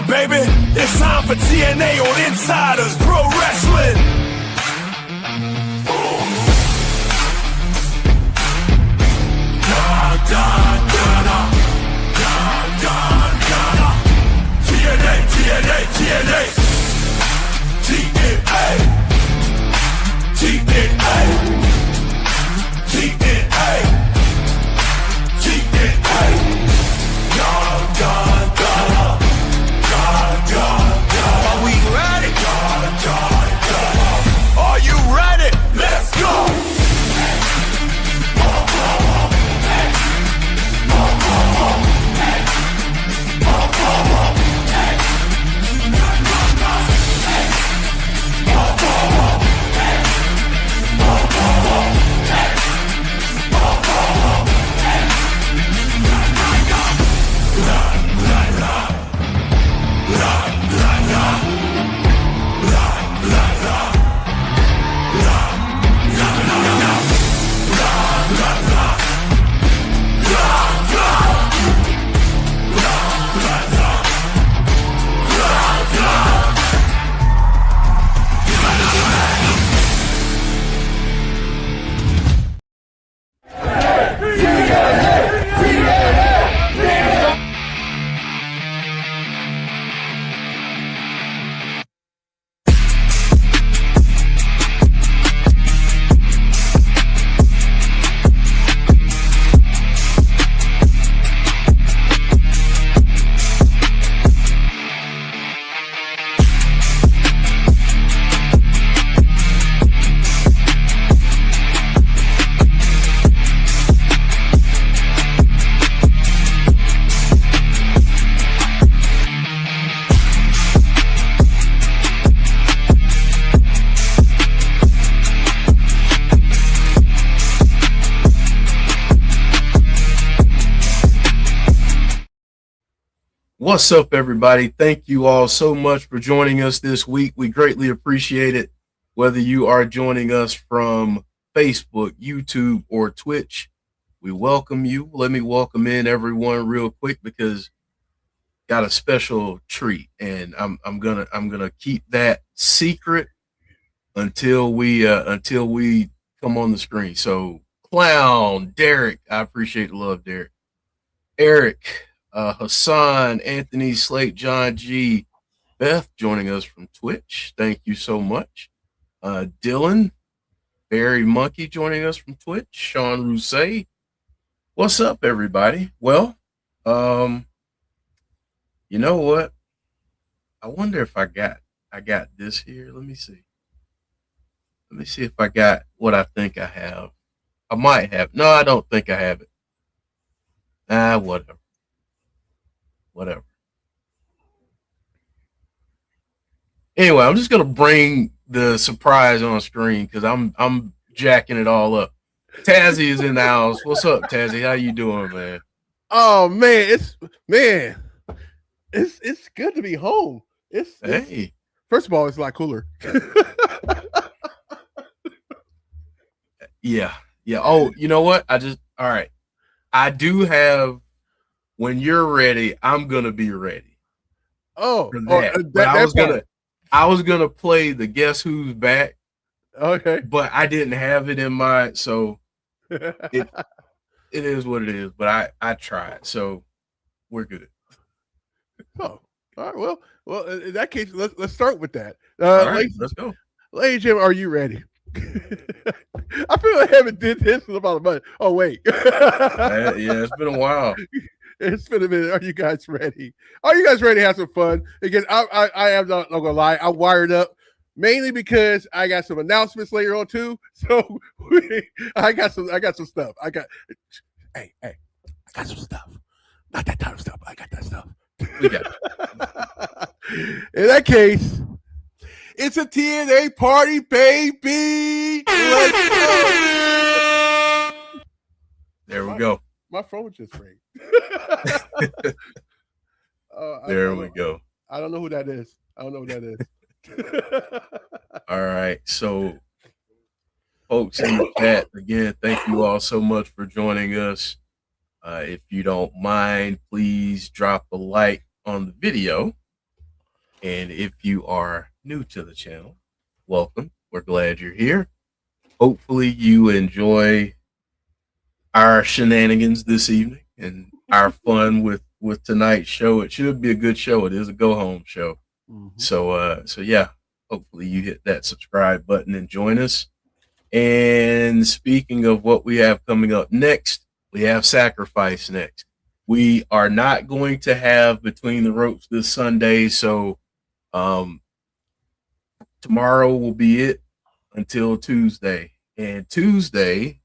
baby. It's time for TNA on Insiders Pro Wrestling. TNA, TNA, TNA. TNA. TNA. TNA. TNA. Are we ready? Are you ready? Let's go! What's up, everybody? Thank you all so much for joining us this week. We greatly appreciate it. Whether you are joining us from Facebook, YouTube, or Twitch, we welcome you. Let me welcome in everyone real quick because got a special treat, and I'm gonna keep that secret until we come on the screen. So, Clown, Derek, I appreciate the love, Derek. Eric, Hassan, Anthony, Slate, John G, Beth joining us from Twitch. Thank you so much. Dylan, Barry Monkey joining us from Twitch. Sean Rousset. What's up, everybody? Well, you know what? I wonder if I got this here. Let me see. Let me see if I got what I think I have. I might have. No, I don't think I have it. Whatever. Anyway, I'm just gonna bring the surprise on screen because I'm jacking it all up. Tazzy is in the house. What's up, Tazzy? How you doing, man? Oh man, it's good to be home. Hey. First of all, it's a lot cooler. Yeah. Oh, you know what? All right. I do have. When you're ready, I'm gonna be ready. Oh, I was gonna play the Guess Who's Back. Okay, but I didn't have it in mind, so it is what it is. But I tried, so we're good. Oh, all right. Well, in that case, let's start with that. All right, let's go. Ladies and gentlemen, are you ready? I feel like I haven't did this in about a month. Oh wait, yeah, it's been a while. It's been a minute. Are you guys ready? Are you guys ready to have some fun? Again, I am not gonna lie. I'm wired up mainly because I got some announcements later on too. So I got some stuff. I got some stuff. Not that kind of stuff. I got that stuff. We got it. In that case, it's a TNA party, baby. Let's go. There we go. My phone just rang. There we go. I don't know who that is. All right. So, folks in the chat, again, thank you all so much for joining us. If you don't mind, please drop a like on the video. And if you are new to the channel, welcome. We're glad you're here. Hopefully you enjoy our shenanigans this evening and our fun with tonight's show. It should be a good show. It is a go home show. Mm-hmm. So yeah, hopefully you hit that subscribe button and join us. And speaking of what we have coming up next, we have Sacrifice next. We are not going to have Between the Ropes this Sunday, so tomorrow will be it until Tuesday. And Tuesday,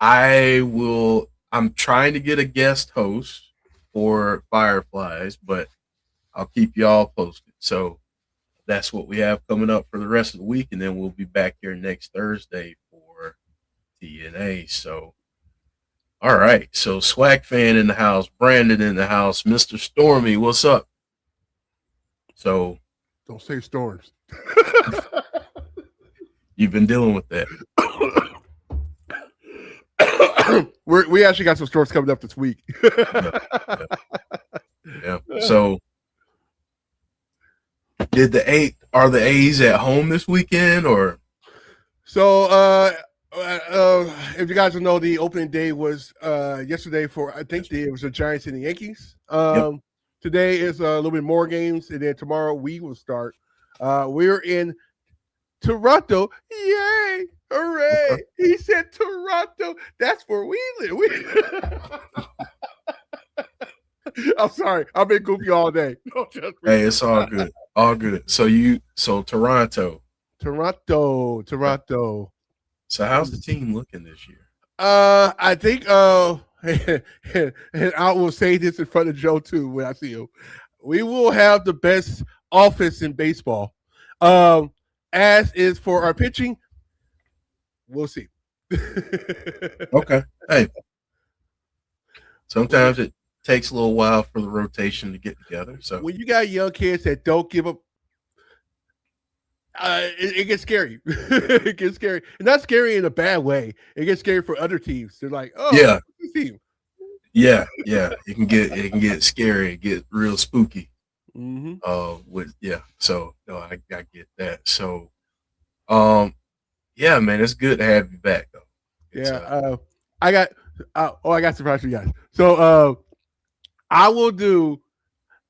I'm trying to get a guest host for Fireflies, but I'll keep y'all posted. So that's what we have coming up for the rest of the week, and then we'll be back here next Thursday for TNA. So, all right. So Swag Fan in the house, Brandon in the house, Mr. Stormy, what's up? So don't say storms. You've been dealing with that. We actually got some storms coming up this week. Yeah. So are the A's at home this weekend or? So if you guys don't know, the opening day was yesterday for it was the Giants and the Yankees. Today is a little bit more games, and then tomorrow we will start. We're in Toronto. Yay! Hooray! Okay. He said Toronto. That's where we live. I'm sorry. I've been goofy all day. Hey, it's all good. All good. So Toronto. Toronto. So how's the team looking this year? I think and I will say this in front of Joe too when I see him. We will have the best offense in baseball. As is for our pitching, we'll see. Okay. Hey. Sometimes it takes a little while for the rotation to get together. So when you got young kids that don't give up, it gets scary. It gets scary. And not scary in a bad way. It gets scary for other teams. They're like, oh yeah. This team. Yeah. It can get scary, get real spooky. Mm-hmm. So no, I get that. So yeah, man, it's good to have you back though. I got surprise for you guys. So I will do,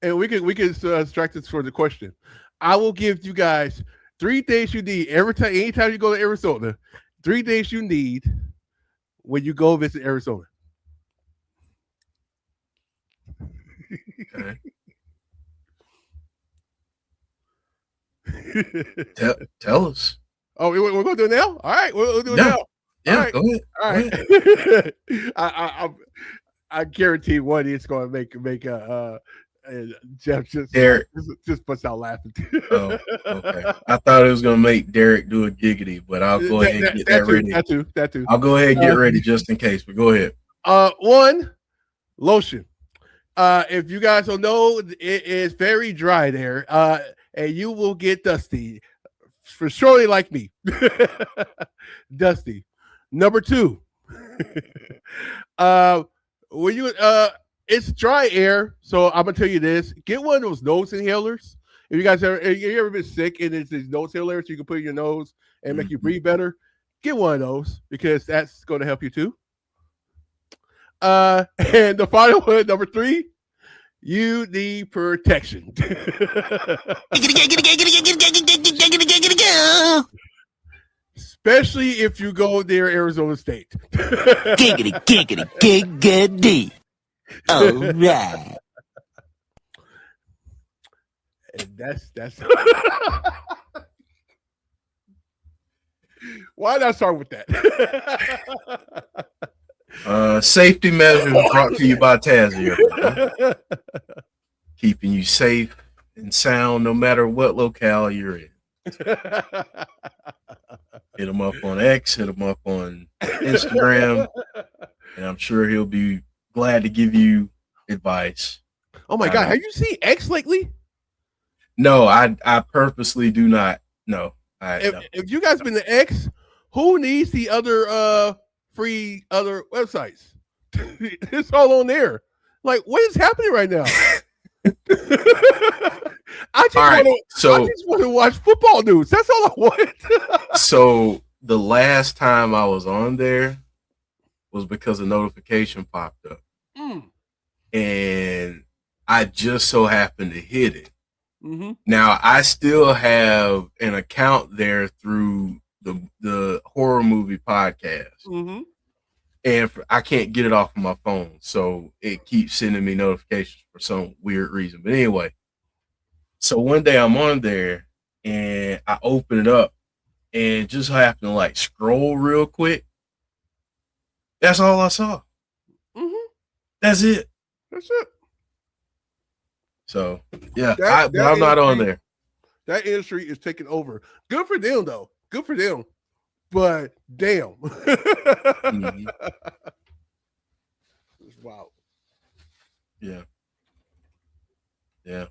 and we can distract this for the question. I will give you guys 3 days you need anytime you go to Arizona. 3 days you need when you go visit Arizona. Okay. Tell us. Oh, we're going to do it now? All right, we'll do it now. Yeah, all right. Go ahead. I guarantee one is going to make a Jeff just busts out laughing. Oh, okay. I thought it was going to make Derek do a giggity, but I'll go ahead and get that ready. That too. I'll go ahead and get ready just in case, but go ahead. One, lotion. If you guys don't know, it is very dry there, and you will get dusty. For surely like me. Dusty. Number 2. When you it's dry air, so I'm gonna tell you this. Get one of those nose inhalers. If you ever been sick and it's these nose inhalers you can put in your nose and make you breathe better, get one of those because that's gonna help you too. And the final one, number 3, you need protection. Especially if you go near Arizona State. Giggity, giggity, giggity. All right. And that's why not start with that? Safety measures brought to you by Tessa. Keeping you safe and sound no matter what locale you're in. Hit him up on X, hit him up on Instagram, and I'm sure he'll be glad to give you advice. Oh my God, have you seen X lately? No, I purposely do not. No. If you guys been to X, who needs the other free other websites? It's all on there. Like, what is happening right now? I just want to watch football news. That's all I want. So the last time I was on there was because a notification popped up. And I just so happened to hit it. Now I still have an account there through the horror movie podcast, and I can't get it off of my phone, so it keeps sending me notifications for some weird reason. But anyway, so one day I'm on there and I open it up and just happened to like scroll real quick. That's all I saw. That's it. That's it. So yeah, but I'm not on there. That industry is taking over. Good for them, though. Good for them. But damn. Wow. Yeah. Yeah.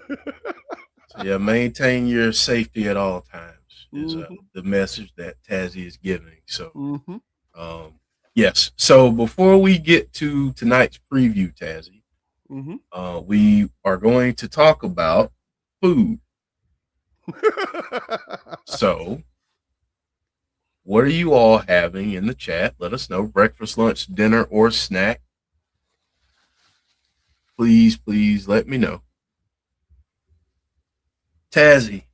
So yeah, maintain your safety at all times is the message that Tazzy is giving. So yes. So before we get to tonight's preview, Tazzy, we are going to talk about food. So, what are you all having in the chat? Let us know. Breakfast, lunch, dinner, or snack. Please let me know. Tazzy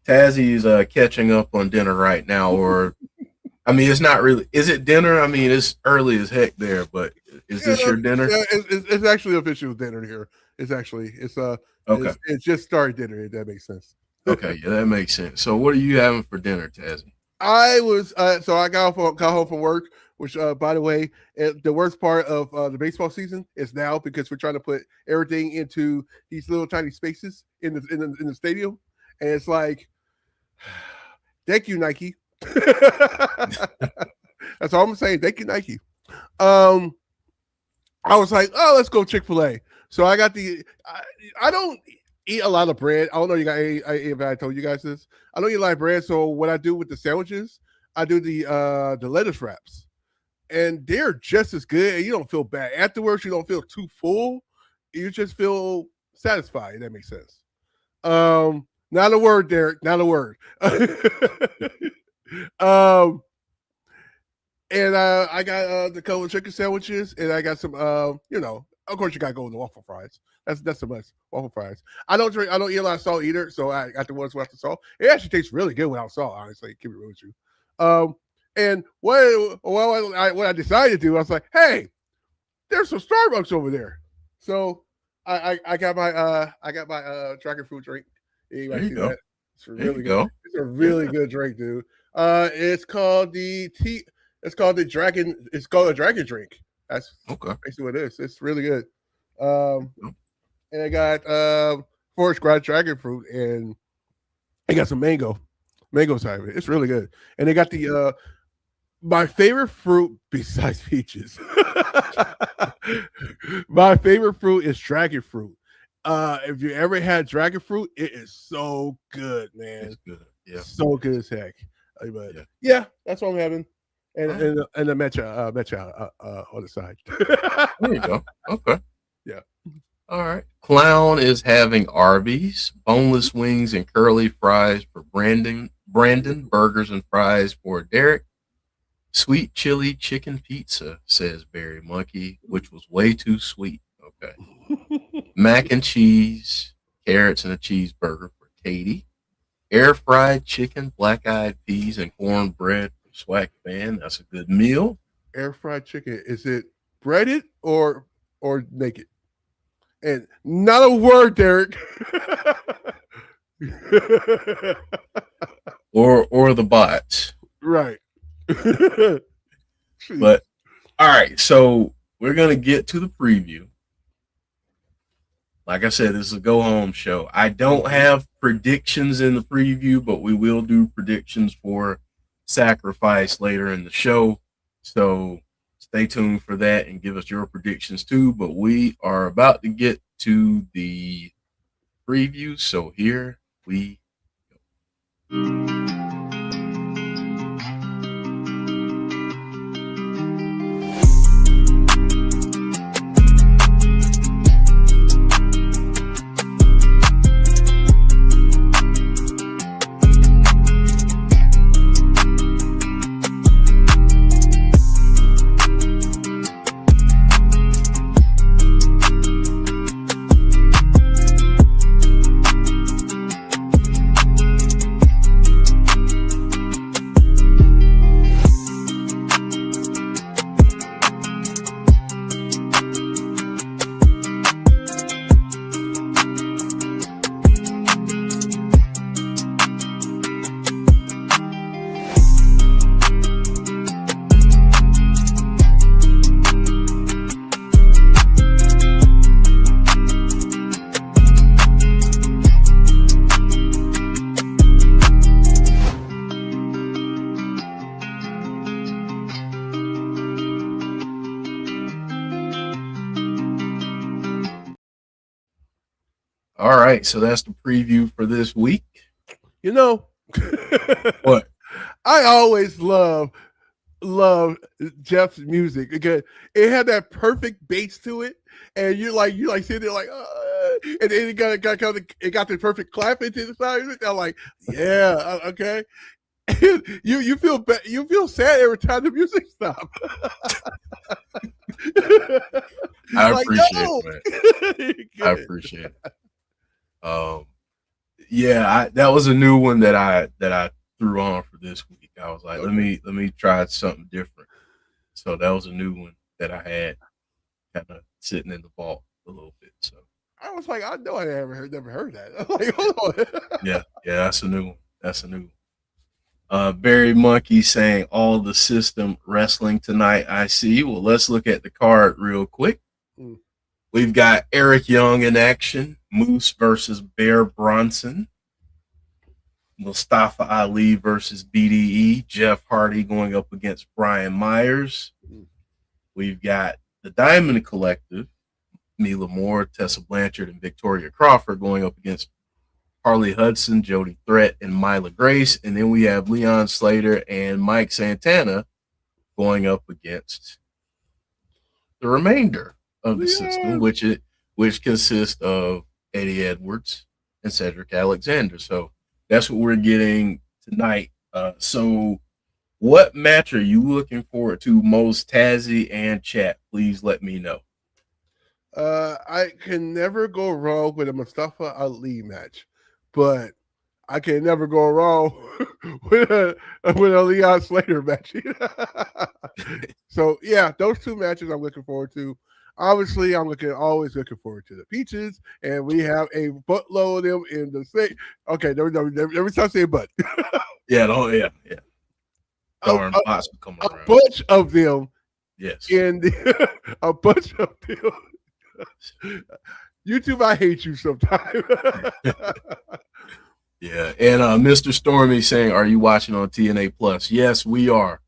is catching up on dinner right now, or I mean, it's not really. Is it dinner? I mean, it's early as heck there, but is this your dinner? Yeah, it's actually official dinner here. It's okay. It's just started dinner. If that makes sense. Okay, yeah, that makes sense. So, what are you having for dinner, Tazzy? I was so I got home from work, which by the way, the worst part of the baseball season is now because we're trying to put everything into these little tiny spaces in the stadium, and it's like, thank you, Nike. That's all I'm saying. Thank you, Nike. I was like, oh, let's go Chick-fil-A. So I got I don't eat a lot of bread. I don't know if I told you guys this. I don't eat a lot of bread. So what I do with the sandwiches, I do the lettuce wraps, and they're just as good. And you don't feel bad afterwards. You don't feel too full. You just feel satisfied. If that makes sense. Not a word, Derek. Not a word. And I got the couple of chicken sandwiches, and I got some of course you gotta go with the waffle fries. That's the must. Waffle fries. I don't eat a lot of salt either, so I got the ones without the salt. It actually tastes really good without salt, honestly. Keep it real with you. And what I decided to do, I was like, hey, there's some Starbucks over there. So I got my dragon fruit drink. There you go. It's really good. It's a really good drink, dude. It's called a dragon drink. That's basically what it is. It's really good. And I got forest grass dragon fruit, and I got some mango side of it. It's really good. And they got the my favorite fruit besides peaches. My favorite fruit is dragon fruit. If you ever had dragon fruit, it is so good, man. It's good. Yeah. So good as heck. But yeah, that's what I'm having. And the matcha on the side. There you go. Okay. Yeah. All right. Clown is having Arby's, boneless wings and curly fries for Brandon, burgers and fries for Derek. Sweet chili chicken pizza, says Barry Monkey, which was way too sweet. Okay. Mac and cheese, carrots and a cheeseburger for Katie. Air fried chicken, black eyed peas, and cornbread for Swag Fan. That's a good meal. Air fried chicken, is it breaded or naked? And not a word, Derek. or the bots. Right. But all right, so we're gonna get to the preview. Like I said, this is a go home show. I don't have predictions in the preview, but we will do predictions for Sacrifice later in the show. So stay tuned for that and give us your predictions too. But we are about to get to the preview. So here we go. All right, so that's the preview for this week. You know, What? I always love Jeff's music because it had that perfect bass to it, and you like sitting there like, and then it got the perfect clap into the side of it. I'm like, yeah, okay. you feel sad every time the music stops. I Like, appreciate no! it, man. I appreciate it. Yeah, that was a new one that I threw on for this week. I was like, Okay. let me try something different. So that was a new one that I had kind of sitting in the vault a little bit. So I was like, I know I never heard that. I'm like, hold on. yeah, that's a new one. That's a new one. Barry Monkey saying all the system wrestling tonight. I see. Well, let's look at the card real quick. Mm. We've got Eric Young in action. Moose versus Bear Bronson. Mustafa Ali versus BDE. Jeff Hardy going up against Brian Myers. We've got the Diamond Collective. Mila Moore, Tessa Blanchard, and Victoria Crawford going up against Harley Hudson, Jody Threat, and Myla Grace. And then we have Leon Slater and Mike Santana going up against the remainder of the system, which consists of Eddie Edwards and Cedric Alexander. So that's what we're getting tonight. So what match are you looking forward to most, Tazzy and chat? Please let me know. I can never go wrong with a Mustafa Ali match, but I can never go wrong with a Leon Slater match. So yeah, those two matches I'm looking forward to. Obviously, I'm always looking forward to the Peaches, and we have a buttload of them in the state. Okay, every time I say butt. Yeah. Darn bots will come a around. bunch of them. Yes. In a bunch of them. YouTube, I hate you sometimes. Yeah, and Mr. Stormy saying, "Are you watching on TNA Plus?" Yes, we are.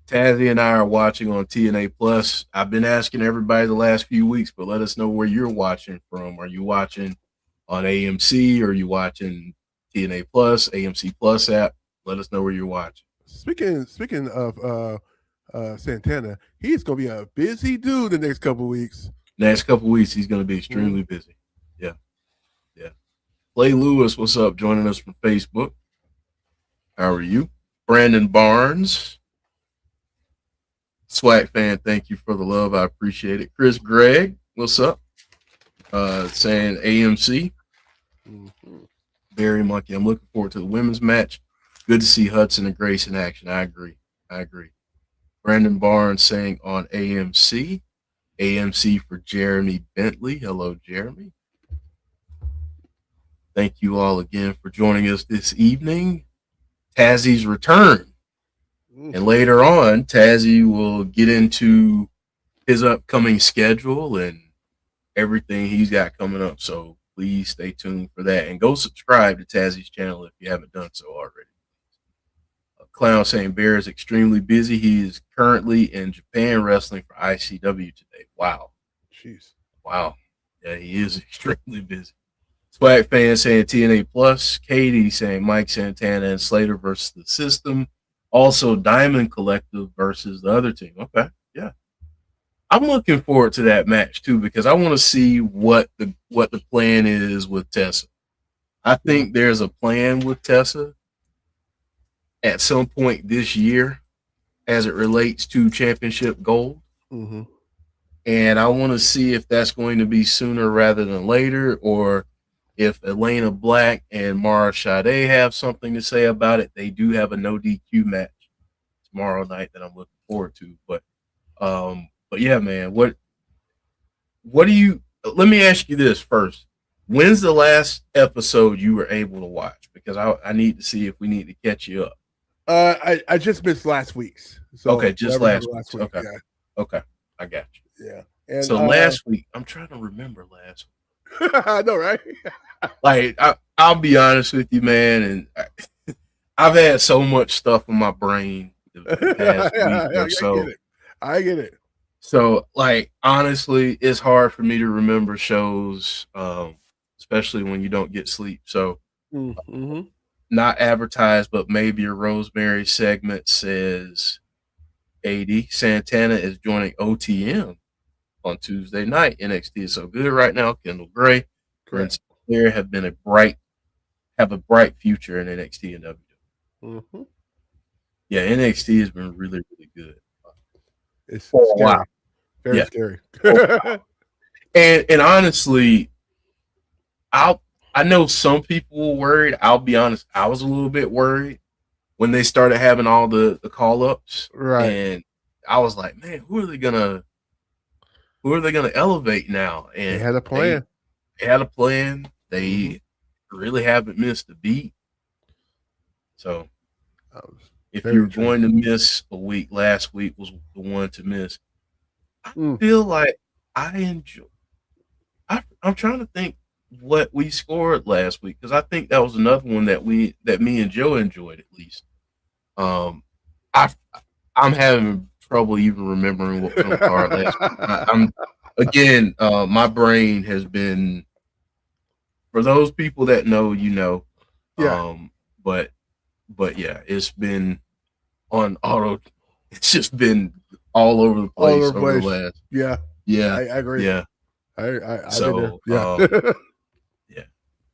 Tazzy and I are watching on TNA Plus. I've been asking everybody the last few weeks, but let us know where you're watching from. Are you watching on AMC? Or are you watching TNA Plus, AMC Plus app? Let us know where you're watching. Speaking of Santana, he's gonna be a busy dude the next couple of weeks. Next couple of weeks, he's going to be extremely busy. Yeah. Clay Lewis, what's up? Joining us from Facebook. How are you? Brandon Barnes. Swag fan, thank you for the love. I appreciate it. Chris Gregg, what's up? Saying AMC. Barry Monkey, I'm looking forward to the women's match. Good to see Hudson and Grace in action. I agree. Brandon Barnes saying on AMC. AMC for Jeremy Bentley. Hello, Jeremy. Thank you all again for joining us this evening. Tazzy's return. And later on, Tazzy will get into his upcoming schedule and everything he's got coming up. So please stay tuned for that. And go subscribe to Tazzy's channel if you haven't done so already. Clown saying Bear is extremely busy. He is currently in Japan wrestling for ICW today. Wow. Jeez. Wow. Yeah, he is extremely busy. Swag fan saying TNA Plus. Katie saying Mike Santana and Slater versus the system. Also Diamond Collective versus the other team. Okay. Yeah. I'm looking forward to that match too, because I want to see what the plan is with Tessa. I think there's a plan with Tessa at some point this year as it relates to championship gold. Mm-hmm. And I want to see if that's going to be sooner rather than later, or if Elena Black and Mara Sade have something to say about it. They do have a no DQ match tomorrow night that I'm looking forward to. But yeah, man, what do you, let me ask you this first. When's the last episode you were able to watch? Because I need to see if we need to catch you up. I just missed last week's. So okay, just last week. Okay. Yeah. Okay. I got you. Yeah. And so last week, I'm trying to remember last week. I know, right? Like, I'll be honest with you, man, and I've had so much stuff in my brain the past week or so. I get it. So, like, honestly, it's hard for me to remember shows, especially when you don't get sleep. So Mm-hmm. not advertised, but maybe your Rosemary segment says 80. Santana is joining OTM on Tuesday night. NXT is so good right now. Kendall Gray and Slater have a bright future in NXT and WWE. Mm-hmm. Yeah, NXT has been really, really good. It's For a scary. while. Very Yeah. scary. And honestly, I know some people were worried. I'll be honest, I was a little bit worried when they started having all the call ups. Right. And I was like, man, who are they gonna elevate now? And They had a plan. They had a plan. They really haven't missed a beat. So if you're going to miss a week, last week was the one to miss. I feel like I'm trying to think what we scored last week, because I think that was another one that me and Joe enjoyed at least. I'm having trouble even remembering what was on the card last week. My brain has been, for those people that know, you know. Yeah. But yeah, it's been on auto. It's just been all over the place over the last. Yeah. Yeah. I agree. Yeah. I So, yeah.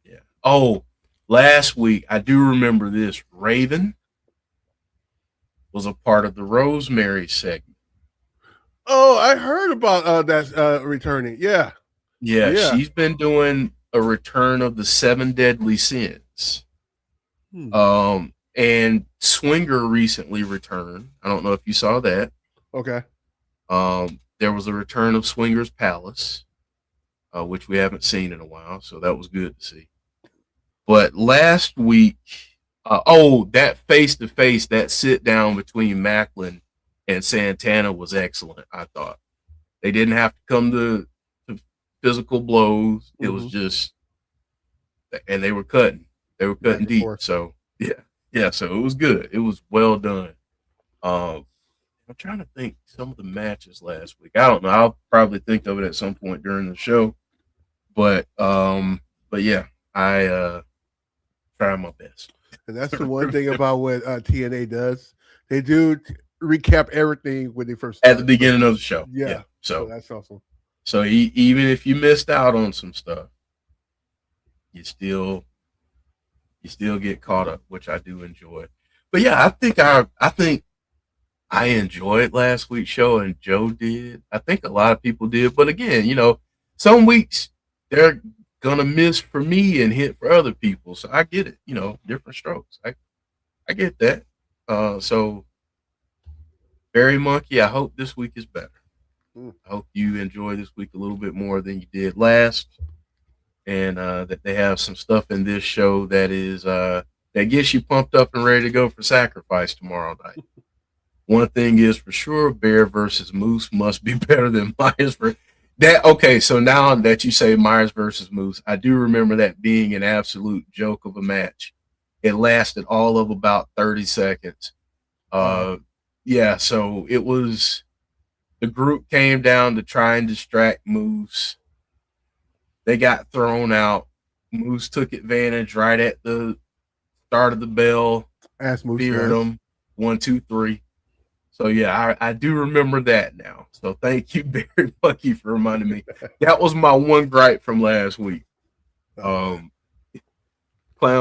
yeah. Oh, last week, I do remember this. Raven was a part of the Rosemary segment. Oh, I heard about that returning. Yeah. Yeah, she's been doing a return of the 7 deadly sins. And Swinger recently returned. I don't know if you saw that. Okay. There was a return of Swinger's Palace, which we haven't seen in a while, so that was good to see. But last week, that face-to-face, that sit-down between Macklin and Santana was excellent, I thought. They didn't have to come to physical blows. It was just, and they were cutting. They were cutting deep. So, yeah, so it was good. It was well done. I'm trying to think some of the matches last week. I don't know. I'll probably think of it at some point during the show. But yeah, I try my best. And that's the one thing about what TNA does. They do recap everything when they first start. At the beginning of the show. Yeah. So that's awesome. So even if you missed out on some stuff, you still get caught up, which I do enjoy. But yeah, I think I enjoyed last week's show, and Joe did. I think a lot of people did. But again, you know, some weeks they're gonna miss for me and hit for other people. So I get it, you know, different strokes. I get that. So Barry Monkey, I hope this week is better. I hope you enjoy this week a little bit more than you did last. And that they have some stuff in this show that is that gets you pumped up and ready to go for Sacrifice tomorrow night. One thing is for sure, Bear versus Moose must be better than Myers for that. Okay, so now that you say Myers versus Moose, I do remember that being an absolute joke of a match. It lasted all of about 30 seconds. Yeah, so it was, the group came down to try and distract Moose. They got thrown out. Moose took advantage right at the start of the bell. Feared them. 1, 2, 3. So yeah, I do remember that now. So thank you, Barry Bucky, for reminding me. That was my one gripe from last week. Clown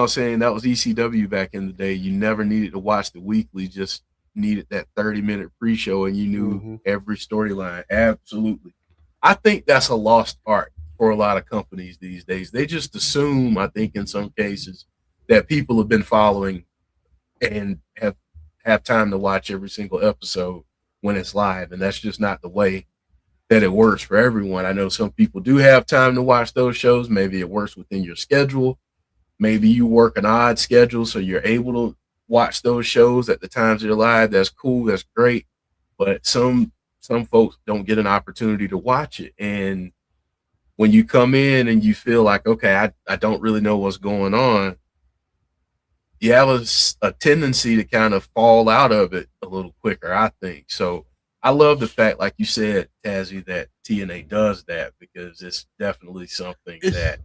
saying that was ECW back in the day. You never needed to watch the weekly, just needed that 30-minute pre-show and you knew every storyline. Absolutely. I think that's a lost art for a lot of companies these days. They just assume, I think in some cases, that people have been following and have time to watch every single episode when it's live, and that's just not the way that it works for everyone. I know some people do have time to watch those shows. Maybe it works within your schedule. Maybe you work an odd schedule, so you're able to watch those shows at the times they're live. That's cool. That's great. But some folks don't get an opportunity to watch it. And when you come in and you feel like, okay, I don't really know what's going on, you have a tendency to kind of fall out of it a little quicker, I think. So I love the fact, like you said, Tazzy, that TNA does that, because it's definitely something that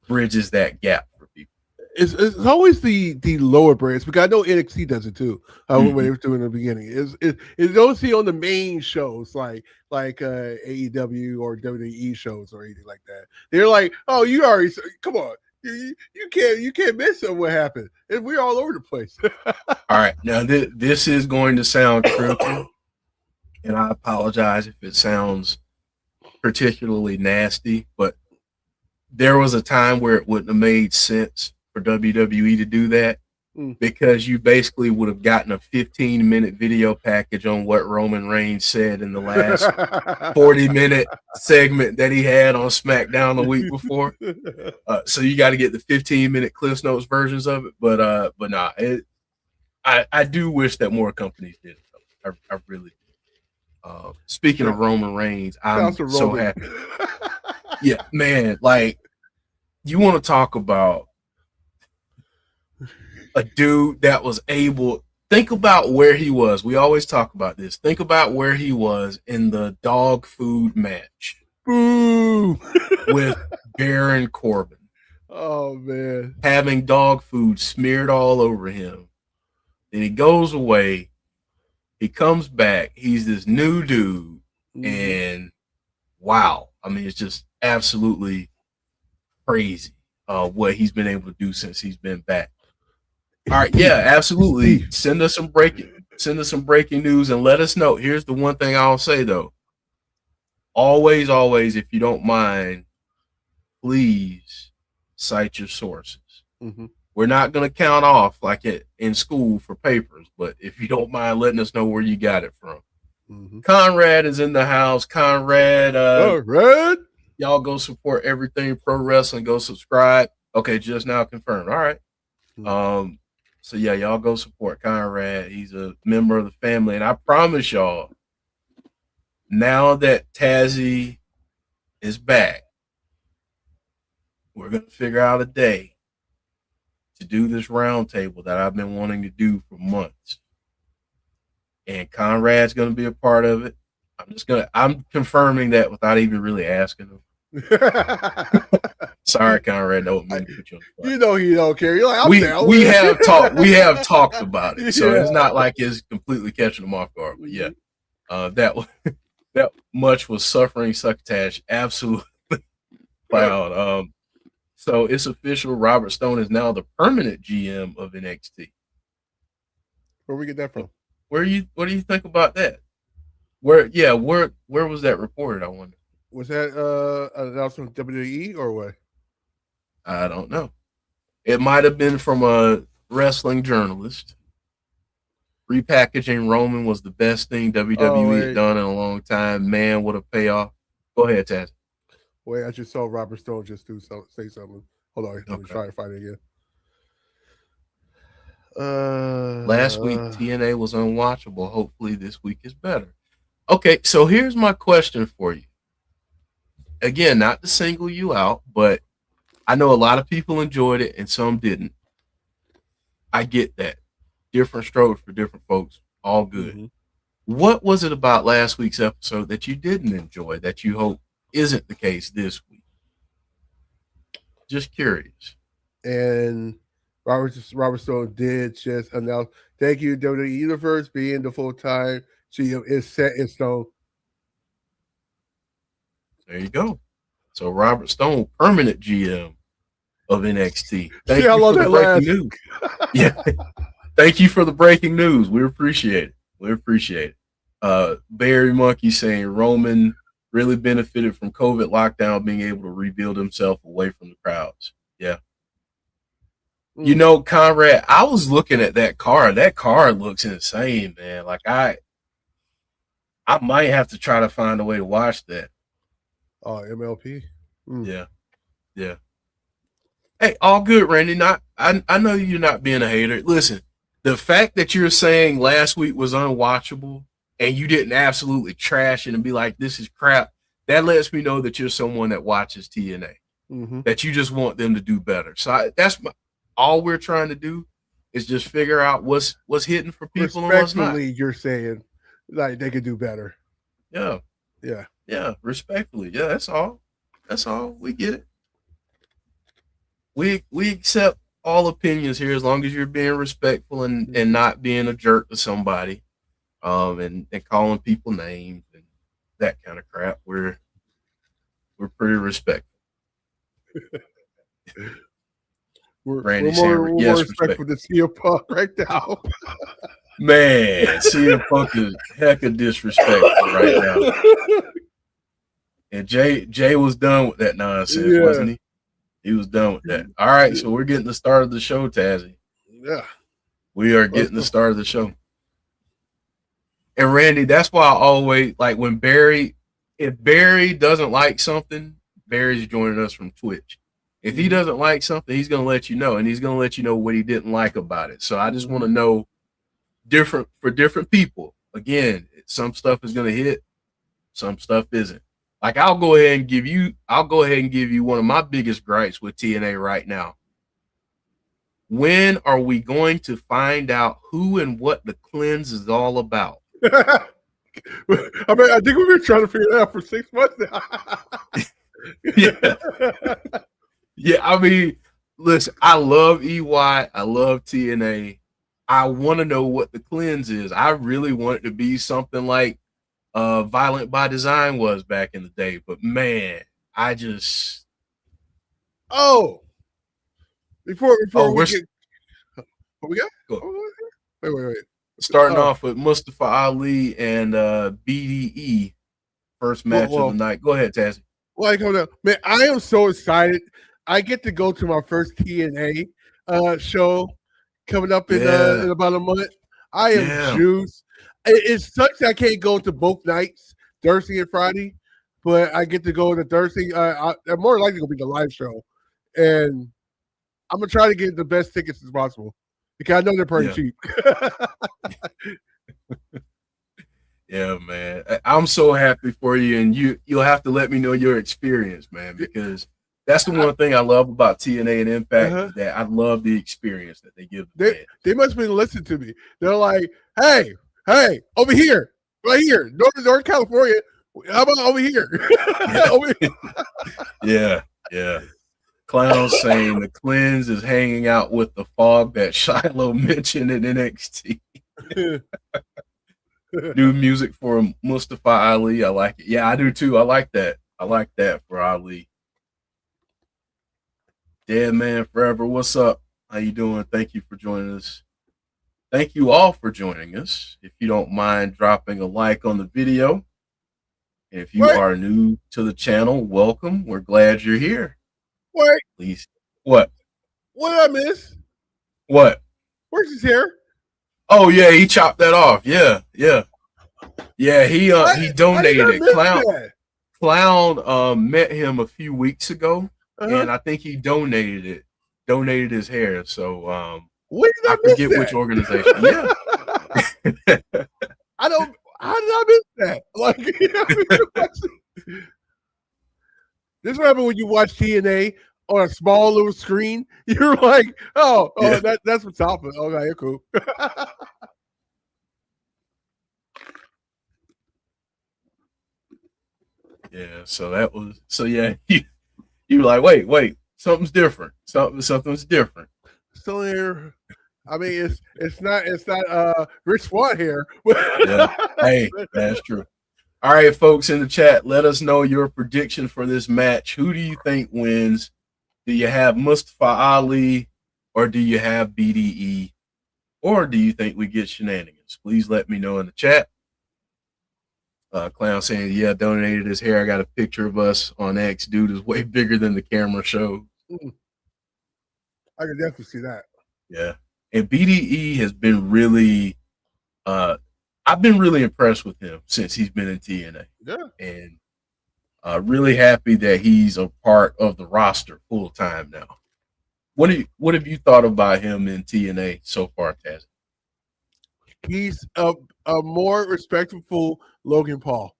bridges that gap for people. It's always the lower brands because I know NXT does it too. When they were doing in the beginning, it's don't see on the main shows like AEW or WWE shows or anything like that. They're like, oh, you already come on, you can't miss what happened, and we're all over the place. All right, now this is going to sound critical, and I apologize if it sounds particularly nasty, but there was a time where it wouldn't have made sense for WWE to do that because you basically would have gotten a 15-minute video package on what Roman Reigns said in the last 40-minute segment that he had on SmackDown the week before. So you got to get the 15-minute Cliff Notes versions of it, but nah, I do wish that more companies did it. I really do. Speaking of Roman Reigns, I'm so happy. Yeah, man, like you want to talk about a dude that was able, think about where he was. We always talk about this. Think about where he was in the dog food match with Baron Corbin. Oh, man. Having dog food smeared all over him. Then he goes away. He comes back. He's this new dude. And wow. I mean, it's just absolutely crazy what he's been able to do since he's been back. All right, yeah, absolutely. Send us some breaking news and let us know. Here's the one thing I'll say though. Always, if you don't mind, please cite your sources. We're not going to count off like it in school for papers, but if you don't mind letting us know where you got it from. Conrad is in the house. Conrad, y'all go support everything pro wrestling. Go subscribe. Okay, just now confirmed. All right. So yeah, y'all go support Conrad. He's a member of the family, and I promise y'all, now that Tazzy is back, we're gonna figure out a day to do this roundtable that I've been wanting to do for months. And Conrad's gonna be a part of it. I'm confirming that without even really asking him. Sorry, Conrad. No, put you on the spot. You know he don't care. You're like, we have talked about it, so it's not like it's completely catching him off guard. But yeah, that much was suffering succotash. Absolutely loud. So it's official. Robert Stone is now the permanent GM of NXT. Where we get that from? What do you think about that? Where was that reported? I wonder. Was that an announcement from WWE or what? I don't know. It might have been from a wrestling journalist. Repackaging Roman was the best thing WWE had done in a long time. Man, what a payoff. Go ahead, Taz. Wait, I just saw Robert Stone just say something. Hold on, let me try to find it again. Last week, TNA was unwatchable. Hopefully this week is better. Okay, so here's my question for you. Again, not to single you out, but I know a lot of people enjoyed it and some didn't. I get that. Different strokes for different folks. All good. What was it about last week's episode that you didn't enjoy that you hope isn't the case this week? Just curious. And Robert Stone did just announce, thank you, WWE Universe, being the full-time GM is set in stone. There you go. So Robert Stone, permanent GM of NXT. Thank you for the breaking news. Yeah. Thank you for the breaking news. We appreciate it. Barry Monkey saying Roman really benefited from COVID lockdown, being able to rebuild himself away from the crowds. Yeah. You know, Conrad, I was looking at that card. That card looks insane, man. Like I might have to try to find a way to watch that. Oh, MLP. Yeah. Hey, all good, Randy. I know you're not being a hater. Listen, the fact that you're saying last week was unwatchable and you didn't absolutely trash it and be like, this is crap, that lets me know that you're someone that watches TNA, that you just want them to do better. So all we're trying to do is just figure out what's hitting for people and what's not. You're saying like they could do better. Yeah, respectfully. Yeah, that's all. We get it. we accept all opinions here as long as you're being respectful and not being a jerk to somebody, and calling people names and that kind of crap. We're pretty respectful. We're Randy Samberg, more yes, respectful to CM Punk right now. Man, CM Punk is heck of disrespectful right now. And Jay was done with that nonsense, wasn't he? He was done with that. All right, so we're getting the start of the show, Tazzy. Yeah. We are getting the start of the show. And Randy, that's why I always like when if Barry doesn't like something, Barry's joining us from Twitch. If he doesn't like something, he's going to let you know, and he's going to let you know what he didn't like about it. So I just want to know for different people. Again, some stuff is going to hit, some stuff isn't. Like I'll go ahead and give you one of my biggest gripes with TNA right now. When are we going to find out who and what the cleanse is all about? I mean, I think we've been trying to figure it out for 6 months now. Yeah. Yeah, I mean, listen, I love EY. I love TNA. I want to know what the cleanse is. I really want it to be something like Violent by Design was back in the day. But, man, I just... Before we get... What we got? Go. Wait. Starting off with Mustafa Ali and BDE, first match of the night. Go ahead, Tazzy. Man, I am so excited. I get to go to my first TNA show coming up in about a month. I am juiced. It sucks I can't go to both nights, Thursday and Friday, but I get to go to Thursday. I'm more likely going to be the live show, and I'm going to try to get the best tickets as possible because I know they're pretty cheap. Yeah, man. I'm so happy for you, and you'll have to let me know your experience, man, because that's the one thing I love about TNA and Impact is that I love the experience that they give. They must be listening to me. They're like, hey, over here, right here, Northern California. How about over here? Over here. Yeah. Clown saying the cleanse is hanging out with the fog that Shiloh mentioned in NXT. New music for Mustafa Ali. I like it. Yeah, I do too. I like that. For Ali. Dead Man Forever. What's up? How you doing? Thank you for joining us. Thank you all for joining us. If you don't mind dropping a like on the video. And if you are new to the channel, welcome. We're glad you're here. Wait. Please. What? What did I miss? What? Where's his hair? Oh yeah, he chopped that off. Yeah. He donated. Clown met him a few weeks ago, and I think he donated his hair. So I forget which organization. Yeah. How did I miss that? Like, this is what happens when you watch TNA on a small little screen. You're like, that's what's happening. Okay, you're cool. Yeah, you were like, wait, something's different. Something's different. Still here. I mean, it's not Rich Swan here. Yeah. Hey, that's true. All right, folks in the chat, let us know your prediction for this match. Who do you think wins? Do you have Mustafa Ali or do you have BDE? Or do you think we get shenanigans? Please let me know in the chat. Clown saying, donated his hair. I got a picture of us on X. Dude is way bigger than the camera shows. I can definitely see that. Yeah. And BDE has been really I've been really impressed with him since he's been in TNA. Yeah. And really happy that he's a part of the roster full time now. What have you thought about him in TNA so far, Taz? He's a more respectful Logan Paul.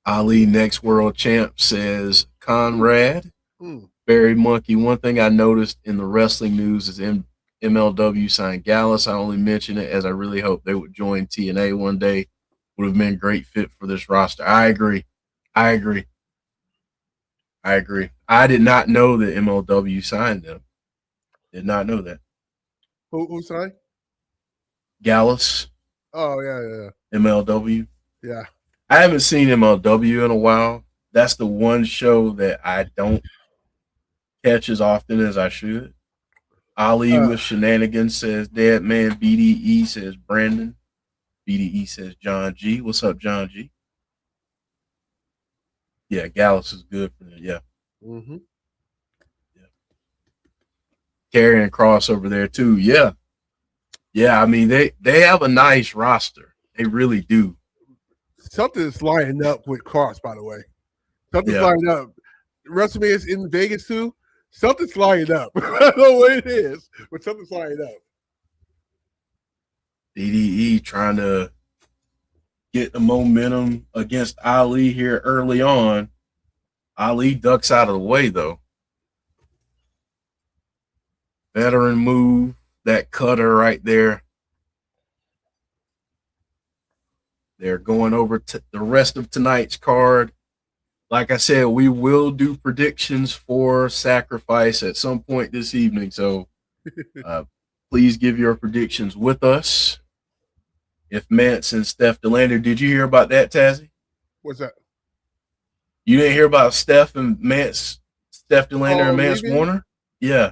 Ali Next World Champ says, Conrad, Barry Monkey. One thing I noticed in the wrestling news is MLW signed Gallus. I only mention it as I really hope they would join TNA one day. would have been a great fit for this roster. I agree. I did not know that MLW signed them. Did not know that. Who signed? Gallus, Oh yeah. MLW. Yeah. I haven't seen MLW in a while. That's the one show that I don't catch as often as I should. Ali with Shenanigans says Dead Man. BDE says Brandon. BDE says John G. What's up, John G? Yeah, Gallus is good for them. Yeah. Mm-hmm. Yeah. Carrying Cross over there too. Yeah. Yeah, I mean they have a nice roster. They really do. Something's lining up with Cross, by the way. Something's lining up. WrestleMania is in Vegas too. Something's lining up. I don't know what it is, but something's lining up. BDE trying to get the momentum against Ali here early on. Ali ducks out of the way, though. Veteran move, that cutter right there. They're going over to the rest of tonight's card. Like I said, we will do predictions for Sacrifice at some point this evening. So please give your predictions with us. If Mance and Steph DeLander, did you hear about that, Tazzy? What's that? You didn't hear about Steph and Mance, Steph DeLander and Mance leaving? Warner? Yeah.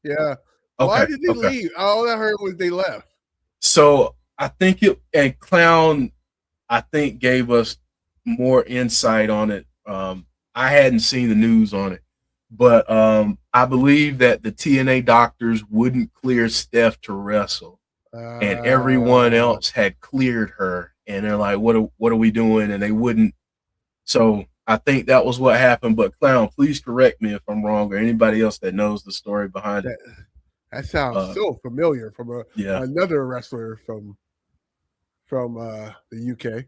Yeah. Okay. Why did they leave? All I heard was they left. So I think and Clown, I think, gave us more insight on it. I hadn't seen the news on it, but I believe that the TNA doctors wouldn't clear Steph to wrestle, and everyone else had cleared her, and they're like, "What are we doing?" And they wouldn't. So I think that was what happened. But Clown, please correct me if I'm wrong, or anybody else that knows the story behind it. That sounds so familiar from another wrestler from the UK.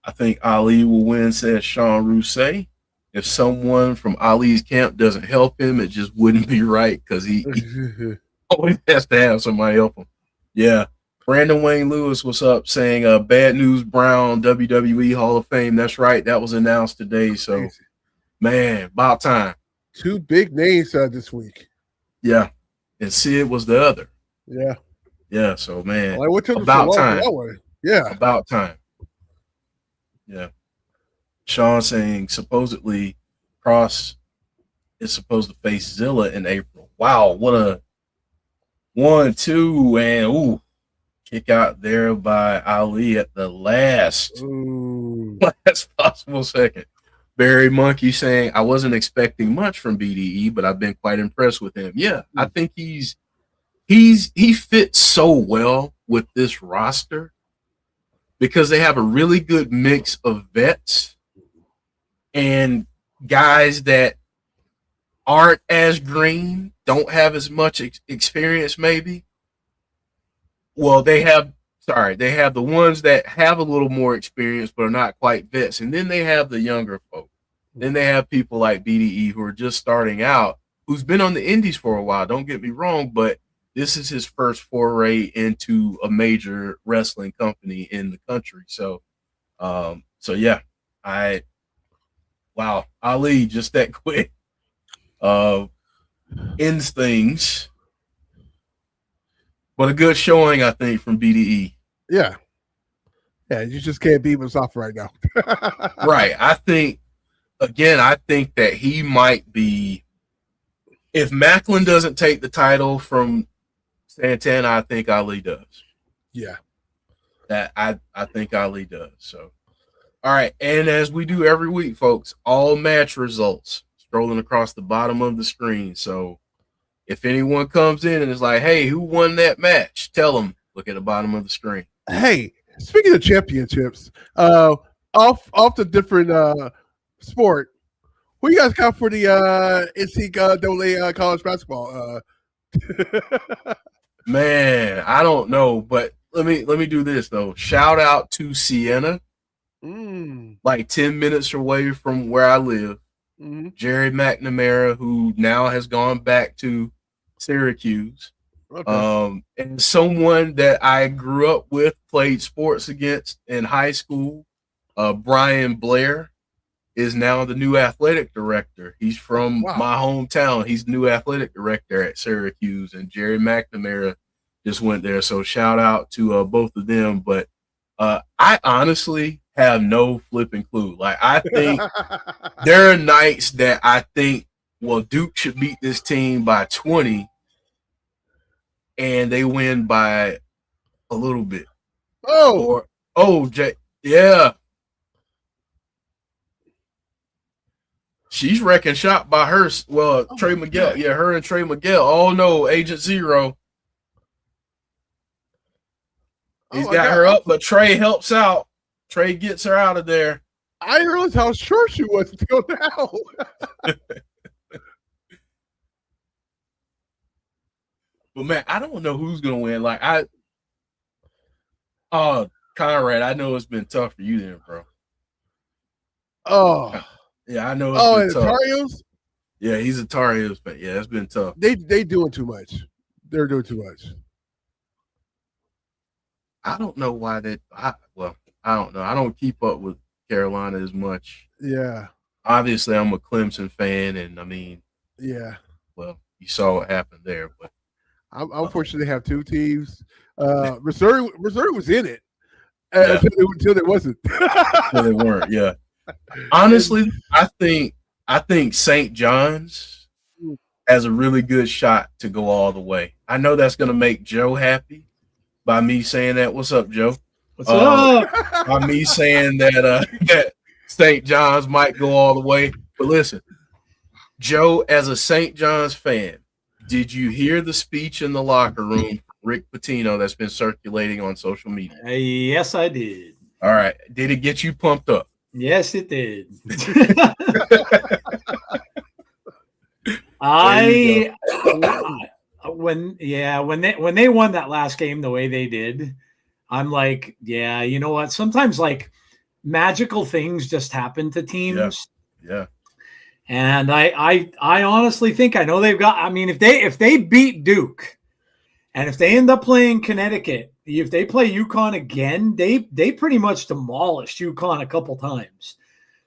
I think Ali will win, says Sean Rousset. If someone from Ali's camp doesn't help him, it just wouldn't be right because he always has to have somebody help him. Yeah. Brandon Wayne Lewis, what's up? Saying Bad News Brown, WWE Hall of Fame. That's right. That was announced today. So, man, about time. 2 big names this week. Yeah. And Sid was the other. Yeah. Yeah. So, man, about time. Yeah. About time. Yeah. Sean saying supposedly Cross is supposed to face Zilla in April. Wow, what a 1-2 and kick out there by Ali at the last possible second. Barry Monkey saying I wasn't expecting much from BDE, but I've been quite impressed with him. Yeah, I think he fits so well with this roster, because they have a really good mix of vets and guys that aren't as green, don't have as much experience maybe. Well, they have the ones that have a little more experience but are not quite vets. And then they have the younger folk. Then they have people like BDE who are just starting out, who's been on the indies for a while. Don't get me wrong, but this is his first foray into a major wrestling company in the country. So, yeah, Ali just that quick ends things, but a good showing, I think, from BDE. Yeah, you just can't beat Mustafa right now. Right. I think that he might be, if Macklin doesn't take the title from Santana, I think Ali does. Yeah. That I think Ali does. So, all right. And as we do every week, folks, all match results scrolling across the bottom of the screen. So if anyone comes in and is like, hey, who won that match? Tell them, look at the bottom of the screen. Hey, speaking of championships, off the different sport, who you guys got for the NCAA college basketball? Man, I don't know, but let me do this though. Shout out to Siena, like 10 minutes away from where I live. Jerry McNamara, who now has gone back to Syracuse. Okay. And someone that I grew up with, played sports against in high school, Brian Blair, is now the new athletic director. He's from Wow. my hometown. He's the new athletic director at Syracuse, and Jerry McNamara just went there. So shout out to both of them. But I honestly have no flipping clue. Like, I think there are nights that I think, well, Duke should beat this team by 20, and they win by a little bit. Yeah. She's wrecking shop by her. Well, Trey Miguel. God. Yeah, her and Trey Miguel. Oh, no, Agent Zero. He's got her up, but Trey helps out. Trey gets her out of there. I didn't realize how short she was until now. But, man, I don't know who's going to win. Like, Conrad, I know it's been tough for you then, bro. Oh. Yeah, I know it's been tough. Tarios? Yeah, he's a Tarios fan. Yeah, it's been tough. They doing too much. They're doing too much. I don't know why I don't know. I don't keep up with Carolina as much. Yeah. Obviously, I'm a Clemson fan, and I mean, yeah. Well, you saw what happened there, but I'm fortunate to have two teams. Missouri was in it until they wasn't. Until they weren't. Yeah. Honestly, I think St. John's has a really good shot to go all the way. I know that's going to make Joe happy by me saying that. What's up, Joe? What's up? By me saying that that St. John's might go all the way. But listen, Joe, as a St. John's fan, did you hear the speech in the locker room from Rick Pitino that's been circulating on social media? Yes, I did. All right. Did it get you pumped up? Yes, it did. When they won that last game the way they did, I'm like, yeah, you know what? Sometimes like magical things just happen to teams. Yeah. And I honestly think, I know they've got, I mean, if they beat Duke and if they end up playing Connecticut, if they play UConn again, they pretty much demolished UConn a couple times.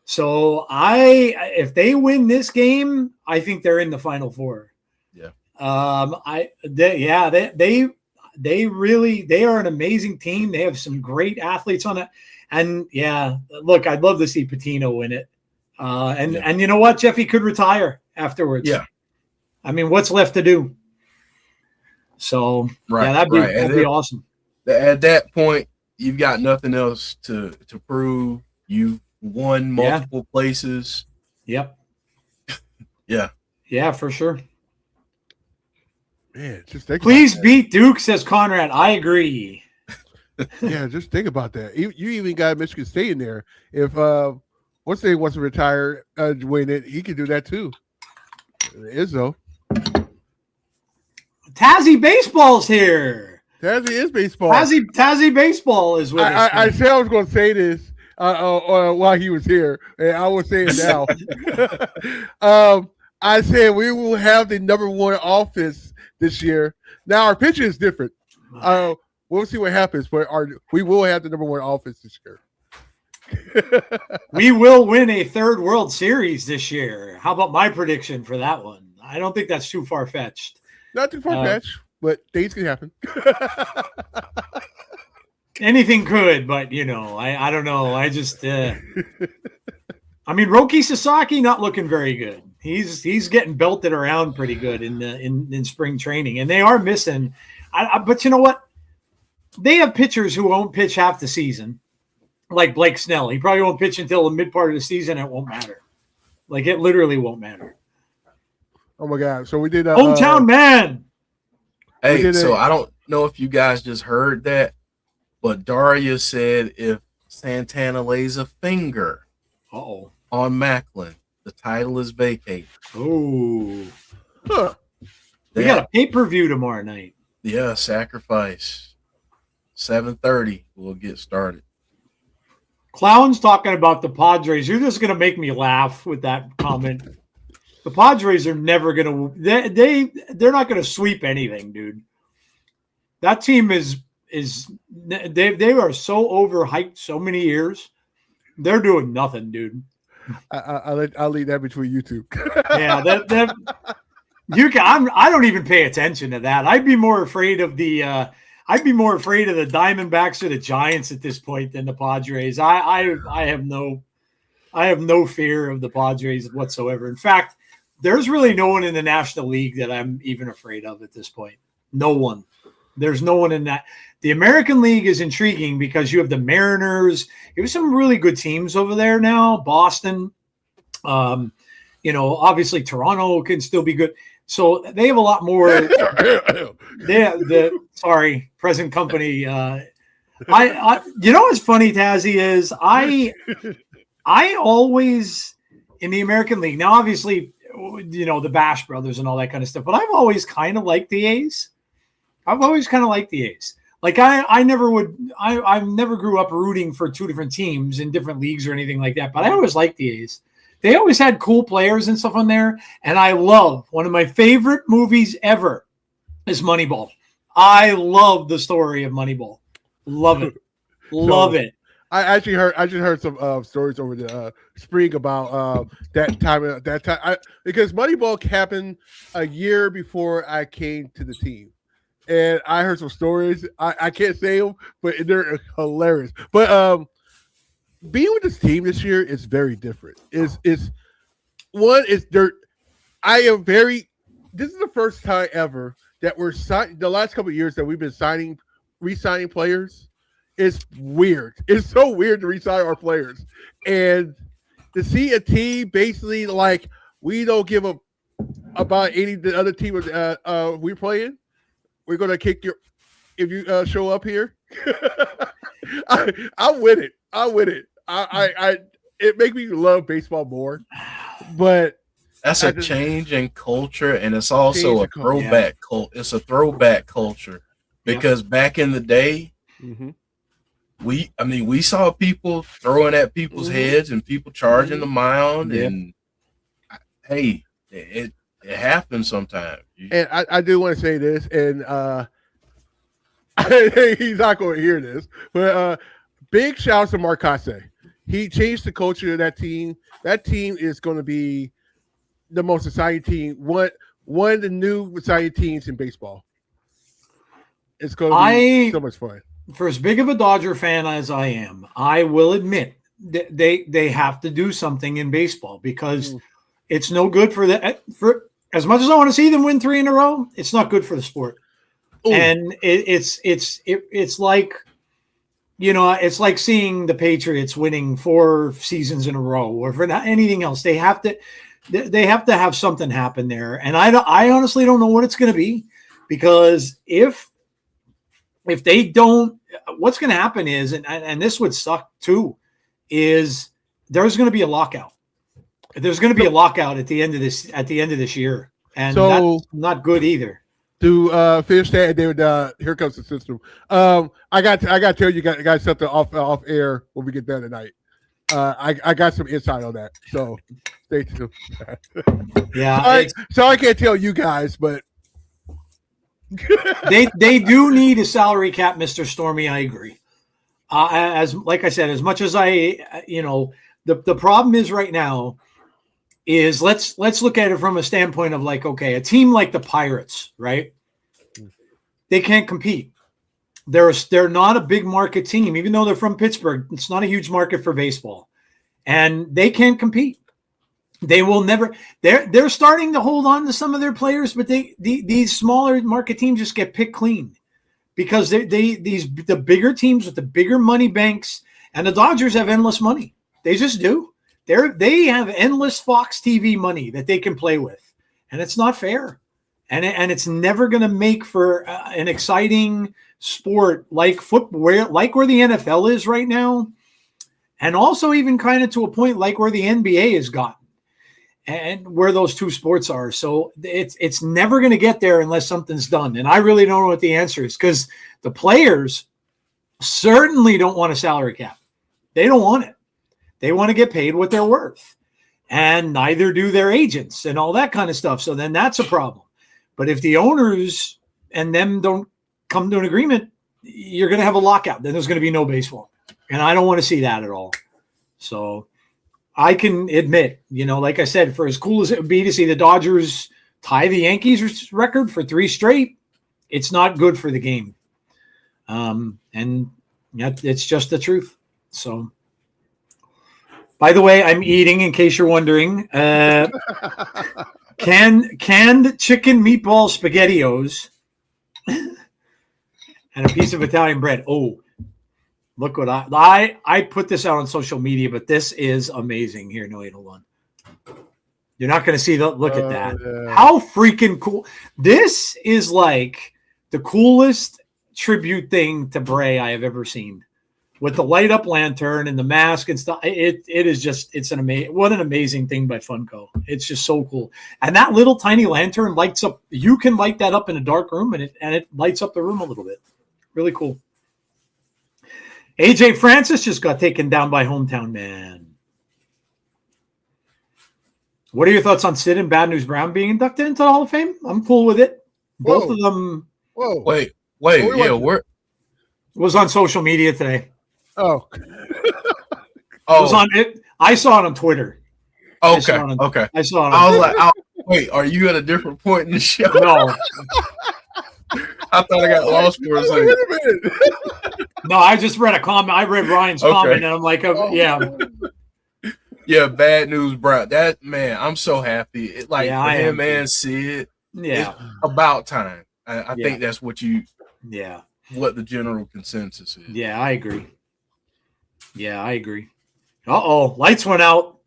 So if they win this game, I think they're in the Final Four. Yeah. They are an amazing team. They have some great athletes on it. And yeah, look, I'd love to see Pitino win it. And you know what? Jeffy could retire afterwards. Yeah. I mean, what's left to do? So that'd be awesome. At that point, you've got nothing else to prove. You've won multiple places. Yep. Yeah. Yeah, for sure. Man, just think. Please beat Duke, says Conrad. I agree. Yeah, just think about that. You even got Michigan State in there. If once they wants to retire, win it, he can do that too. Izzo. Tazzy Baseball's here. Tazzy is baseball. Tazzy Baseball is with us. I said I was going to say this while he was here, and I will say it now. I said we will have the number one offense this year. Now our pitching is different. We'll see what happens, but we will have the number one offense this year. We will win a third World Series this year. How about my prediction for that one? I don't think that's too far-fetched. Not too far-fetched, but things can happen. Anything could, but, I don't know. I just I mean, Roki Sasaki not looking very good. He's getting belted around pretty good in spring training, and they are missing. But you know what? They have pitchers who won't pitch half the season, like Blake Snell. He probably won't pitch until the mid part of the season. It won't matter. Like, it literally won't matter. Oh my God! So we did hometown man. Hey, so I don't know if you guys just heard that, but Daria said if Santana lays a finger on Macklin, the title is vacated. Oh, we got a pay-per-view tomorrow night. Yeah, Sacrifice. 7:30. We'll get started. Clown's talking about the Padres. You're just gonna make me laugh with that comment. The Padres are never gonna. They're not gonna sweep anything, dude. That team is they are so overhyped so many years. They're doing nothing, dude. I'll leave that between you two. Yeah, I don't even pay attention to that. I'd be more afraid of the Diamondbacks or the Giants at this point than the Padres. I have no fear of the Padres whatsoever. In fact, there's really no one in the National League that I'm even afraid of at this point. No one. There's no one in that. The American League is intriguing because you have the Mariners. You have some really good teams over there now. Boston, obviously Toronto can still be good. So they have a lot more. Present company. What's funny, Tazzy, is I always in the American League now. Obviously, the Bash Brothers and all that kind of stuff. But I've always kind of liked the A's. Like I never grew up rooting for two different teams in different leagues or anything like that. But I always liked the A's. They always had cool players and stuff on there. And I love one of my favorite movies ever is Moneyball. I love the story of Moneyball. Love it. Love it. I just heard some stories over the spring about that time because Moneyball happened a year before I came to the team. And I heard some stories. I can't say them, but they're hilarious. But being with this team this year is very different. This is the first time ever that we're the last couple of years that we've been re-signing players. It's weird. It's so weird to re-sign our players. And to see a team basically like we don't give a about any of the other team we're playing. We're gonna kick your if you show up here. I'm with it. It makes me love baseball more. But that's a change in culture, and it's also a throwback culture. It's a throwback culture because back in the day, we saw people throwing at people's heads and people charging the mound, and hey, it happens sometimes. And I do want to say this, and he's not going to hear this, but big shout out to Marcase. He changed the culture of that team. That team is going to be the most exciting team. One of the new exciting teams in baseball. It's going to be so much fun. For as big of a Dodger fan as I am, I will admit that they have to do something in baseball because it's no good for as much as I want to see them win 3 in a row, it's not good for the sport. Ooh. And it's like, it's like seeing the Patriots winning 4 seasons in a row or for anything else. They have to have something happen there. And I honestly don't know what it's going to be because if they don't, what's going to happen is, and this would suck too, is there's going to be a lockout. There's going to be a lockout at the end of this year, and that's not good either. To finish that, David, here comes the system. I got to tell you guys something off air when we get done tonight. I got some insight on that, so stay tuned. Yeah, so I can't tell you guys, but they do need a salary cap, Mr. Stormy. I agree. Like I said, as much as the problem is right now is let's look at it from a standpoint of like, okay, a team like the Pirates, right? They can't compete. They're not a big market team, even though they're from Pittsburgh. It's not a huge market for baseball, and they can't compete. They will never. They're starting to hold on to some of their players, but these smaller market teams just get picked clean because the bigger teams with the bigger money banks, and the Dodgers have endless money. They just do. They have endless Fox TV money that they can play with, and it's not fair, and it's never going to make for an exciting sport like football, like where the NFL is right now, and also even kind of to a point like where the NBA has gotten, and where those two sports are. So it's never going to get there unless something's done, and I really don't know what the answer is because the players certainly don't want a salary cap. They don't want it. They want to get paid what they're worth, and neither do their agents and all that kind of stuff. So then that's a problem. But if the owners and them don't come to an agreement, you're going to have a lockout. Then there's going to be no baseball. And I don't want to see that at all. So I can admit, like I said, for as cool as it would be to see the Dodgers tie the Yankees record for 3 straight, it's not good for the game. And it's just the truth. So, by the way, I'm eating, in case you're wondering, canned chicken meatball SpaghettiOs and a piece of Italian bread. Oh, look what I put this out on social media, but this is amazing. Here, no, hold on. You're not going to see look at that. Yeah. How freaking cool. This is like the coolest tribute thing to Bray I have ever seen, with the light up lantern and the mask and stuff. It is just, it's what an amazing thing by Funko. It's just so cool. And that little tiny lantern lights up. You can light that up in a dark room and it lights up the room a little bit. Really cool. AJ Francis just got taken down by Hometown Man. What are your thoughts on Sid and Bad News Brown being inducted into the Hall of Fame? I'm cool with it. Both of them. Whoa. Wait. Yeah, it was on social media today. Oh. It was on it. I saw it on Twitter. Okay. I saw it. I was like, wait, are you at a different point in the show? No. I thought I got lost for a second. Wait a minute. No, I just read a comment. I read Ryan's comment, and I'm like, yeah. Yeah, Bad News Brown. That, man, I'm so happy. For him and Sid, it's about time. I think that's what what the general consensus is. Yeah, I agree. Uh-oh, lights went out.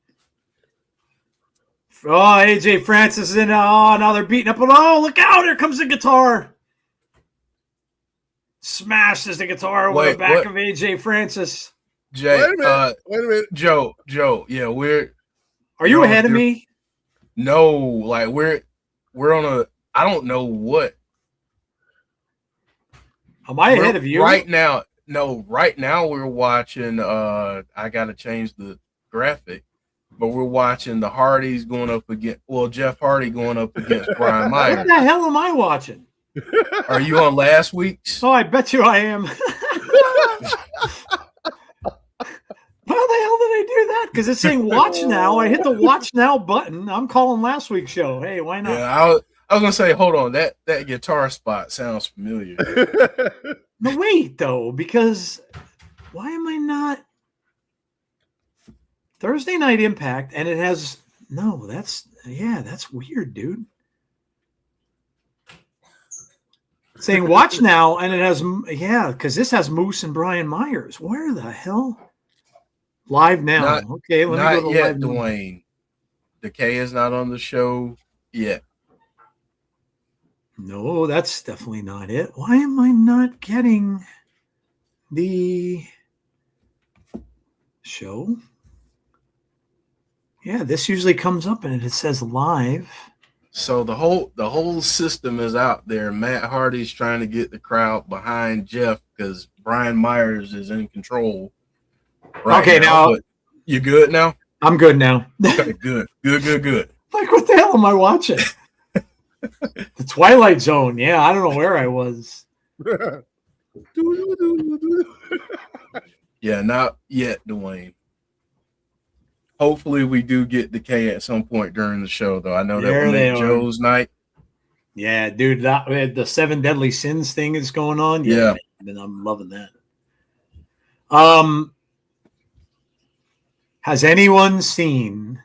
Oh, AJ Francis is in. Oh, now they're beating up. Oh, look out. Here comes the guitar. Smashes the guitar over the back of AJ Francis. Jay, wait a minute. Joe. Yeah, Are you ahead of me? No, like we're on a. I don't know what. Am I ahead of you right now? No, right now we're watching. I got to change the graphic, but we're watching the Hardys going up against. Well, Jeff Hardy going up against Brian Myers. What the hell am I watching? Are you on last week's? Oh, I bet you I am. How the hell did I do that? Because it's saying watch now. I hit the watch now button. I'm calling last week's show. Hey, why not? Yeah, I was gonna say, hold on, that guitar spot sounds familiar. No, wait though, because why am I not Thursday Night Impact? And it has that's weird, dude. It's saying watch now, and it has because this has Moose and Brian Myers. Where the hell? Live now. Okay, let me go to yet, live Dwayne. Decay is not on the show yet. No, that's definitely not it. Why am I not getting the show? Yeah, this usually comes up and it says live. So the whole system is out there. Matt Hardy's trying to get the crowd behind Jeff because Brian Myers is in control. Okay, now you good now? I'm good now. Okay, good. Like, what the hell am I watching? The Twilight Zone. Yeah, I don't know where I was. Yeah, not yet, Dwayne. Hopefully, we do get Decay at some point during the show, though. I know that will make Joe's night. Yeah, dude, the 7 Deadly Sins thing is going on. Yeah, and I'm loving that. Has anyone seen?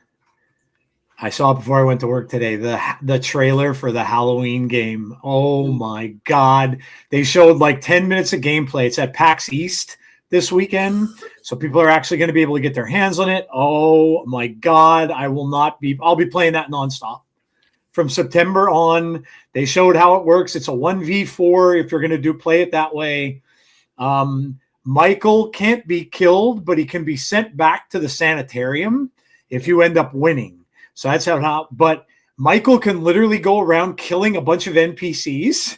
I saw it before I went to work today. The trailer for the Halloween game. Oh my God! They showed like 10 minutes of gameplay. It's at PAX East this weekend, so people are actually going to be able to get their hands on it. Oh my God! I'll be playing that nonstop from September on. They showed how it works. It's a 1v4 if you're going to play it that way. Michael can't be killed, but he can be sent back to the sanitarium if you end up winning. So that's how, but Michael can literally go around killing a bunch of NPCs.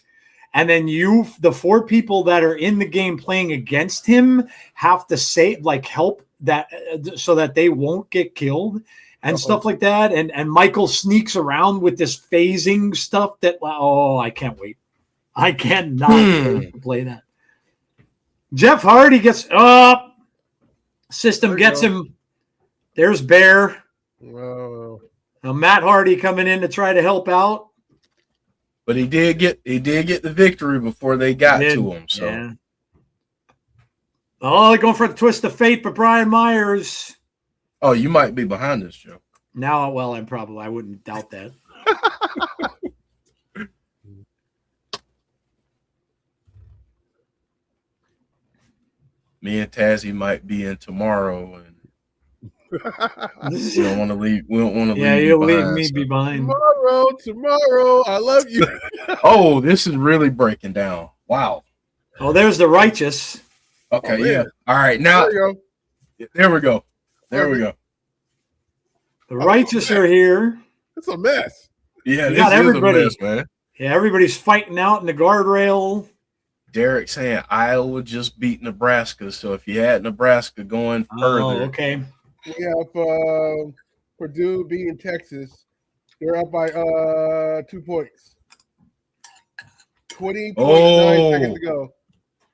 And then the 4 people that are in the game playing against him have to help that so that they won't get killed and stuff like that. And Michael sneaks around with this phasing stuff I can't wait. I cannot play that. Jeff Hardy gets up. System gets him. There's Bear. Whoa. Now Matt Hardy coming in to try to help out. But he did get the victory before they got to him. So yeah. Oh, they're going for the twist of fate, but Brian Myers. Oh, you might be behind this, Joe. Now, well, I wouldn't doubt that. Me and Tazzy might be in tomorrow, and we don't want to leave. We don't want to leave. Yeah, you'll leave behind, me so. behind. Tomorrow. I love you. Oh, this is really breaking down. Wow. Oh, there's the righteous. Okay, Oh, yeah. All right, now there we go. There we go. The righteous are here. It's a mess. Yeah, You this got is everybody. a mess, man. Yeah, everybody's fighting out in the guardrail. Derek saying Iowa just beat Nebraska, so if you had Nebraska going further, Oh, okay. We have Purdue beating Texas. They're up by 2 points. 20.9 seconds to go.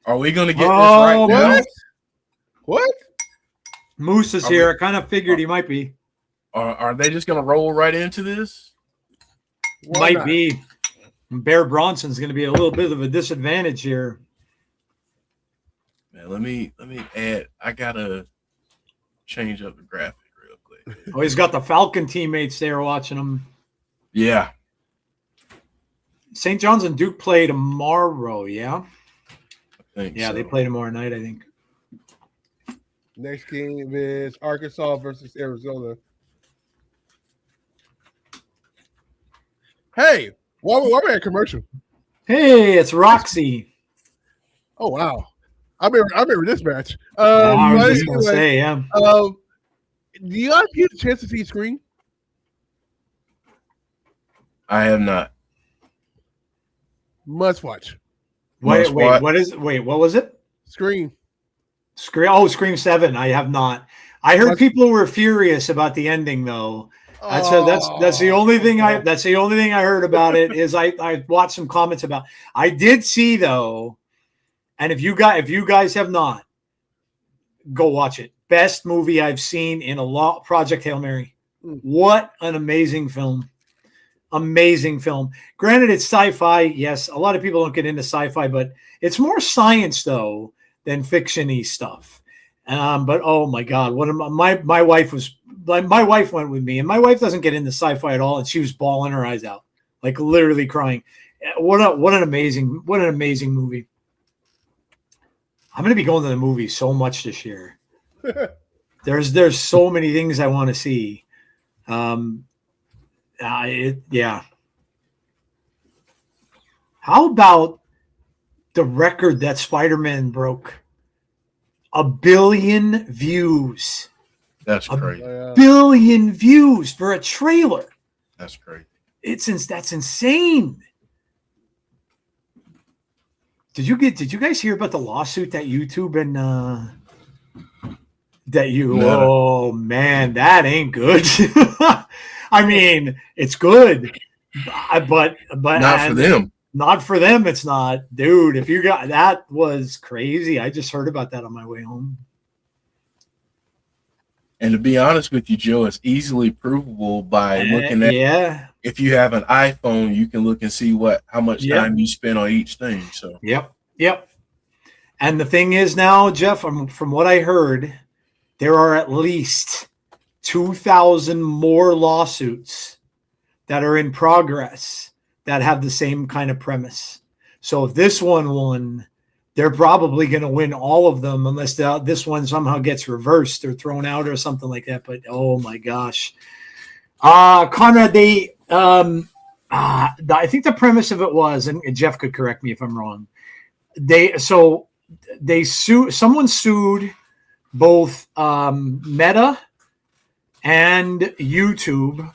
Are we going to get this right now? What? What? Moose is here. I kind of figured he might be. Are they just going to roll right into this? Why Might not? be. Bear Bronson's going to be a little bit of a disadvantage here. Man, let me add. I gotta change up the graphic real quick. Oh, he's got the Falcon teammates there watching him. Yeah, St. John's and Duke play tomorrow, yeah? I think Yeah, so. they play tomorrow night, I think. Next game is Arkansas versus Arizona. Hey, why am I at commercial? Hey, it's Roxy. Oh wow, I remember this match. I was but just going to anyway, say, yeah. do you guys get a chance to see Screen? I have not. Must watch Must watch. What was it? Screen. Scream 7. I have not. I heard people were furious about the ending, though. That's the only thing I heard about it. Is I watched some comments about. I did see though, and if you guys have not, go watch it. Best movie I've seen in a lot. Project Hail Mary. What an amazing film! Amazing film. Granted, it's sci-fi. Yes, a lot of people don't get into sci-fi, but it's more science though than fiction-y stuff. But oh my God, my wife went with me, and my wife doesn't get into sci-fi at all, and she was bawling her eyes out, like literally crying. What an amazing movie. I'm going to be going to the movies so much this year. There's so many things I want to see. Yeah. How about the record that Spider-Man broke? 1 billion views. That's crazy. Billion views for a trailer. That's crazy. That's insane. Did you guys hear about the lawsuit that YouTube and oh man, that ain't good. I mean, it's good, but Not for them. Not for them, it's not. Dude, if you got that was crazy. I just heard about that on my way home. And to be honest with you, Joe, it's easily provable by looking at. Yeah. If you have an iPhone, you can look and see how much time you spend on each thing. So. Yep. And the thing is now, Jeff, from what I heard, there are at least 2,000 more lawsuits that are in progress that have the same kind of premise. So if this one won, they're probably going to win all of them unless this one somehow gets reversed or thrown out or something like that. But oh my gosh, Conrad, I think the premise of it was, and Jeff could correct me if I'm wrong. Someone sued both Meta and YouTube,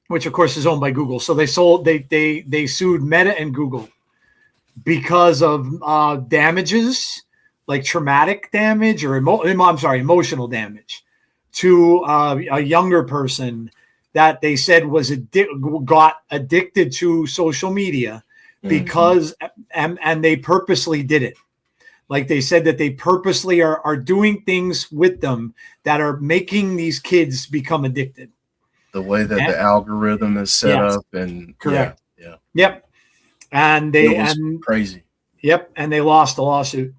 which of course is owned by Google. So they sued Meta and Google because of damages, like traumatic damage or emotional damage to a younger person that they said got addicted to social media because and they purposely did it. Like they said that they purposely are doing things with them that are making these kids become addicted. The way that the algorithm is set up, and correct. Yeah. Yep. And crazy. Yep. And they lost the lawsuit.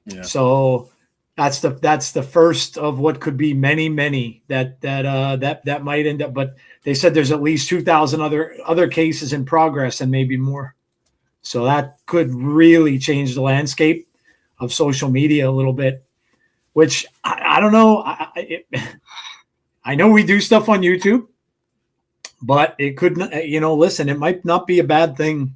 Yeah. So that's the first of what could be many that might end up. But they said there's at least 2,000 other cases in progress and maybe more. So that could really change the landscape of social media a little bit, which I don't know. I know we do stuff on YouTube, but it could, listen, it might not be a bad thing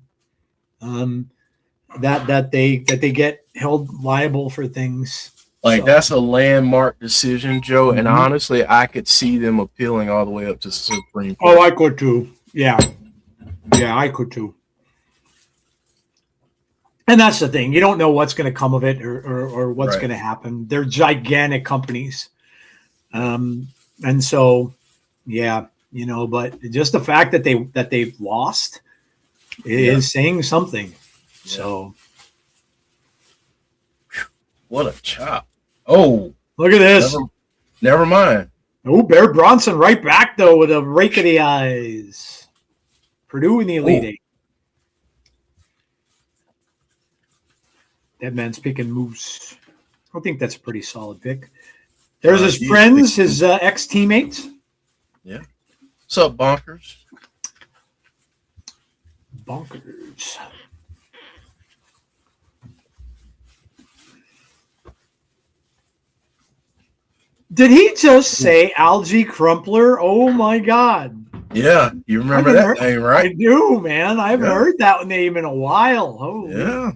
that they get held liable for things. Like that's a landmark decision, Joe. And honestly, I could see them appealing all the way up to Supreme Court. Oh, I could too. Yeah, I could too. And that's the thing. You don't know what's going to come of it or what's going to happen. They're gigantic companies. And so, but just the fact that they've lost is saying something. Yeah. So. What a chop. Oh. Look at this. Never mind. Oh, Bear Bronson right back, though, with a rake of the eyes. Purdue in the Elite Eight. That man's picking Moose. I think that's a pretty solid pick. There's his friends, his ex-teammates. Yeah. What's up, Bonkers? Bonkers. Did he just say Algae Crumpler? Oh, my God. Yeah. You remember that name, right? I do, man. I haven't heard that name in a while. Oh, yeah.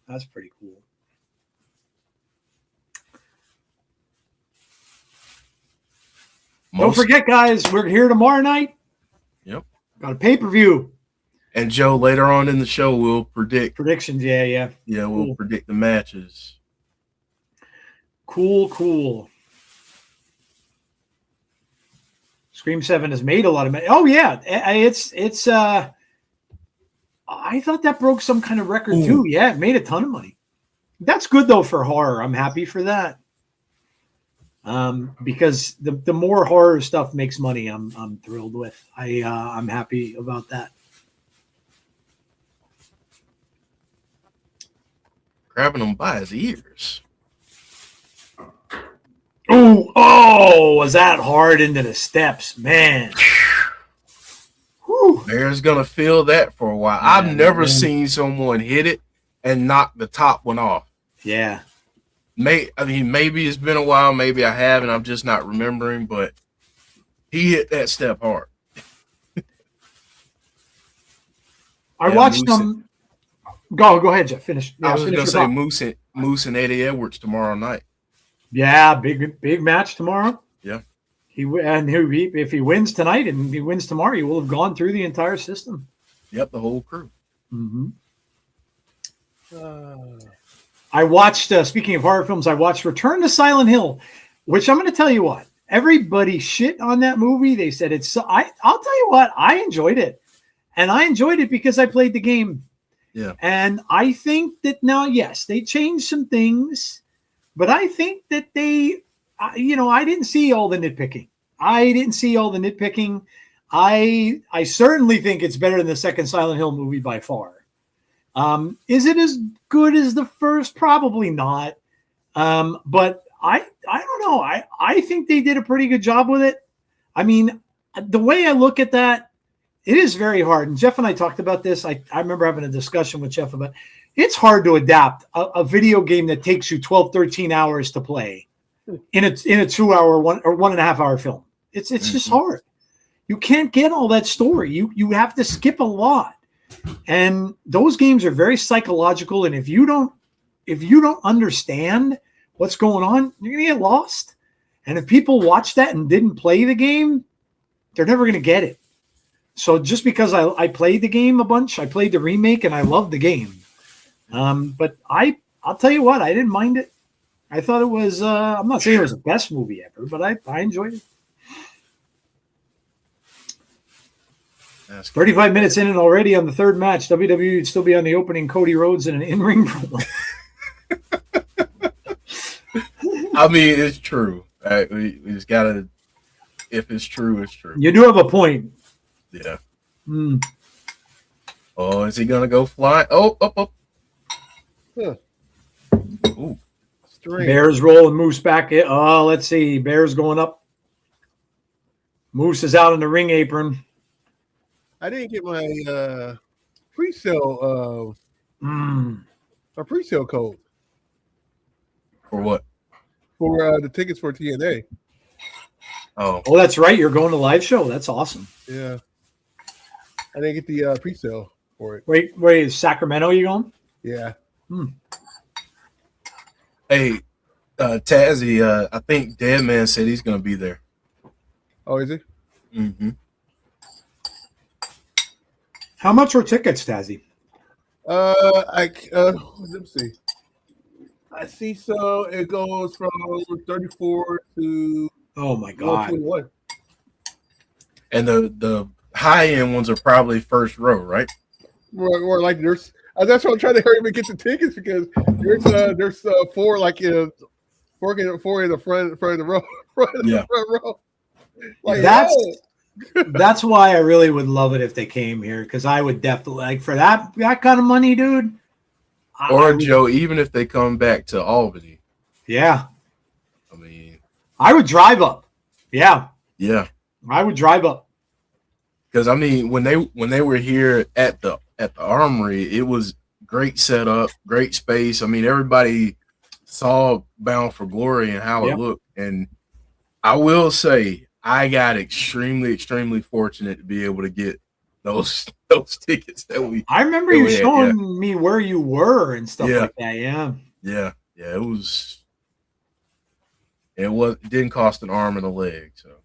That's pretty cool. Don't forget, guys, we're here tomorrow night. Yep. Got a pay-per-view. And Joe, later on in the show, we'll predict. Predictions, yeah. Yeah, we'll predict the matches. Cool. Scream 7 has made a lot of money. Oh, yeah. It's I thought that broke some kind of record too. Yeah, it made a ton of money. That's good though for horror. I'm happy for that. Because the more horror stuff makes money, I'm thrilled with. I'm happy about that. Grabbing him by his ears. Oh, was that hard into the steps, man? Bear's gonna feel that for a while. Yeah, I've never seen someone hit it and knock the top one off. Yeah. Maybe it's been a while. Maybe I haven't. I'm just not remembering. But he hit that step hard. I watched them. Go ahead, Jeff. Finish. I was gonna say Moose and Eddie Edwards tomorrow night. Yeah, big match tomorrow. Yeah. If he wins tonight and he wins tomorrow, he will have gone through the entire system. Yep, the whole crew. Mm-hmm. I watched, speaking of horror films, I watched Return to Silent Hill, which I'm going to tell you what, everybody shit on that movie. They said it's, I'll tell you what, I enjoyed it. And I enjoyed it because I played the game. Yeah. And I think that now, yes, they changed some things, but I think that they, I didn't see all the nitpicking. I certainly think it's better than the second Silent Hill movie by far. Is it as good as the first? Probably not. But I don't know. I think they did a pretty good job with it. I mean, the way I look at that, it is very hard. And Jeff and I talked about this. I remember having a discussion with Jeff about it's hard to adapt a video game that takes you 12, 13 hours to play in a 2-hour, 1.5 hour film. It's just hard. You can't get all that story. You have to skip a lot. And those games are very psychological. And if you don't understand what's going on, you're going to get lost. And if people watch that and didn't play the game, they're never going to get it. So just because I played the game a bunch, I played the remake and I loved the game. But I'll tell you what, I didn't mind it. I thought it was, I'm not saying it was the best movie ever, but I enjoyed it. That's 35 minutes in and already on the third match, WWE would still be on the opening Cody Rhodes in an in-ring promo. I mean, it's true. Right? We just gotta. If it's true, it's true. You do have a point. Yeah. Mm. Oh, is he gonna go fly? Oh. Huh. Ooh. Strange. Bears rolling Moose back. Oh, let's see. Bears going up. Moose is out in the ring apron. I didn't get my pre-sale my pre-sale code For what? for the tickets for TNA. Oh, Oh, that's right. You're going to live show. That's awesome. Yeah. I didn't get the pre-sale for it. Wait, is Sacramento you going? Yeah. hey, Tazzy. I think Deadman said he's gonna be there. Oh, is it? Mm-hmm. How much are tickets, Tazzy? Let me see. I see. So it goes from 34 to Oh my God. 21. And the high end ones are probably first row, right? Or like there's. That's why I'm trying to hurry up and get the tickets because there's four like four in the front of the row. Front row. Like, That's why I really would love it if they came here because I would definitely like for that kind of money, dude. Or Joe, even if they come back to Albany. Yeah. I mean, I would drive up. Yeah. I would drive up. Because I mean, when they were here at the Armory, it was great setup, great space. I mean, everybody saw Bound for Glory and how it looked. And I will say, I got extremely fortunate to be able to get those tickets that we. I remember you showing me where you were and stuff like that. Yeah. It didn't cost an arm and a leg. So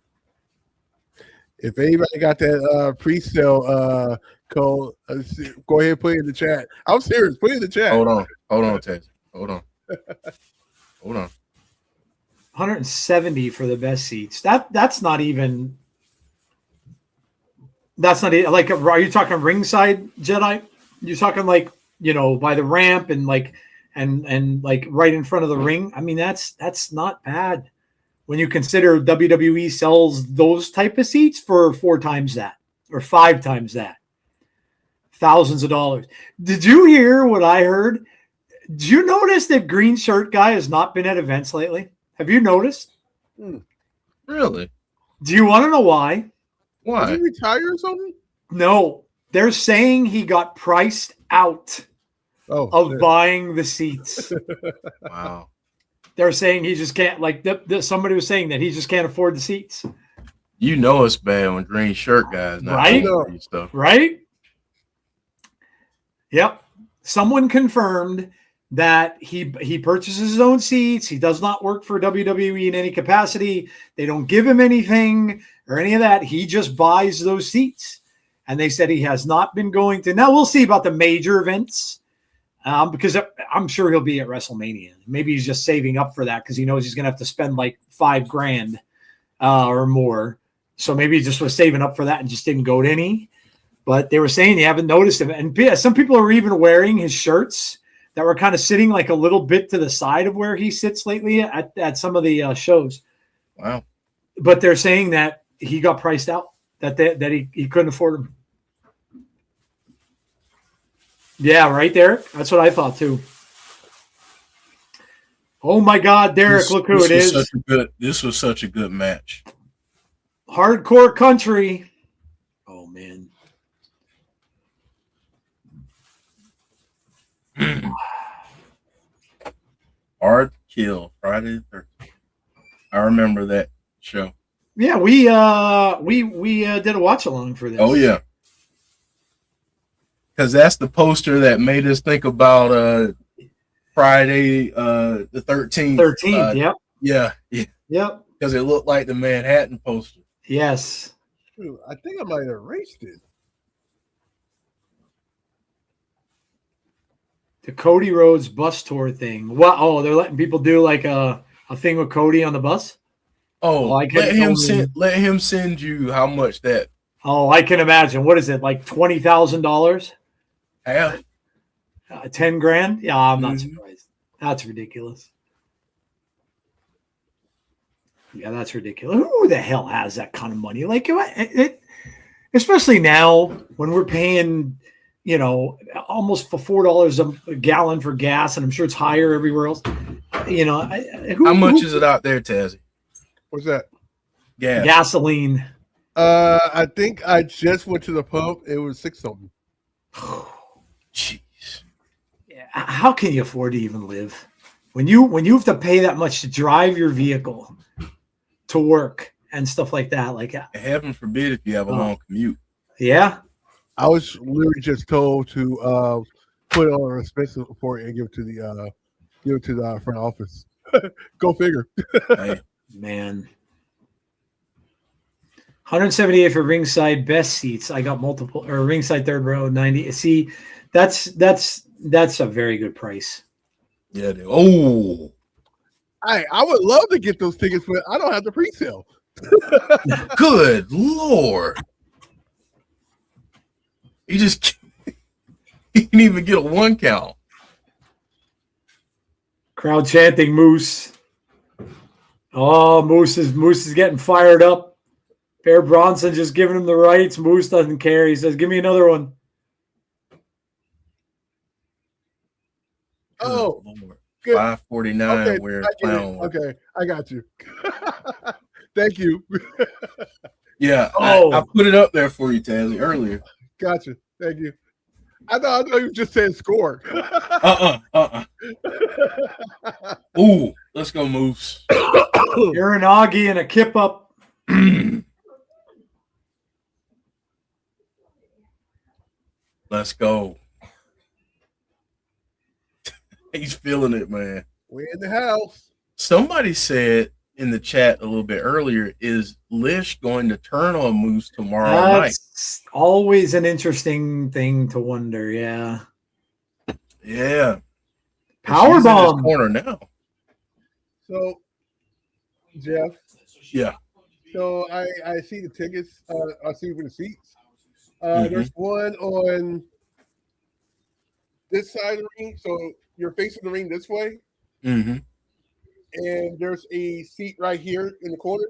if anybody got that pre-sale code, go ahead and put it in the chat. I'm serious. Put it in the chat. Hold on, Ted. Hold on. 170 for the best seats. That's not even like, are you talking ringside, Jedi? You're talking like, by the ramp and like and like right in front of the ring. I mean, that's not bad when you consider WWE sells those type of seats for 4 times that or 5 times that. Thousands of dollars. Did you hear what I heard? Did you notice that green shirt guy has not been at events lately? Have you noticed? Really? Do you want to know why? Why? Did he retire or something? No. They're saying he got priced out of buying the seats. Wow. They're saying he just can't, like somebody was saying that he just can't afford the seats. You know it's bad when green shirt guys not Right? Stuff. Right? Yep. Someone confirmed that he purchases his own seats. He does not work for WWE in any capacity. They don't give him anything or any of that. He just buys those seats. And they said he has not been going to. Now we'll see about the major events because I'm sure he'll be at WrestleMania. Maybe he's just saving up for that because he knows he's going to have to spend like $5,000 or more. So maybe he just was saving up for that and just didn't go to any. But they were saying they haven't noticed him. And some people are even wearing his shirts that were kind of sitting like a little bit to the side of where he sits lately at some of the shows. Wow. But they're saying that he got priced out, that he couldn't afford them. Yeah, right there. That's what I thought too. Oh my God, Derek, look who it is. This was such a good match. Hardcore country. Oh man. Hard Kill, Friday the 13th. I remember that show. Yeah, we did a watch along for this. Oh yeah. Because that's the poster that made us think about Friday the 13th. 13th, yep. Yeah. Yep. Because it looked like the Manhattan poster. Yes. I think I might have erased it. The Cody Rhodes bus tour thing. What? Oh, they're letting people do like a thing with Cody on the bus. Oh, let him send you how much that Oh, I can imagine. What is it, like $20,000? Half. 10 grand? Yeah, I'm not Mhm. surprised. That's ridiculous. Yeah, that's ridiculous. Who the hell has that kind of money? Like, especially now when we're paying, almost for $4 a gallon for gas, and I'm sure it's higher everywhere else. How much is it out there, Tazzy? What's that? Gas. Gasoline. I think I just went to the pump. It was 6 something. Jeez. How can you afford to even live when you have to pay that much to drive your vehicle to work and stuff like that? Like, Heaven forbid if you have a long commute. Yeah. I was literally just told to put it on an expensive report and give it to the front office. Go figure. Hey. Man. 178 for ringside best seats. I got multiple, or ringside third row 90. See, that's a very good price. Yeah. Oh. I would love to get those tickets, but I don't have the pre-sale. Good Lord. He didn't even get a 1 count. Crowd chanting Moose. Oh, Moose is getting fired up. Bear Bronson just giving him the rights. Moose doesn't care. He says, "Give me another one." Oh, good. 549. Okay, Where clown. Okay, I got you. Thank you. Yeah, Oh. I put it up there for you, Tazzy, earlier. Gotcha. Thank you. I thought you just said score. Ooh, let's go, Moose. Uranagi and a kip up. Let's go. He's feeling it, man. We're in the house. Somebody said in the chat a little bit earlier, is Lish going to turn on Moose tomorrow night? That's always an interesting thing to wonder. Yeah. Yeah. Power bomb corner now. So, Jeff. Yeah. So I see the tickets. I see for the seats. There's one on this side of the ring. So you're facing the ring this way. Mm-hmm. And there's a seat right here in the corner.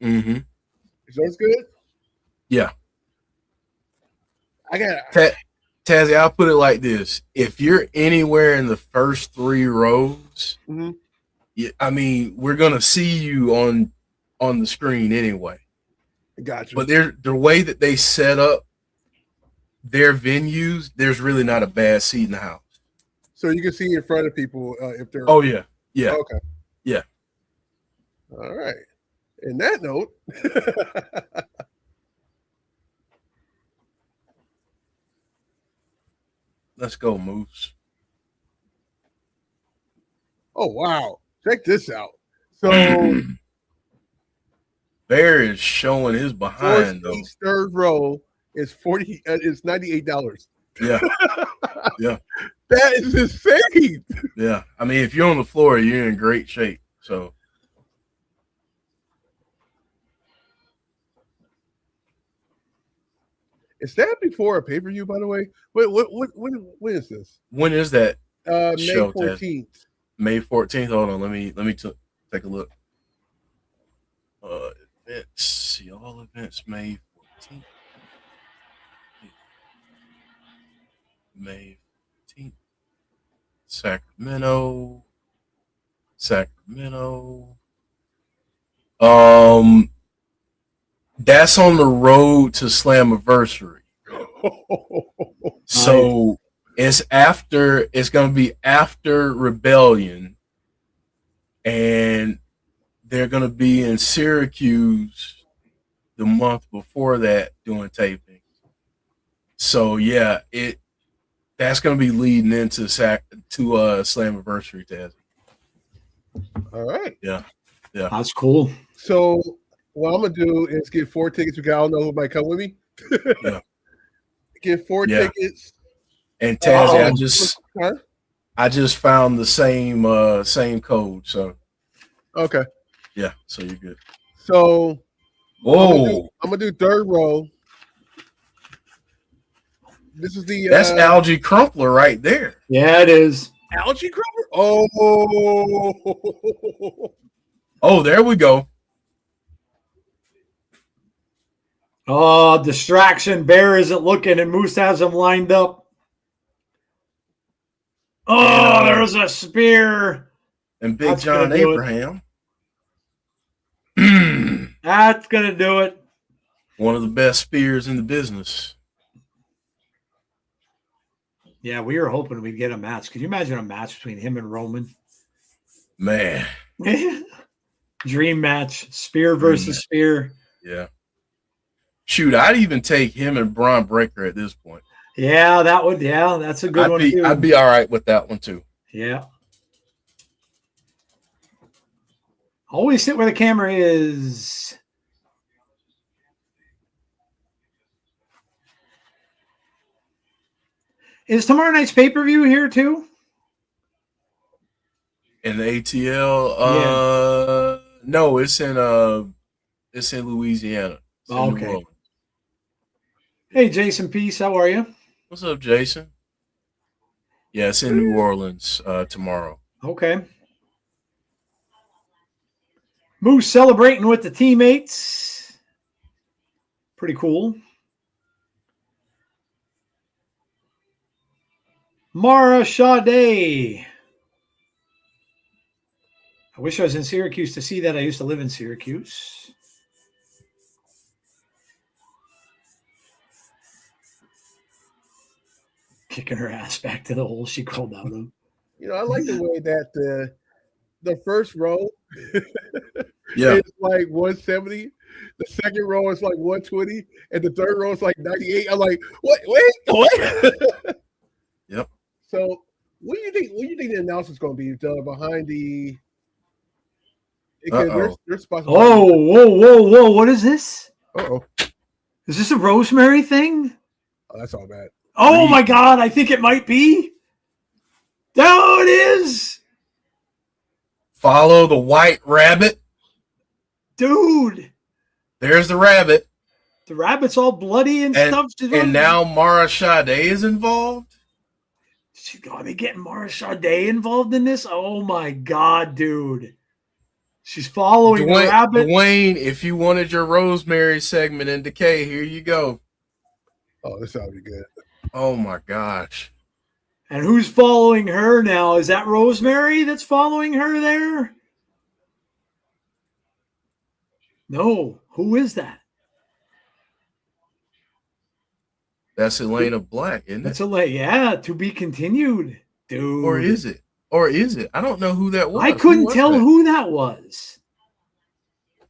Mm-hmm. Is those good? Yeah. I got Tazzy, I'll put it like this. If you're anywhere in the first 3 rows, I mean, we're gonna see you on the screen anyway. Gotcha. But the way that they set up their venues, there's really not a bad seat in the house. So you can see in front of people if they're. Oh yeah, yeah. Okay. Yeah. All right. In that note. Let's go, Moose. Oh wow! Check this out. So Bear is showing his behind though. Third row is $98. Yeah, yeah. That is insane. Yeah, I mean, if you're on the floor, you're in great shape. So. Is that before a pay-per-view, by the way? When is this? When is that? May show, 14th. May 14th. Hold on, let me take a look. Events. See all events May 14th. May 14th. Sacramento. That's on the road to Slammiversary. So it's going to be after Rebellion, and they're going to be in Syracuse the month before that doing taping. So yeah, that's going to be leading into Slammiversary, Taz. All right. Yeah. That's cool. So what I'm gonna do is get 4 tickets because I don't know who might come with me. Yeah. Get 4 tickets. And Tazzy, I just found the same code. So okay. Yeah, so you're good. So whoa, I'm gonna do third row. This is the That's Algae Crumpler right there. Yeah, it is. algae crumpler. Oh, Oh, there we go. Oh, distraction. Bear isn't looking, and Moose has him lined up. Oh, there's a spear. And Big That's John gonna do it. Abraham. That's going to do it. One of the best spears in the business. Yeah, we were hoping we'd get a match. Could you imagine a match between him and Roman? Man. Dream match. Spear versus spear. Yeah. Shoot, I'd even take him and Braun Breaker at this point. Yeah, that's a good one too. I'd be all right with that one too. Yeah. Always sit where the camera is. Is tomorrow night's pay-per-view here too? In the ATL, no, it's in Louisiana. It's in New Okay. Orleans. Hey, Jason Peace, how are you? What's up, Jason? Yeah, it's in New Orleans tomorrow. Okay. Moose celebrating with the teammates. Pretty cool. Mara Sade. I wish I was in Syracuse to see that. I used to live in Syracuse. Kicking her ass back to the hole she crawled out of. you know, I like the way that the first row Yeah. is like 170, the second row is like 120, and the third row is like 98. I'm like, what? Yep. So, what do you think the announcer's going to be behind the? Because they're supposed to. Oh, whoa! What is this? Uh-oh. Is this a Rosemary thing? Oh, that's all bad. Oh my God! I think it might be. Oh, it is, Follow the white rabbit. dude. There's the rabbit. The rabbit's all bloody and stuff. And now Mara Sade is involved. Are they getting Mara Sade involved in this? Oh my God, dude. She's following the rabbit. Dwayne, if you wanted your Rosemary segment in Decay, here you go. Oh, this ought to be good. Oh my gosh. And who's following her now? Is that Rosemary that's following her there? No. Who is that? That's Elena Black, isn't it? That's yeah, to be continued, dude. Or is it? I don't know who that was. I couldn't tell who that was.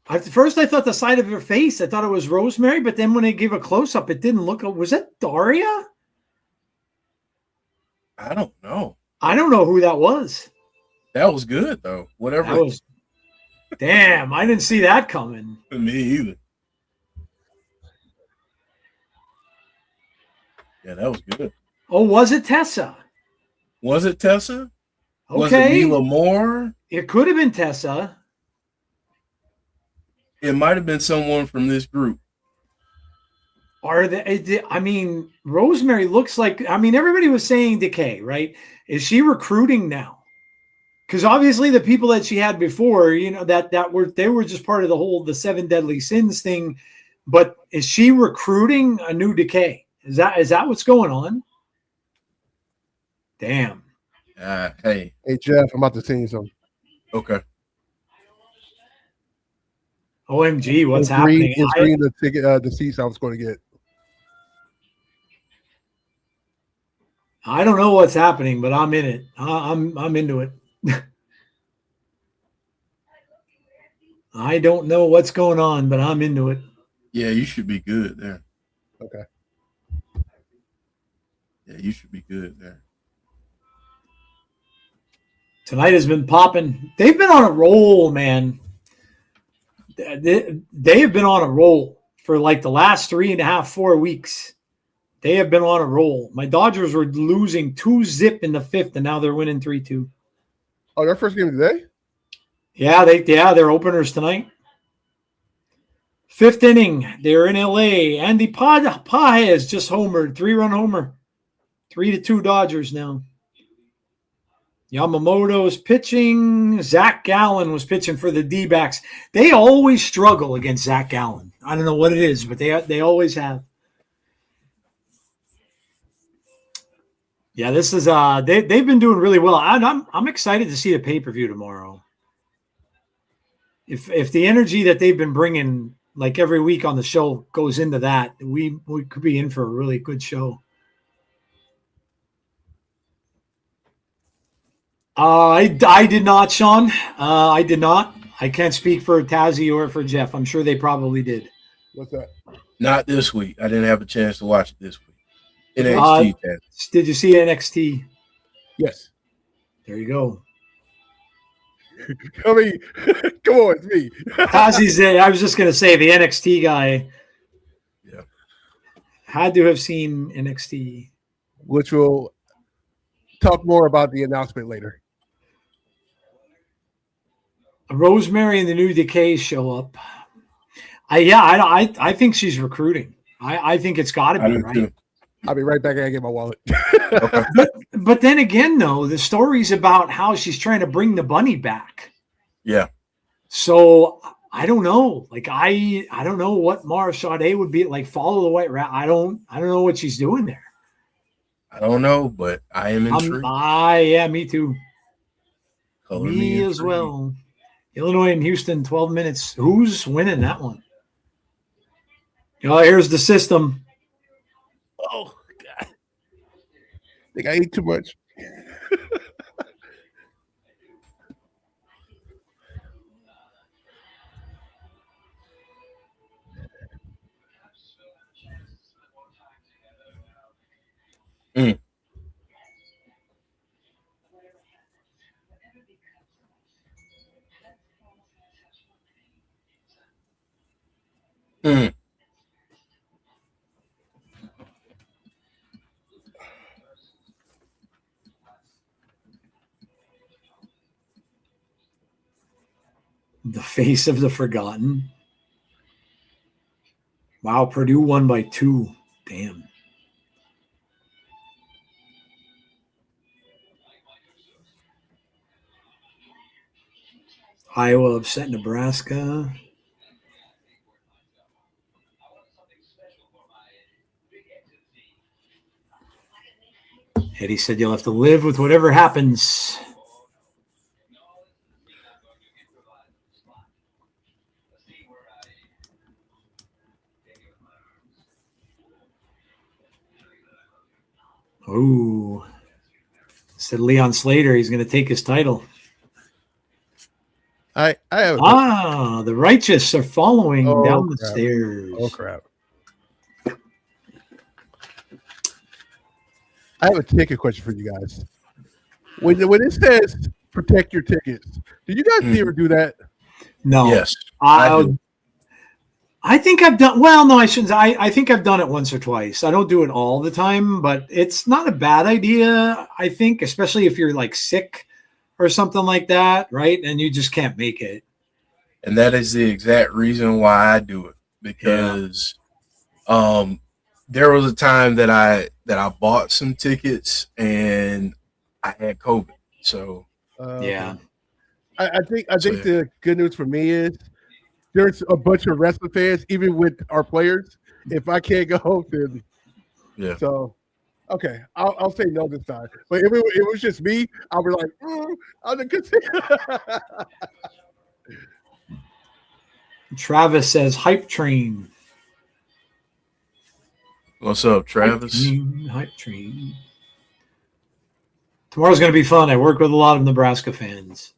At first, I thought the side of her face, I thought it was Rosemary, but then when they gave a close-up, it didn't look. Was that Daria? I don't know. I don't know who that was. That was good, though. Whatever. That was, damn, I didn't see that coming. Me either. Yeah, that was good. Oh, was it Tessa? Was it Tessa? Okay. Was it Mila Moore? It could have been Tessa. It might have been someone from this group. Are they? I mean, Rosemary looks like. I mean, everybody was saying Decay, right? Is she recruiting now? Because obviously, the people that she had before, you know, they were just part of the 7 deadly sins thing. But is she recruiting a new Decay? Is that what's going on? Damn. Hey, Jeff, I'm about to send you something. Okay. OMG, what's It's happening? green the ticket, the seats I was going to get. I don't know what's happening, but I'm in it. I'm into it. I don't know what's going on, but I'm into it. Yeah, you should be good there. Okay. Yeah, you should be good there. Tonight has been popping. They've been on a roll, man. They have been on a roll for like the last 3.5, 4 weeks. They have been on a roll. My Dodgers were losing 2-0 in the 5th, and now they're winning 3-2. Oh, their first game today? Yeah, their openers tonight. Fifth inning. They're in LA. Andy Pages just homered. 3-run homer. 3-2 Dodgers now. Yamamoto is pitching. Zach Gallen was pitching for the D-backs. They always struggle against Zach Gallen. I don't know what it is, but they always have. Yeah, this is they've been doing really well. I'm excited to see the pay-per-view tomorrow. If the energy that they've been bringing like every week on the show goes into that, we could be in for a really good show. I did not, Sean. I did not. I can't speak for Tazzy or for Jeff. I'm sure they probably did. What's that? Not this week. I didn't have a chance to watch it this week. NXT. Did you see NXT? Yes. There you go. I mean, come on, it's me. Tazzy's I was just going to say the NXT guy. Yeah. Had to have seen NXT. Which we'll talk more about the announcement later. Rosemary and the New Decay show up. I think she's recruiting. I think it's got to be, right? Too. I'll be right back and get my wallet. Okay. But then again, though, the story's about how she's trying to bring the bunny back. Yeah. So I don't know. Like I don't know what Mara Sade would be like. Follow the White Rat. I don't know what she's doing there. I don't know, but I am intrigued. Yeah, me too. Color me as well. Illinois and Houston, 12 minutes. Who's winning that one? Here's the system. Oh, God. I think I ate too much. Mm. Mm. The face of the forgotten. Wow, Purdue won by 2. Damn. Iowa upset Nebraska. Eddie said you'll have to live with whatever happens. Oh, said Leon Slater. He's going to take his title. I have the righteous are following down the stairs. Oh crap! I have a ticket question for you guys. When it says protect your tickets, do you guys ever do that? No. Yes. I think I've done well. No, I shouldn't. I think I've done it once or twice. I don't do it all the time, but it's not a bad idea. I think, especially if you're like sick or something like that, right? And you just can't make it. And that is the exact reason why I do it, because there was a time that I bought some tickets and I had COVID. So yeah, I think the good news for me is there's a bunch of wrestling fans, even with our players. If I can't go, then yeah. So okay, I'll say no this time. But if it was just me, I'll be like, I'm a good thing. Travis says hype train. What's up, Travis? Hype train. Tomorrow's going to be fun. I work with a lot of Nebraska fans.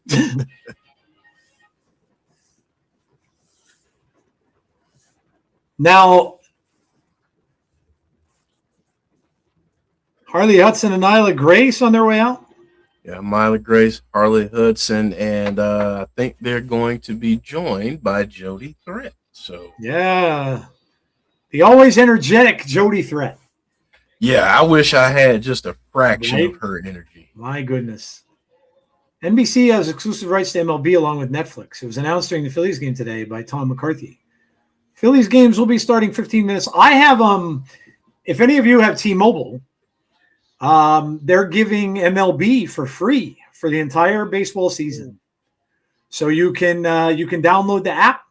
Now, Harley, Hudson, and Myla Grace on their way out? Yeah, Myla Grace, Harley Hudson, and I think they're going to be joined by Jody Threat. So yeah, the always energetic Jody Threat. Yeah, I wish I had just a fraction of her energy. My goodness. NBC has exclusive rights to MLB along with Netflix. It was announced during the Phillies game today by Tom McCarthy. Phillies games will be starting 15 minutes. I have if any of you have T-Mobile, they're giving MLB for free for the entire baseball season. So you can download the app,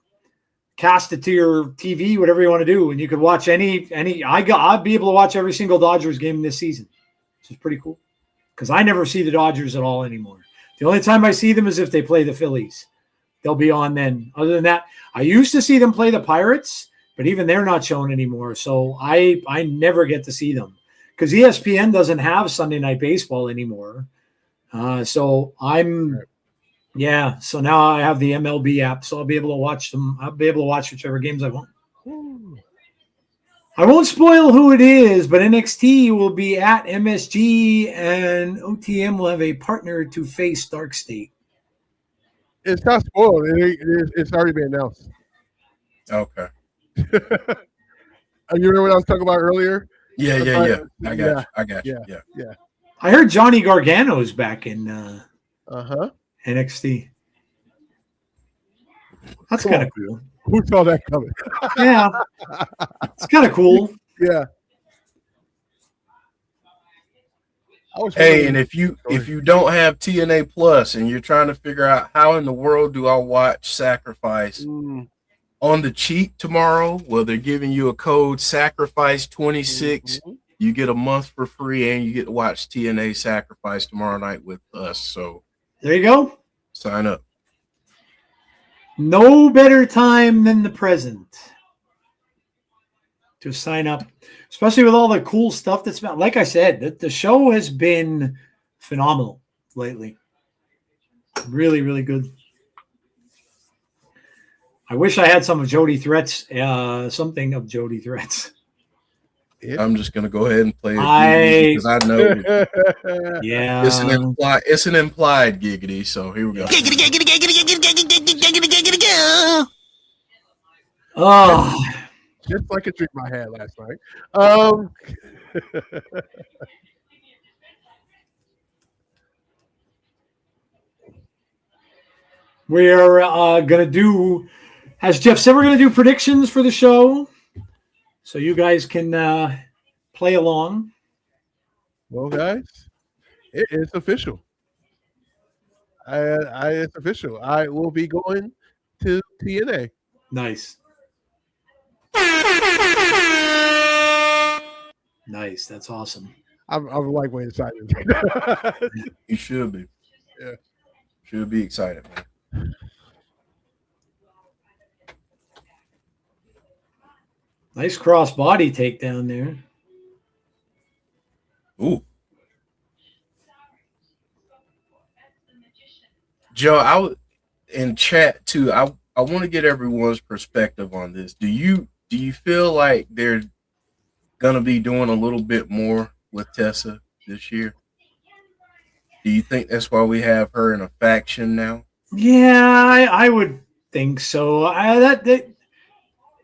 cast it to your TV, whatever you want to do, and you could watch any. I'd be able to watch every single Dodgers game this season, which is pretty cool because I never see the Dodgers at all anymore. The only time I see them is if they play the Phillies. They'll be on then. Other than that, I used to see them play the Pirates, but even they're not shown anymore. So I never get to see them because ESPN doesn't have Sunday Night Baseball anymore. So now I have the MLB app, so I'll be able to watch them. I'll be able to watch whichever games I want. I won't spoil who it is, but NXT will be at MSG and OTM will have a partner to face Dark State. It's not spoiled. It's already been announced. Okay. You remember what I was talking about earlier? Yeah. I got you. Yeah. I heard Johnny Gargano's back in NXT. That's kind of cool. Who saw that coming? Yeah. It's kind of cool. Yeah. Hey, and if you don't have TNA Plus and you're trying to figure out how in the world do I watch Sacrifice on the cheap tomorrow, well, they're giving you a code Sacrifice26. You get a month for free, and you get to watch TNA Sacrifice tomorrow night with us. So there you go. Sign up. No better time than the present to sign up, especially with all the cool stuff that's been. Like I said, the show has been phenomenal lately. Really, really good. I wish I had some of Jody Threats, something of Jody Threats. I'm just gonna go ahead and play it because I know. Yeah, it's an implied giggity. So here we go. Giggity, giggity, giggity, giggity, giggity, giggity, giggity, giggity. Oh, just like a trick my had last night. we are gonna do. As Jeff said, we're gonna do predictions for the show, so you guys can play along. Well, guys, it's official. It's official. I will be going to TNA. Nice. Nice. That's awesome. I'm like way excited. You should be. Yeah. Should be excited, man. Nice cross body takedown there. Ooh. Joe, in chat too, I want to get everyone's perspective on this. Do you feel like they're gonna be doing a little bit more with Tessa this year? Do you think that's why we have her in a faction now? Yeah, I would think so.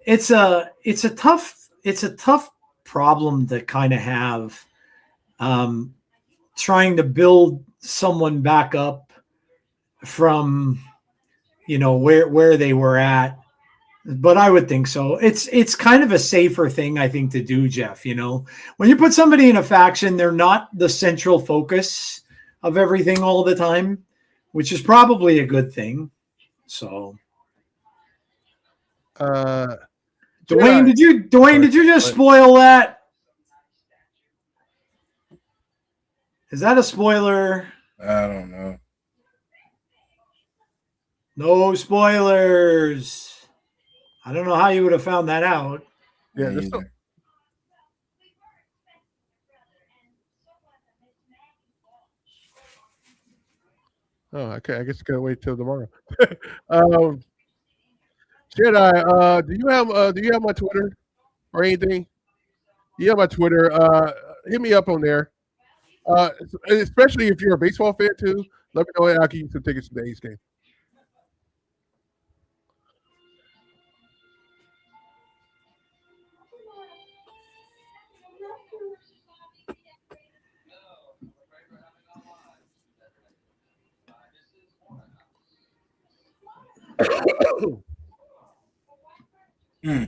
It's a tough problem to kind of have, trying to build someone back up from, where they were at. But I would think so. It's kind of a safer thing, I think, to do, Jeff. When you put somebody in a faction, they're not the central focus of everything all the time, which is probably a good thing. So, Dwayne, did you just spoil that? Is that a spoiler? I don't know. No spoilers. I don't know how you would have found that out. Yeah, okay. I guess you gotta wait till tomorrow. Jedi, do you have my Twitter or anything? You have my Twitter. Hit me up on there. Especially if you're a baseball fan too. Let me know and I'll give you some tickets to the Ace game. Hmm.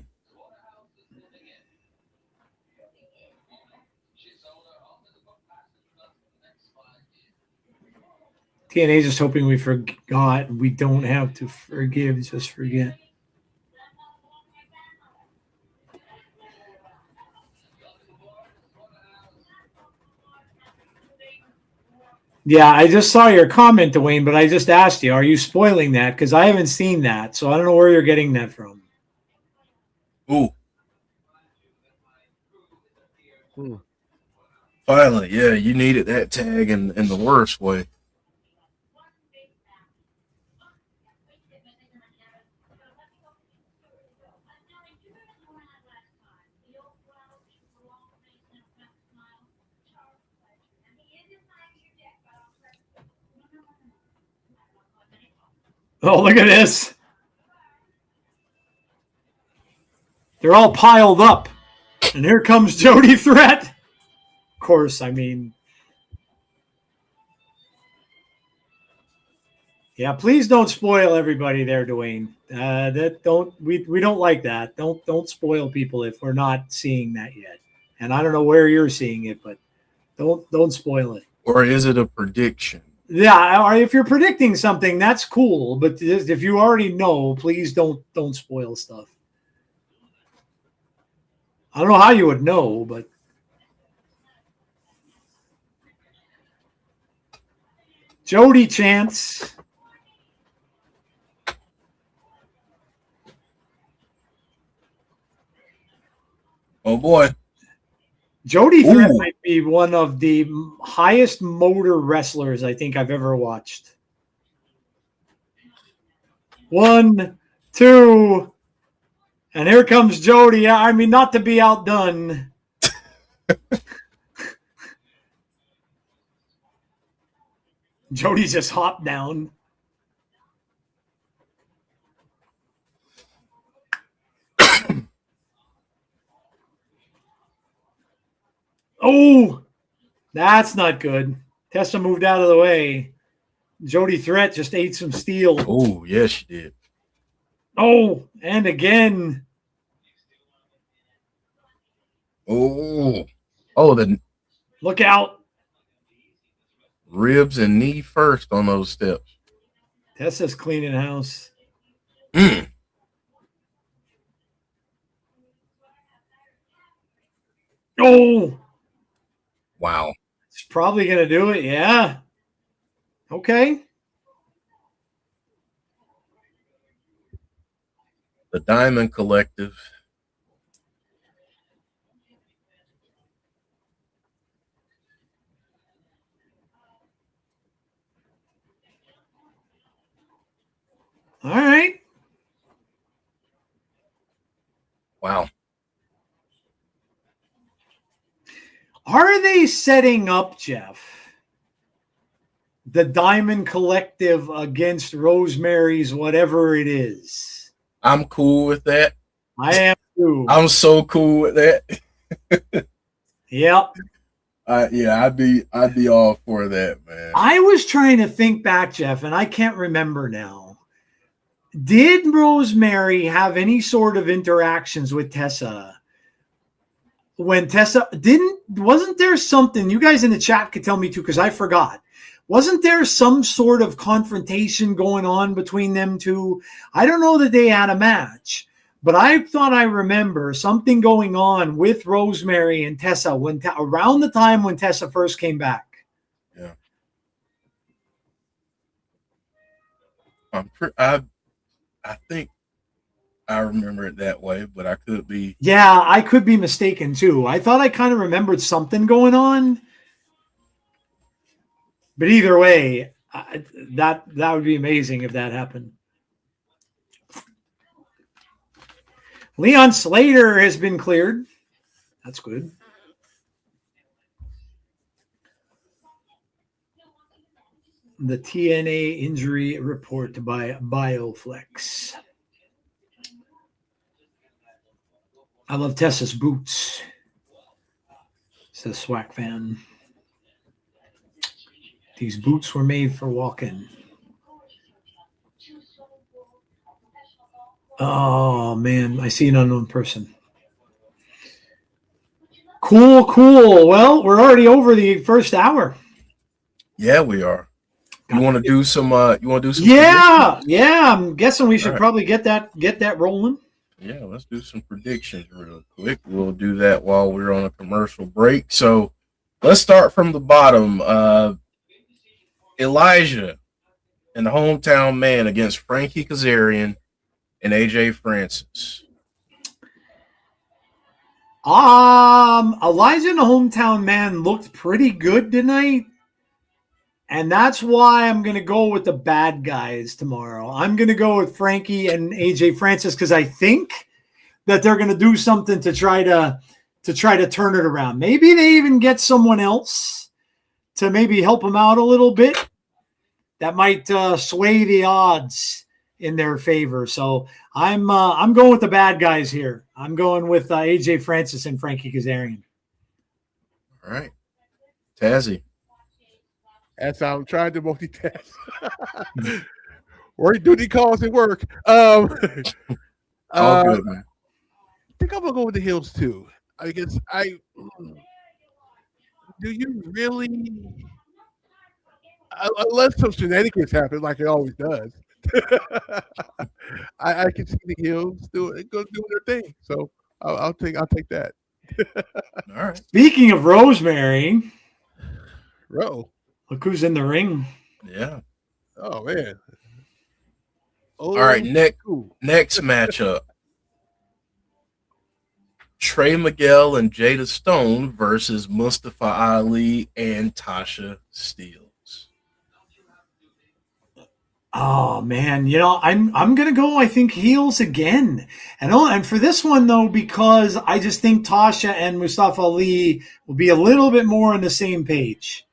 TNA just hoping we forgot. We don't have to forgive, just forget. Yeah, I just saw your comment, Dwayne, but I just asked you, are you spoiling that? Because I haven't seen that, so I don't know where you're getting that from. Ooh. Hmm. Finally, yeah, you needed that tag in the worst way. Oh, look at this. They're all piled up. And here comes Jody Threat. Of course, I mean. Yeah, please don't spoil everybody there, Dwayne. We don't like that. Don't spoil people if we're not seeing that yet. And I don't know where you're seeing it, but don't spoil it. Or is it a prediction? Yeah, or if you're predicting something, that's cool. But if you already know, please don't spoil stuff. I don't know how you would know, but Jody chance. Oh boy. Jody Threat Ooh. might be one of the highest motor wrestlers I think I've ever watched. 1, 2, and here comes Jody. I mean, not to be outdone. Jody just hopped down. Oh, that's not good. Tessa moved out of the way. Jody Threat just ate some steel. Oh, yes, she did. Oh, and again. Oh, the Look out. ribs and knee first on those steps. Tessa's cleaning house. Mm. Oh, Wow. it's probably going to do it. Yeah. Okay. The Diamond Collective. All right. Wow. Are they setting up, Jeff, the Diamond Collective against Rosemary's whatever it is? I'm cool with that. I am too. I'm so cool with that. Yep. Yeah, I'd be all for that, man. I was trying to think back, Jeff, and I can't remember now. Did Rosemary have any sort of interactions with Tessa? When Tessa wasn't there something, you guys in the chat could tell me too, because I forgot. Wasn't there some sort of confrontation going on between them two? I don't know that they had a match, but I thought I remember something going on with Rosemary and Tessa around the time when Tessa first came back. Yeah. I think I remember it that way, but I could be. Yeah, I could be mistaken too. I thought I kind of remembered something going on. But either way, that would be amazing if that happened. Leon Slater has been cleared. That's good. The TNA injury report by BioFlex. I love Tessa's boots, says Swack Fan. These boots were made for walking. Oh man, I see an unknown person. Cool. Well, we're already over the first hour. Yeah, we are. You want to do some? You want to do some? Yeah. I'm guessing we should All right. probably get that rolling. Yeah, let's do some predictions real quick. We'll do that while we're on a commercial break. So let's start from the bottom. Elijah and the hometown man against Frankie Kazarian and AJ Francis. Elijah and the hometown man looked pretty good tonight. And that's why I'm going to go with the bad guys tomorrow. I'm going to go with Frankie and AJ Francis because I think that they're going to do something to try to turn it around. Maybe they even get someone else to maybe help them out a little bit. That might sway the odds in their favor. So I'm going with the bad guys here. I'm going with AJ Francis and Frankie Kazarian. All right, Tazzy. As I'm trying to multitask. Or duty calls at work. All good, man. I think I'm gonna go with the Hills too. I guess do you really unless some shenanigans happen like it always does. I can see the Hills do their thing. So I'll take that. All right. Speaking of Rosemary, Bro. look who's in the ring. Yeah. Oh man. All right, next matchup. Trey Miguel and Jada Stone versus Mustafa Ali and Tasha Steelz. Oh man, I'm gonna go. I think heels again, and for this one though, because I just think Tasha and Mustafa Ali will be a little bit more on the same page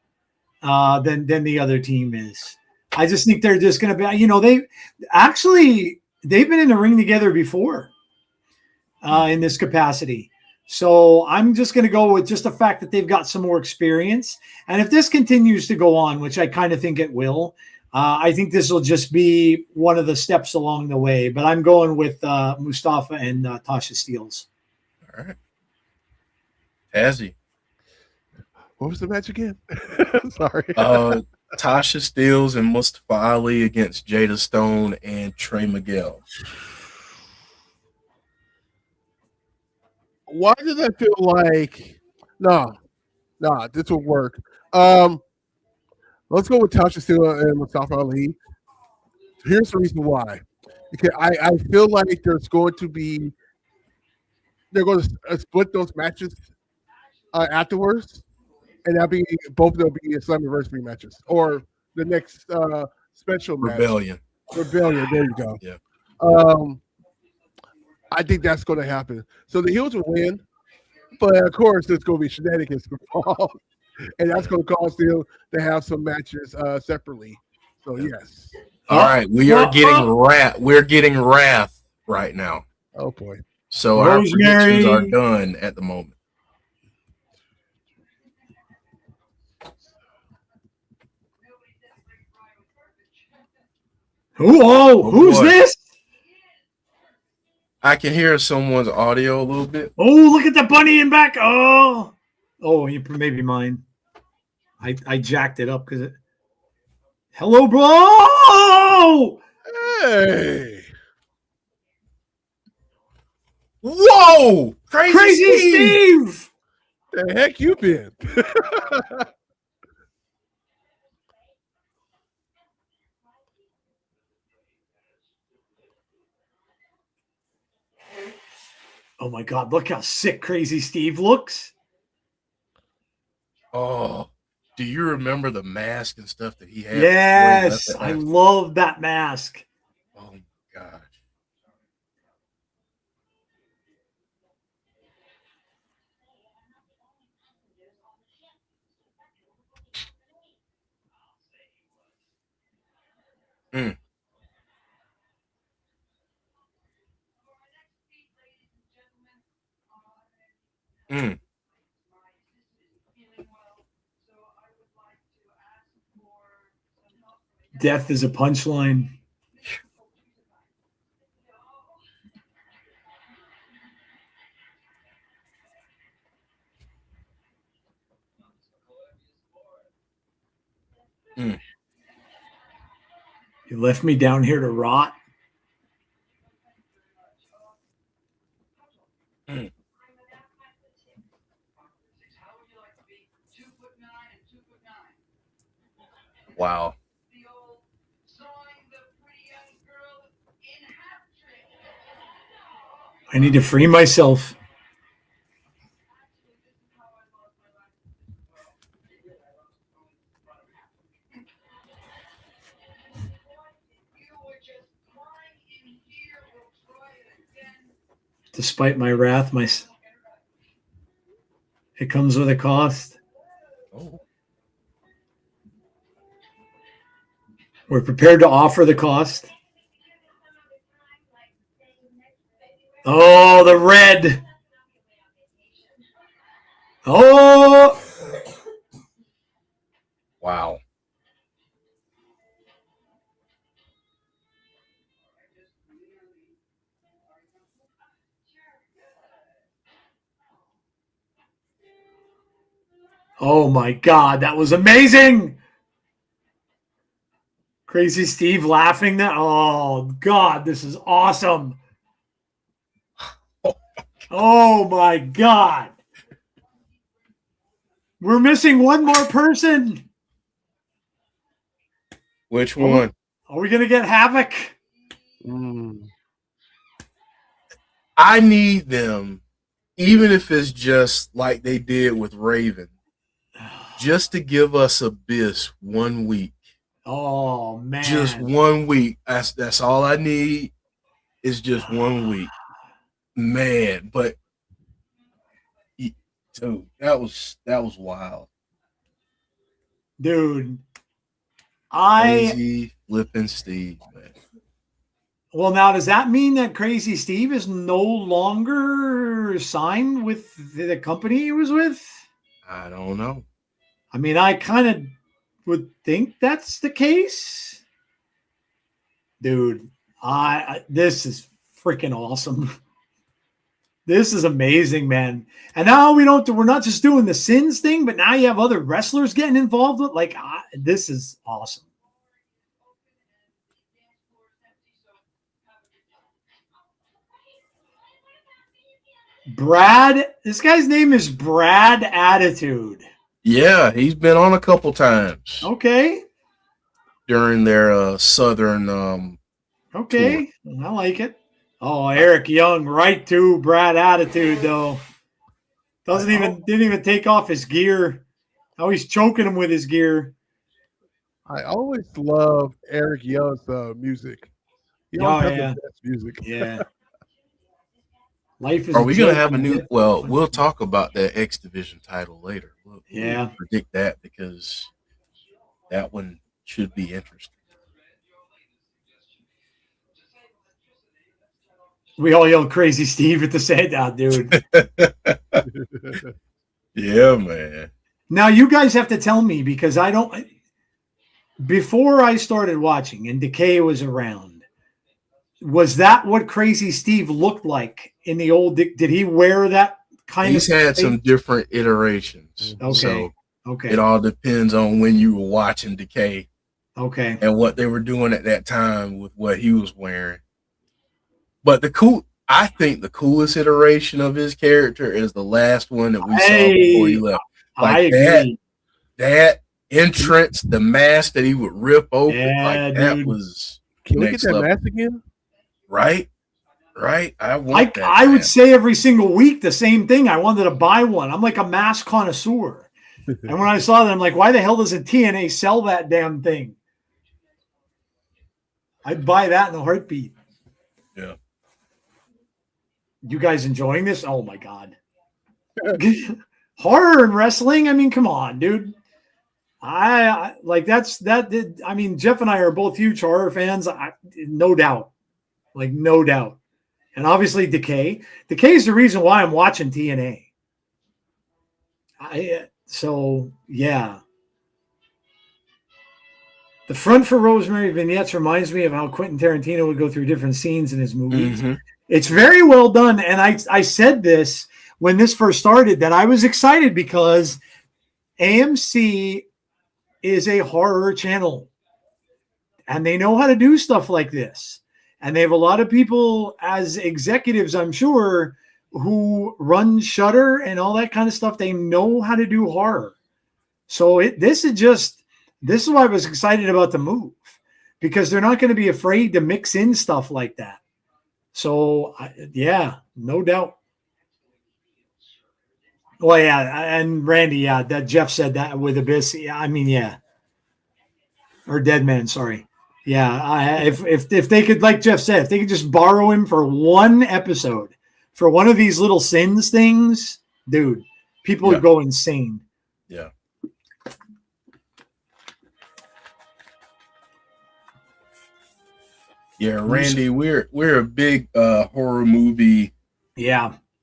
than the other team is. I just think they're just gonna be. They've been in the ring together before in this capacity. So I'm just going to go with just the fact that they've got some more experience. And if this continues to go on, which I kind of think it will, I think this will just be one of the steps along the way. But I'm going with Mustafa and Tasha Steelz. All right. Tazzy. What was the match again? Sorry. Tasha Steelz and Mustafa Ali against Jada Stone and Trey Miguel. Why does that feel like this will work? Let's go with Tasha Steelz and Mustafa Ali. Here's the reason why. Because I feel like they're going to split those matches afterwards, and both of them be Slammiversary matches or the next special match. Rebellion. There you go. Yeah. I think that's going to happen. So the Heels will win, but of course there's going to be shenanigans involved, and that's going to cause them to have some matches separately. So yes. All right, we're getting wrath right now. Oh boy. So our predictions are done at the moment. Who's this? I can hear someone's audio a little bit. Oh, look at the bunny in back. Oh, maybe mine. I jacked it up because it. Hello, bro. Hey. Whoa! Crazy Steve. The heck you been? Oh my God! Look how sick Crazy Steve looks. Oh, do you remember the mask and stuff that he had? Yes, I love that mask. Oh my gosh. Mm. Mm. Death is a punchline. Mm. You left me down here to rot. Mm. Wow. I need to free myself. Despite my wrath, it comes with a cost. Oh. We're prepared to offer the cost. Oh, the red. Oh. Wow. Oh my God, that was amazing. Crazy Steve laughing that. Oh God, this is awesome. Oh my God. We're missing one more person. Which one? Are we going to get Havoc? I need them, even if it's just like they did with Raven, just to give us Abyss 1 week. Oh man. Just 1 week. That's all I need is just 1 week. Man, but dude, that was wild. Dude. Crazy flipping Steve, man. Well, now does that mean that Crazy Steve is no longer signed with the company he was with? I don't know. I mean, I kind of would think that's the case. Dude, this is freaking awesome. This is amazing, man. And now we're not just doing the Sins thing, but now you have other wrestlers getting involved with. Like, this is awesome. Brad, this guy's name is Brad Attitude. Yeah, he's been on a couple times. Okay. During their southern okay. Tour. I like it. Oh, Eric Young, right to Brad Attitude though. Didn't even take off his gear. How he's choking him with his gear. I always loved Eric Young's music. He always has the best music. Yeah. Life is. Are we going to have a new? Well, we'll talk about that X Division title later. We'll predict that because that one should be interesting. We all yelled Crazy Steve at the same time, dude. Yeah, man. Now you guys have to tell me because I don't. Before I started watching and Decay was around, was that what Crazy Steve looked like in the old? Did he wear that kind He's had some different iterations. Okay. So okay. It all depends on when you were watching Decay. Okay. And what they were doing at that time with what he was wearing. But I think the coolest iteration of his character is the last one that we saw before he left. Like that entrance, the mask that he would rip open, that was. Can we get that mask again? Right. I want that. I would say every single week the same thing. I wanted to buy one. I'm like a mask connoisseur. And when I saw that, I'm like, why the hell doesn't TNA sell that damn thing? I'd buy that in a heartbeat. Yeah. You guys enjoying this? Oh my God. Horror and wrestling. I mean, come on, dude. I like that. I mean, Jeff and I are both huge horror fans. No doubt. Like, no doubt. And obviously Decay. Decay is the reason why I'm watching TNA. So yeah. The front for Rosemary vignettes reminds me of how Quentin Tarantino would go through different scenes in his movies. Mm-hmm. It's very well done. And I said this when this first started, that I was excited because AMC is a horror channel, and they know how to do stuff like this. And they have a lot of people as executives, I'm sure, who run Shudder and all that kind of stuff. They know how to do horror. So this is why I was excited about the move, because they're not going to be afraid to mix in stuff like that. So yeah, no doubt. Well, yeah, and Randy, yeah, that Jeff said that with Abyss. Yeah, I mean, yeah, or Dead Man, sorry. Yeah, if they could, like Jeff said, if they could just borrow him for one episode for one of these little sins things, dude, people would go insane. Yeah. Yeah, Randy, we're a big horror movie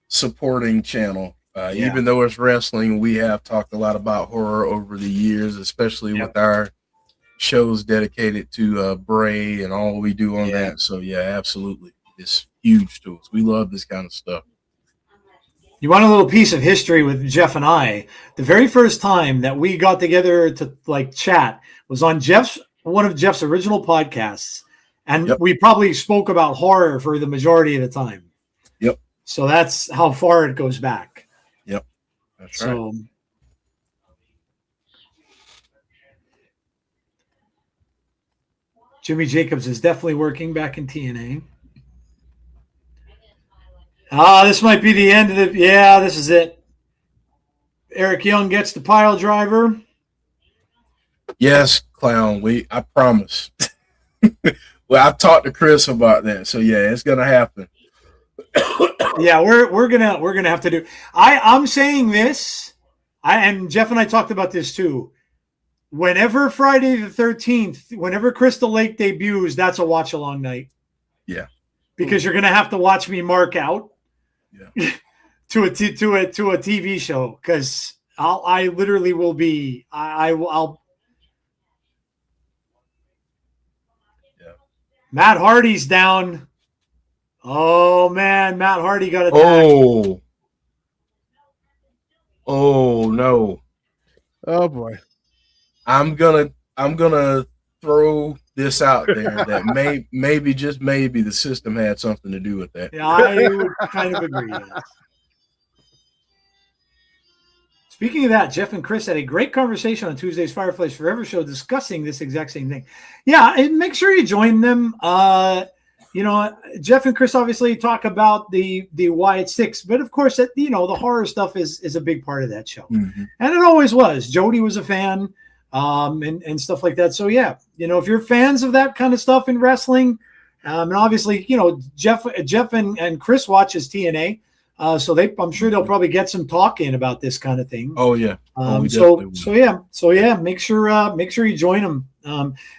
supporting channel. Even though it's wrestling, we have talked a lot about horror over the years, especially with our shows dedicated to Bray and all we do on that. So yeah, absolutely. It's huge to us. We love this kind of stuff. You want a little piece of history with Jeff and I? The very first time that we got together to like chat was on one of Jeff's original podcasts. And we probably spoke about horror for the majority of the time. Yep. So that's how far it goes back. Yep. That's right. Jimmy Jacobs is definitely working back in TNA. This might be the end of the... Yeah, this is it. Eric Young gets the pile driver. Yes, Clown. I promise. Well, I've talked to Chris about that. So yeah, it's gonna happen. Yeah, we're gonna have to do... I'm saying this, and Jeff and I talked about this too. Whenever Friday the 13th, whenever Crystal Lake debuts, that's a watch along night. Yeah. Because you're gonna have to watch me mark out. Yeah. to a TV show, because I literally will be I'll Matt Hardy's down. Oh man, Matt Hardy got attacked. Oh no. Oh boy. I'm gonna throw this out there that maybe just maybe the system had something to do with that. Yeah, I would kind of agree. Yes. Speaking of that, Jeff and Chris had a great conversation on Tuesday's Fireflies Forever show discussing this exact same thing. Yeah, and make sure you join them. Jeff and Chris obviously talk about the why it sticks, but of course, the horror stuff is a big part of that show, and it always was. Jody was a fan, and stuff like that. So yeah, if you're fans of that kind of stuff in wrestling, and obviously, Jeff and Chris watches TNA. So I'm sure they'll probably get some talk in about this kind of thing. Oh yeah. So yeah. Make sure you join them.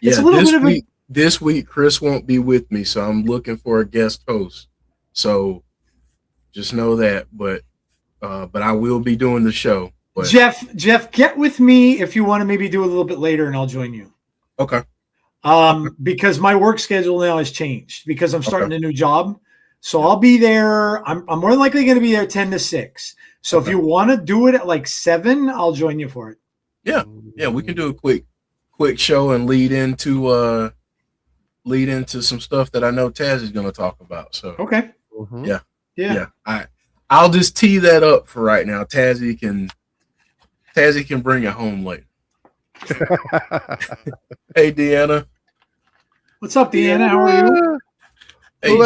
It's a little bit of this week Chris won't be with me, so I'm looking for a guest host. So just know that. But I will be doing the show. But Jeff, get with me if you want to maybe do a little bit later, and I'll join you. Okay. Because my work schedule now has changed because I'm starting a new job. So I'll be there. I'm more than likely going to be there 10 to 6. So if you want to do it at like 7, I'll join you for it. Yeah. Yeah. We can do a quick show and lead into some stuff that I know Taz is going to talk about. So, okay. Yeah. I'll just tee that up for right now. Tazzy can bring it home later. Hey, Deanna. What's up, Deanna? How are you? Hey,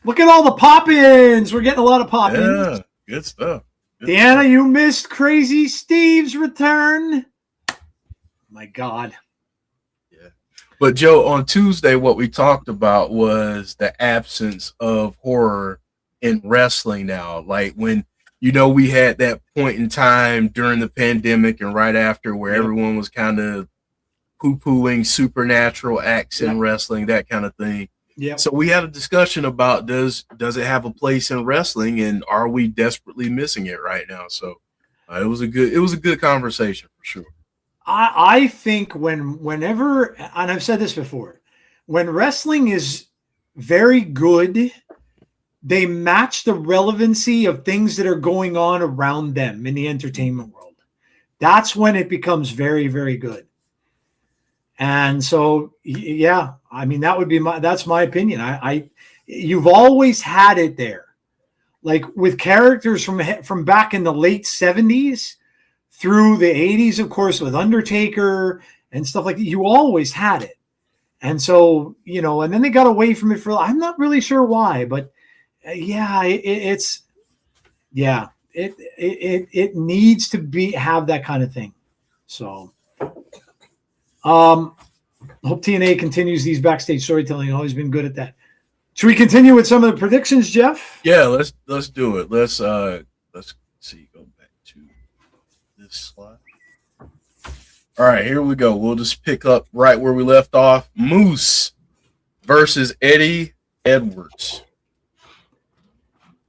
Look at all the pop-ins. We're getting a lot of pop-ins. Yeah, good stuff. Deanna, you missed Crazy Steve's return. My God. Yeah. But Joe, on Tuesday, what we talked about was the absence of horror in wrestling now. Like when, we had that point in time during the pandemic and right after where everyone was kind of poo-pooing supernatural acts in wrestling, that kind of thing. Yeah. So we had a discussion about does it have a place in wrestling, and are we desperately missing it right now? So it was a good conversation for sure. I think whenever, and I've said this before, when wrestling is very good, they match the relevancy of things that are going on around them in the entertainment world. That's when it becomes very, very good. And so, yeah, I mean, that's my opinion. You've always had it there, like with characters from back in the late 70s through the 80s, of course, with Undertaker and stuff like that. You always had it. And so, and then they got away from it I'm not really sure why, but yeah, it needs to have that kind of thing. So, hope TNA continues these backstage storytelling. Always been good at that. Should we continue with some of the predictions, Jeff? Yeah, let's do it. Let's see. Go back to this slide. All right, here we go. We'll just pick up right where we left off. Moose versus Eddie Edwards.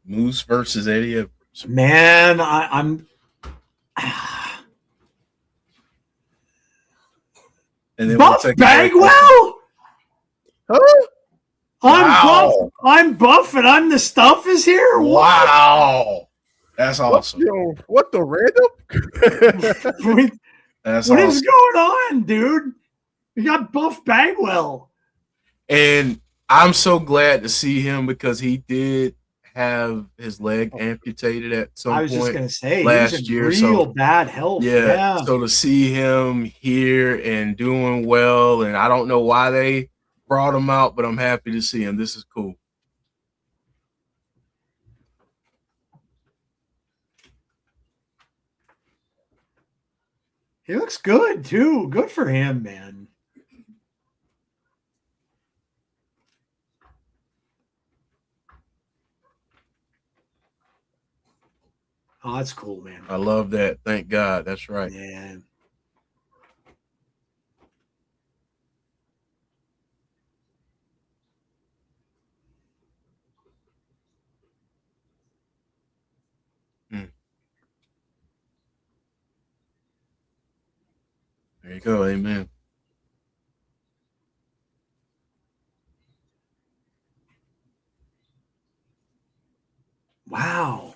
Moose versus Eddie Edwards. Man, I'm. And then Buff Bagwell? Huh? I'm buff and I'm the stuff is here? Wow. That's awesome. What the random? What is going on, dude? We got Buff Bagwell. And I'm so glad to see him because he did have his leg amputated at some point. I was just going to say, last year. Real bad health. Yeah. So to see him here and doing well, and I don't know why they brought him out, but I'm happy to see him. This is cool. He looks good too. Good for him, man. Oh, that's cool, man. I love that. Thank God. That's right. Yeah. There you go. Amen. Wow.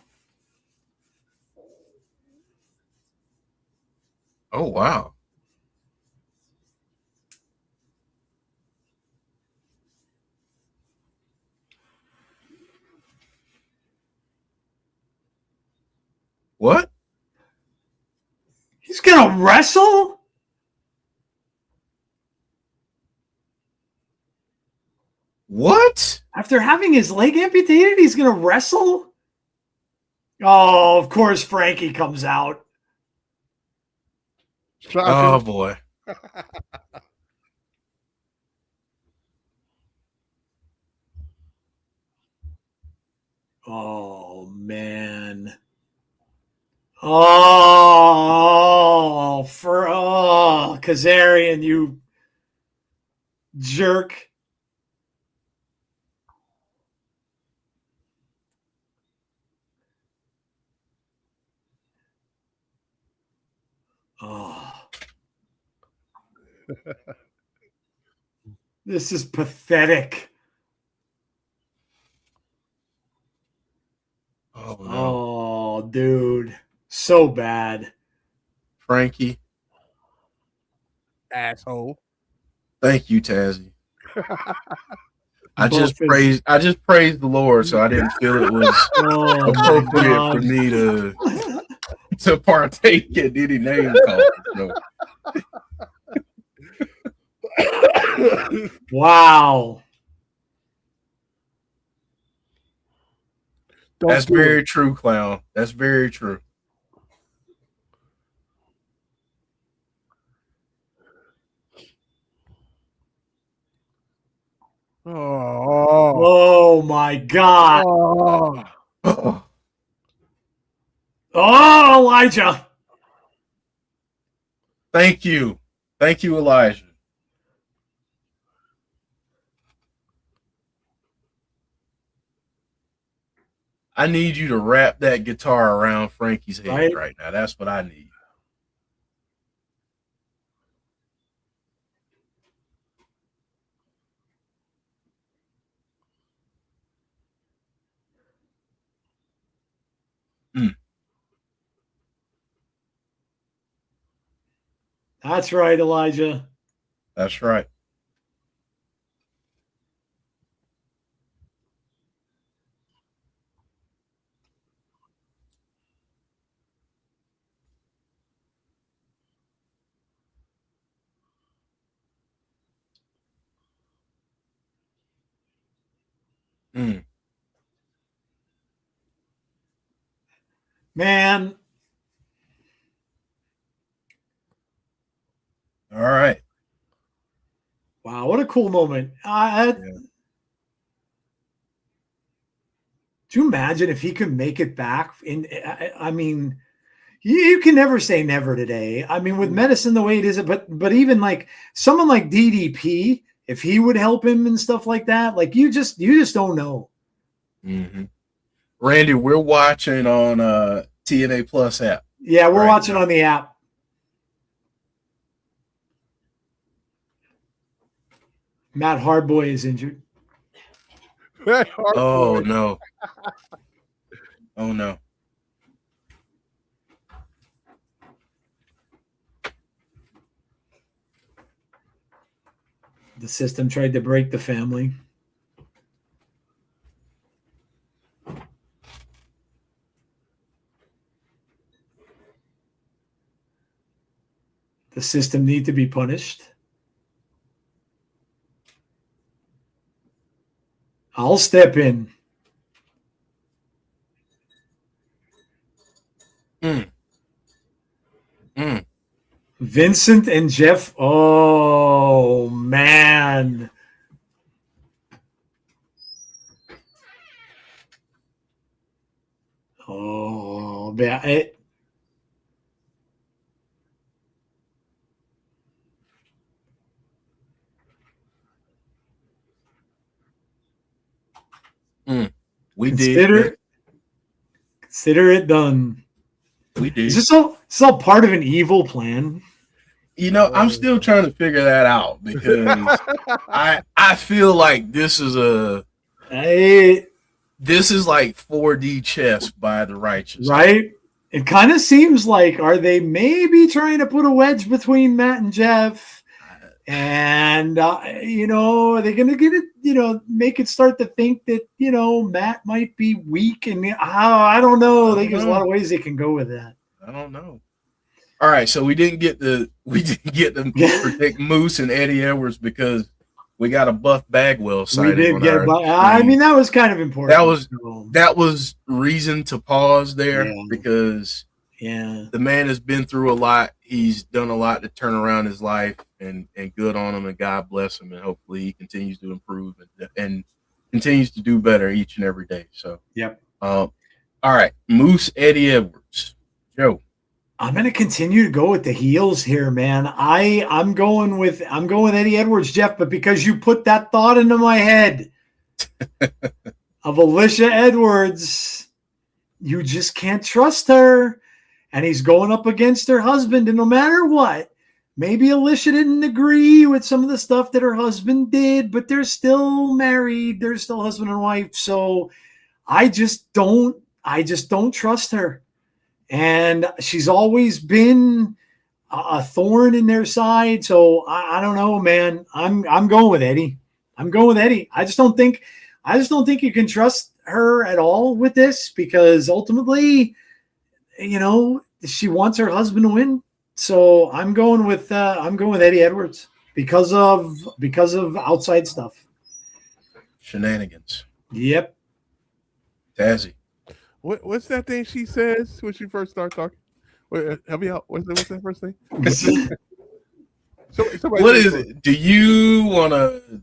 Oh, wow. What? He's going to wrestle? What? After having his leg amputated, he's going to wrestle? Oh, of course, Frankie comes out. Oh, boy. Oh, man. Oh, Kazarian, you jerk. Oh. This is pathetic. Oh, no. Oh, dude. So bad. Frankie. Asshole. Thank you, Tazzy. I just praised the Lord, so I didn't feel it was appropriate for me to partake in any name calling. So. Wow. That's very true, clown. That's very true. Oh my God. Oh. Oh, Elijah. Thank you. Thank you, Elijah. I need you to wrap that guitar around Frankie's head right now. That's what I need. That's right, Elijah. That's right. Mm. Man. All right. Wow, what a cool moment. Do you imagine if he could make it back? I mean, you can never say never today. I mean, with medicine the way it is, but even like someone like DDP, if he would help him and stuff like that, like you just don't know. Mm-hmm. Randy, we're watching on TNA Plus app. Yeah, we're watching on the app. Matt Hardboy is injured. Oh no. Oh no. The system tried to break the family. The system need to be punished. I'll step in. Vincent and Jeff. Oh, man. Oh, man. We Consider it done. We did. Is this all part of an evil plan? You know, I'm still trying to figure that out because I feel like this is like 4D chess by the righteous. Right? It kind of seems like, are they maybe trying to put a wedge between Matt and Jeff? And, are they going to get it, make it start to think that, Matt might be weak? And I don't know. There's a lot of ways they can go with that. I don't know. All right. So we didn't get to protect Moose and Eddie Edwards because we got a Buff Bagwell sighting. We did get I mean, that was kind of important. That was reason to pause there because the man has been through a lot. He's done a lot to turn around his life, and good on him, and God bless him, and hopefully he continues to improve and continues to do better each and every day. So, all right, Moose, Eddie Edwards, Joe. I'm going to continue to go with the heels here, man. I'm going with Eddie Edwards, Jeff, but because you put that thought into my head of Alicia Edwards, you just can't trust her. And he's going up against her husband. And no matter what, maybe Alicia didn't agree with some of the stuff that her husband did, but they're still married. They're still husband and wife. So I just don't trust her. And she's always been a thorn in their side. So I don't know, man. I'm going with Eddie. I just don't think you can trust her at all with this because ultimately, she wants her husband to win. So I'm going with Eddie Edwards because of outside stuff. Shenanigans. Yep. Tazzy. What's that thing she says when she first starts talking? Help me out. What's that first thing? What is it? Do you want to?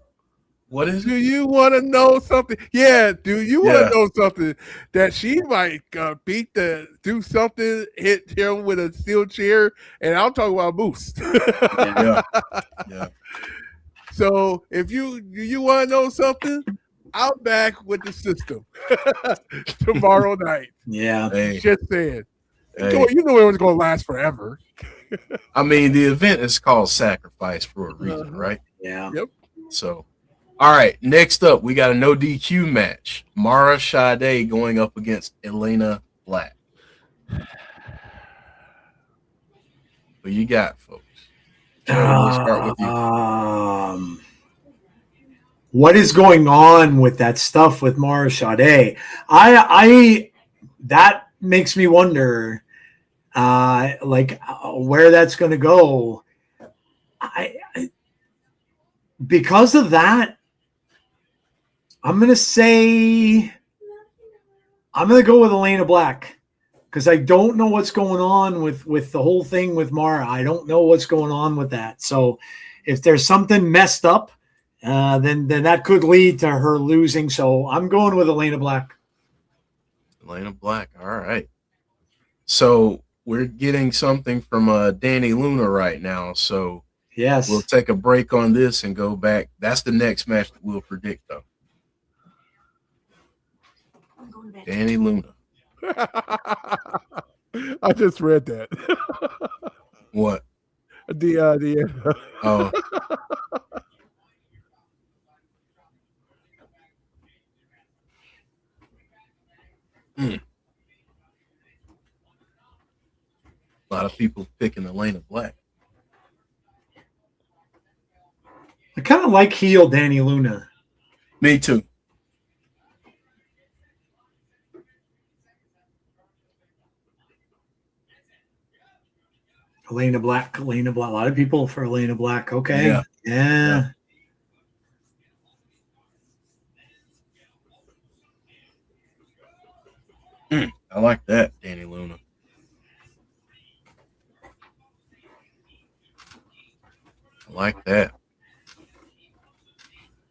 What is it? Do you want to know something? Yeah. Do you want to know something that she might do something, hit him with a steel chair, and I'll talk about Moose. Yeah. So if you want to know something, I'm back with the system tomorrow night. Yeah. Hey. Just saying. Hey. You know it was going to last forever. I mean, the event is called Sacrifice for a reason, right? Yeah. Yep. So, all right. Next up, we got a no DQ match. Mara Sade going up against Elena Black. What you got, folks? Jody, we'll start with you. What is going on with that stuff with Mara Sade? That makes me wonder, where that's going to go. Because of that, I'm going to go with Elena Black, because I don't know what's going on with the whole thing with Mara. I don't know what's going on with that. So if there's something messed up, then that could lead to her losing. So I'm going with Elena Black. Elena Black. All right. So we're getting something from Danny Luna right now. So yes, we'll take a break on this and go back. That's the next match that we'll predict, though. Danny Luna. I just read that. What? Oh. A lot of people picking Elena Black. I kind of like heel Danny Luna. Me too. Elena Black. A lot of people for Elena Black. Okay. Yeah. I like that, Danny Luna. I like that.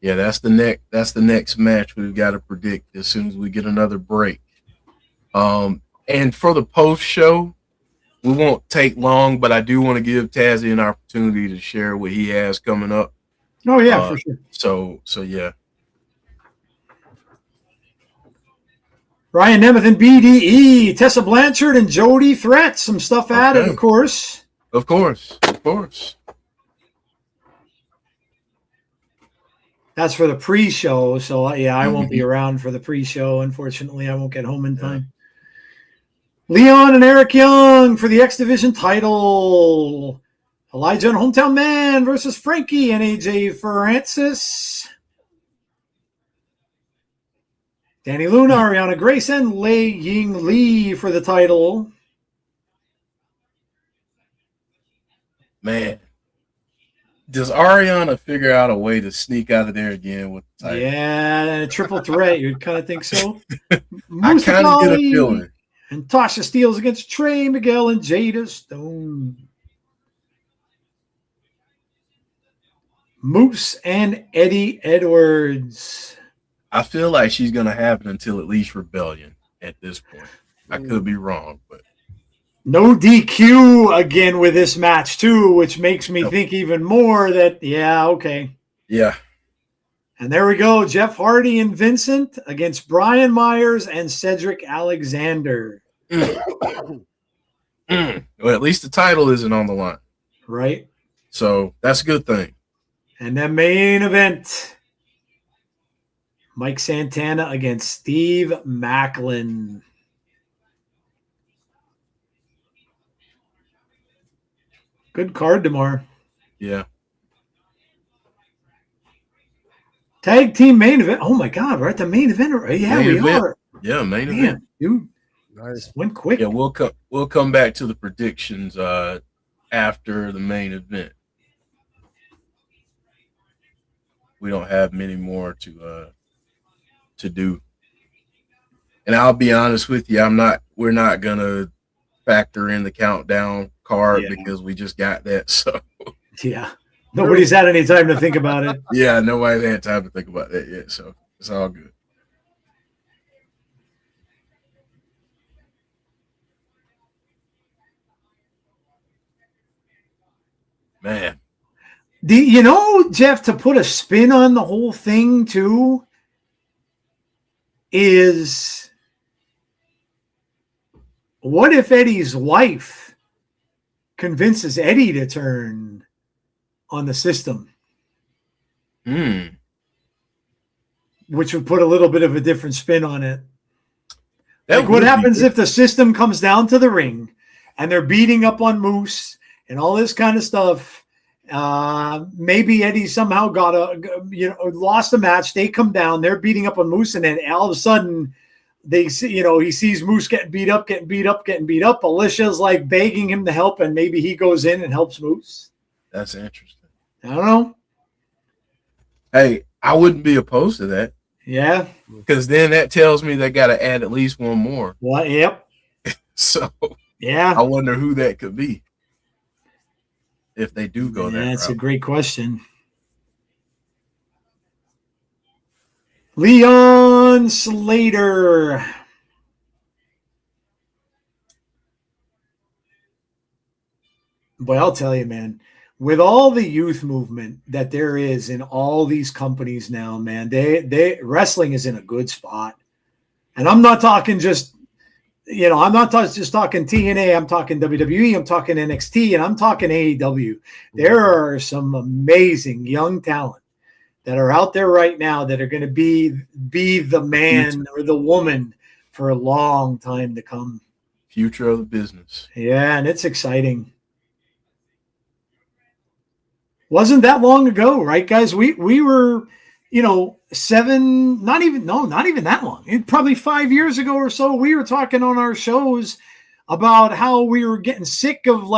Yeah, that's the next match we've got to predict as soon as we get another break. And for the post show, we won't take long, but I do want to give Tazzy an opportunity to share what he has coming up. Oh yeah, for sure. So yeah. Ryan Nemeth and BDE, Tessa Blanchard and Jody threat. Some stuff added, of course. Of course. That's for the pre-show. So yeah, I won't be around for the pre-show. Unfortunately, I won't get home in time. Leon and Eric Young for the X Division title. Elijah and Hometown Man versus Frankie and AJ Francis. Danny Luna, Ariana Grace, and Lei Ying Lee for the title. Man, does Ariana figure out a way to sneak out of there again with the title? Yeah, a triple threat. You'd kind of think so. I kind of get a feeling. And Tasha Steelz against Trey Miguel and Jada Stone. Moose and Eddie Edwards. I feel like she's going to have it until at least Rebellion at this point. I could be wrong, but. No DQ again with this match, too, which makes me think even more that, yeah, okay. Yeah. And there we go. Jeff Hardy and Vincent against Brian Myers and Cedric Alexander. Well, at least the title isn't on the line. Right. So that's a good thing. And the main event. Mike Santana against Steve Macklin. Good card tomorrow. Yeah. Tag team main event. Oh my God, we're at the main event. Yeah, main we event. are. Yeah, main event. Dude, nice. Went quick. Yeah, we'll come back to the predictions after the main event. We don't have many more to do. And I'll be honest with you, we're not gonna factor in the countdown card because we just got that. So yeah. Nobody's had any time to think about it. Yeah, nobody's had time to think about that yet. So it's all good. Man. Jeff, to put a spin on the whole thing too, is what if Eddie's wife convinces Eddie to turn on the system? Which would put a little bit of a different spin on it. Like what happens if the system comes down to the ring and they're beating up on Moose and all this kind of stuff, Maybe Eddie somehow lost a match. They come down, they're beating up on Moose, and then all of a sudden they see, he sees Moose getting beat up. Alicia's like begging him to help, and maybe he goes in and helps Moose. That's interesting. I don't know. Hey, I wouldn't be opposed to that. Yeah. Because then that tells me they got to add at least one more. What? Yep. So yeah, I wonder who that could be if they do go there. That's a great question. Leon Slater. Boy, I'll tell you, man, with all the youth movement that there is in all these companies now, man, they wrestling is in a good spot. And I'm not talking just, I'm not just talking TNA, I'm talking WWE, I'm talking NXT, and I'm talking AEW. There are some amazing young talent that are out there right now that are going to be the man or the woman for a long time to come. Future of the business. Yeah, and it's exciting. Wasn't that long ago, right, guys? We were, not even that long. Probably 5 years ago or so, we were talking on our shows about how we were getting sick of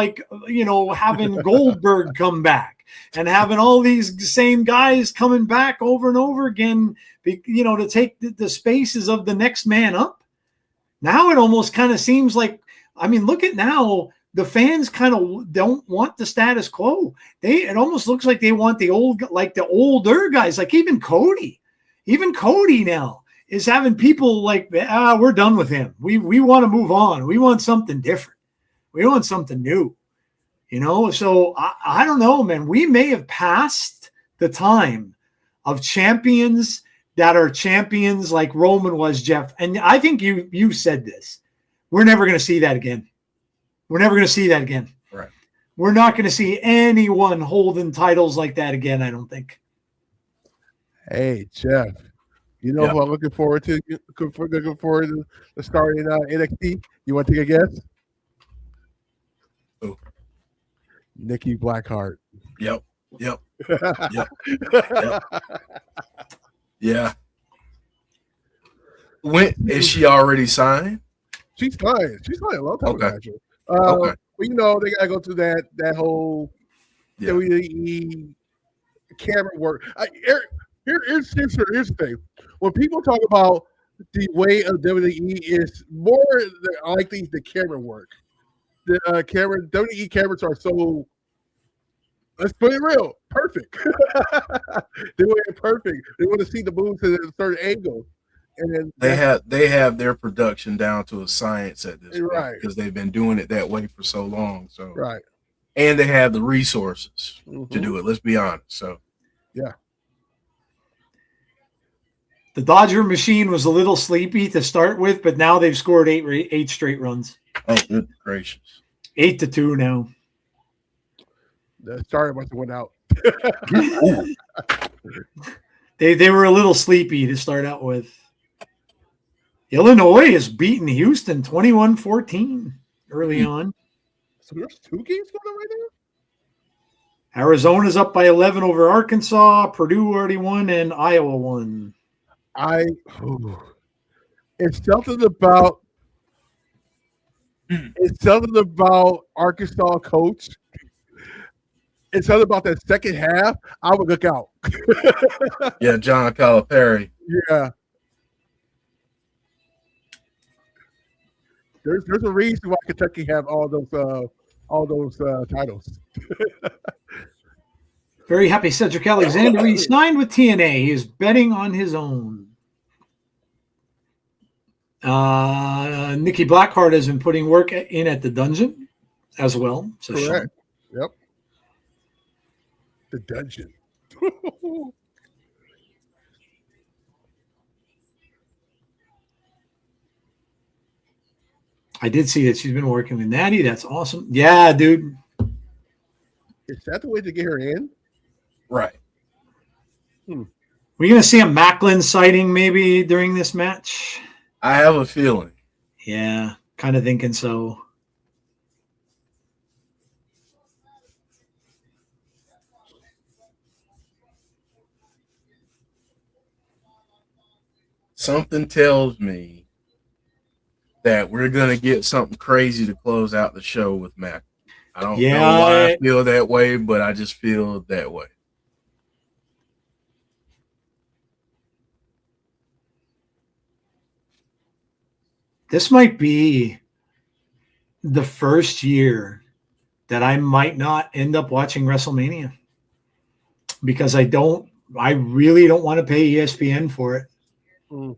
having Goldberg come back and having all these same guys coming back over and over again, to take the spaces of the next man up. Now it almost kind of seems like, look at now. The fans kind of don't want the status quo. It almost looks like they want the older guys, like even Cody. Even Cody now is having people like, we're done with him. We want to move on. We want something different. We want something new. So I don't know, man. We may have passed the time of champions that are champions like Roman was, Jeff. And I think you said this. We're never going to see that again. We're never going to see that again. Right. We're not going to see anyone holding titles like that again, I don't think. Hey, Jeff, who I'm looking forward to? Looking forward to the starting NXT. You want to take a guess? Oh, Nikki Blackheart. Yep. Yeah. When is she already signed? She's fine. She's fine a long time ago, actually. Okay. Well, they gotta go through that whole WWE camera work. Here's the thing. When people talk about the way of WWE is more likely the camera work. The WWE cameras are so, let's put it real, perfect. They want it perfect. They want to see the moves at a certain angle. And then they have their production down to a science at this right, point because they've been doing it that way for so long. So right, and they have the resources to do it. Let's be honest. So yeah, the Dodger machine was a little sleepy to start with, but now they've scored eight straight runs. Oh, good gracious! 8-2 now. The starter must have went out. They were a little sleepy to start out with. Illinois has beaten Houston 21-14 early on. So there's 2 games going on right now? Arizona's up by 11 over Arkansas. Purdue already won, and Iowa won. It's something about Arkansas coach. It's something about that second half. I would look out. Yeah, John Calipari. Yeah. There's a reason why Kentucky have all those titles. Very happy Cedric Alexander. He signed with TNA. He is betting on his own. Nikki Blackheart has been putting work in at the dungeon as well. So correct. Yep. The dungeon. I did see that she's been working with Natty. That's awesome. Yeah, dude. Is that the way to get her in? Right. We're going to see a Macklin sighting maybe during this match. I have a feeling. Yeah, kind of thinking so. something tells me that we're gonna get something crazy to close out the show with Mac. I don't know why I feel that way, but I just feel that way. This might be the first year that I might not end up watching WrestleMania because I really don't want to pay ESPN for it. Mm.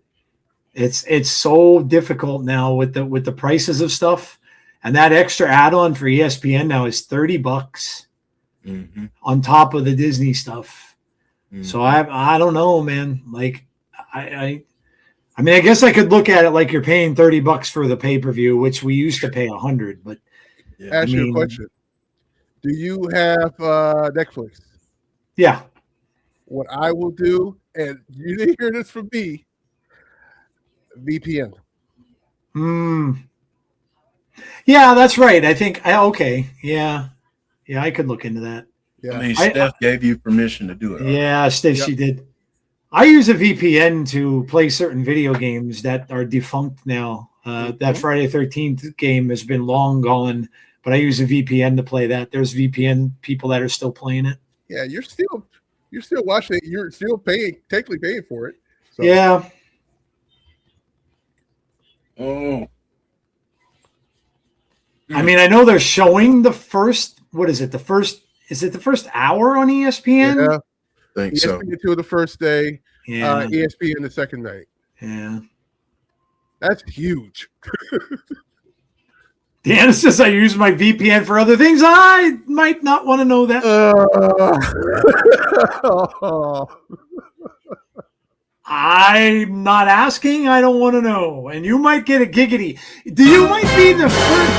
It's so difficult now with the prices of stuff, and that extra add-on for ESPN now is $30 on top of the Disney stuff. So I don't know, man. Like I mean, I guess I could look at it like you're paying $30 for the pay-per-view, which we used to pay $100. But ask you a question: do you have Netflix? Yeah. What I will do, and you didn't hear this from me, VPN. Yeah, that's right. I think okay. Yeah, I could look into that. Yeah. I mean, Steph gave you permission to do it. Yeah, she did. I use a VPN to play certain video games that are defunct now. That Friday the 13th game has been long gone, but I use a VPN to play that. There's VPN people that are still playing it. Yeah, you're still watching it. You're still technically paying for it. So. Yeah. Oh. I mean, I know they're showing the first. What is it? Is it the first hour on ESPN? Yeah. I think ESPN 2 the first day. Yeah. ESPN the second night. Yeah. That's huge. Deanna says I use my VPN for other things. I might not want to know that. I'm not asking. I don't want to know. And you might get a giggity. You might be the first.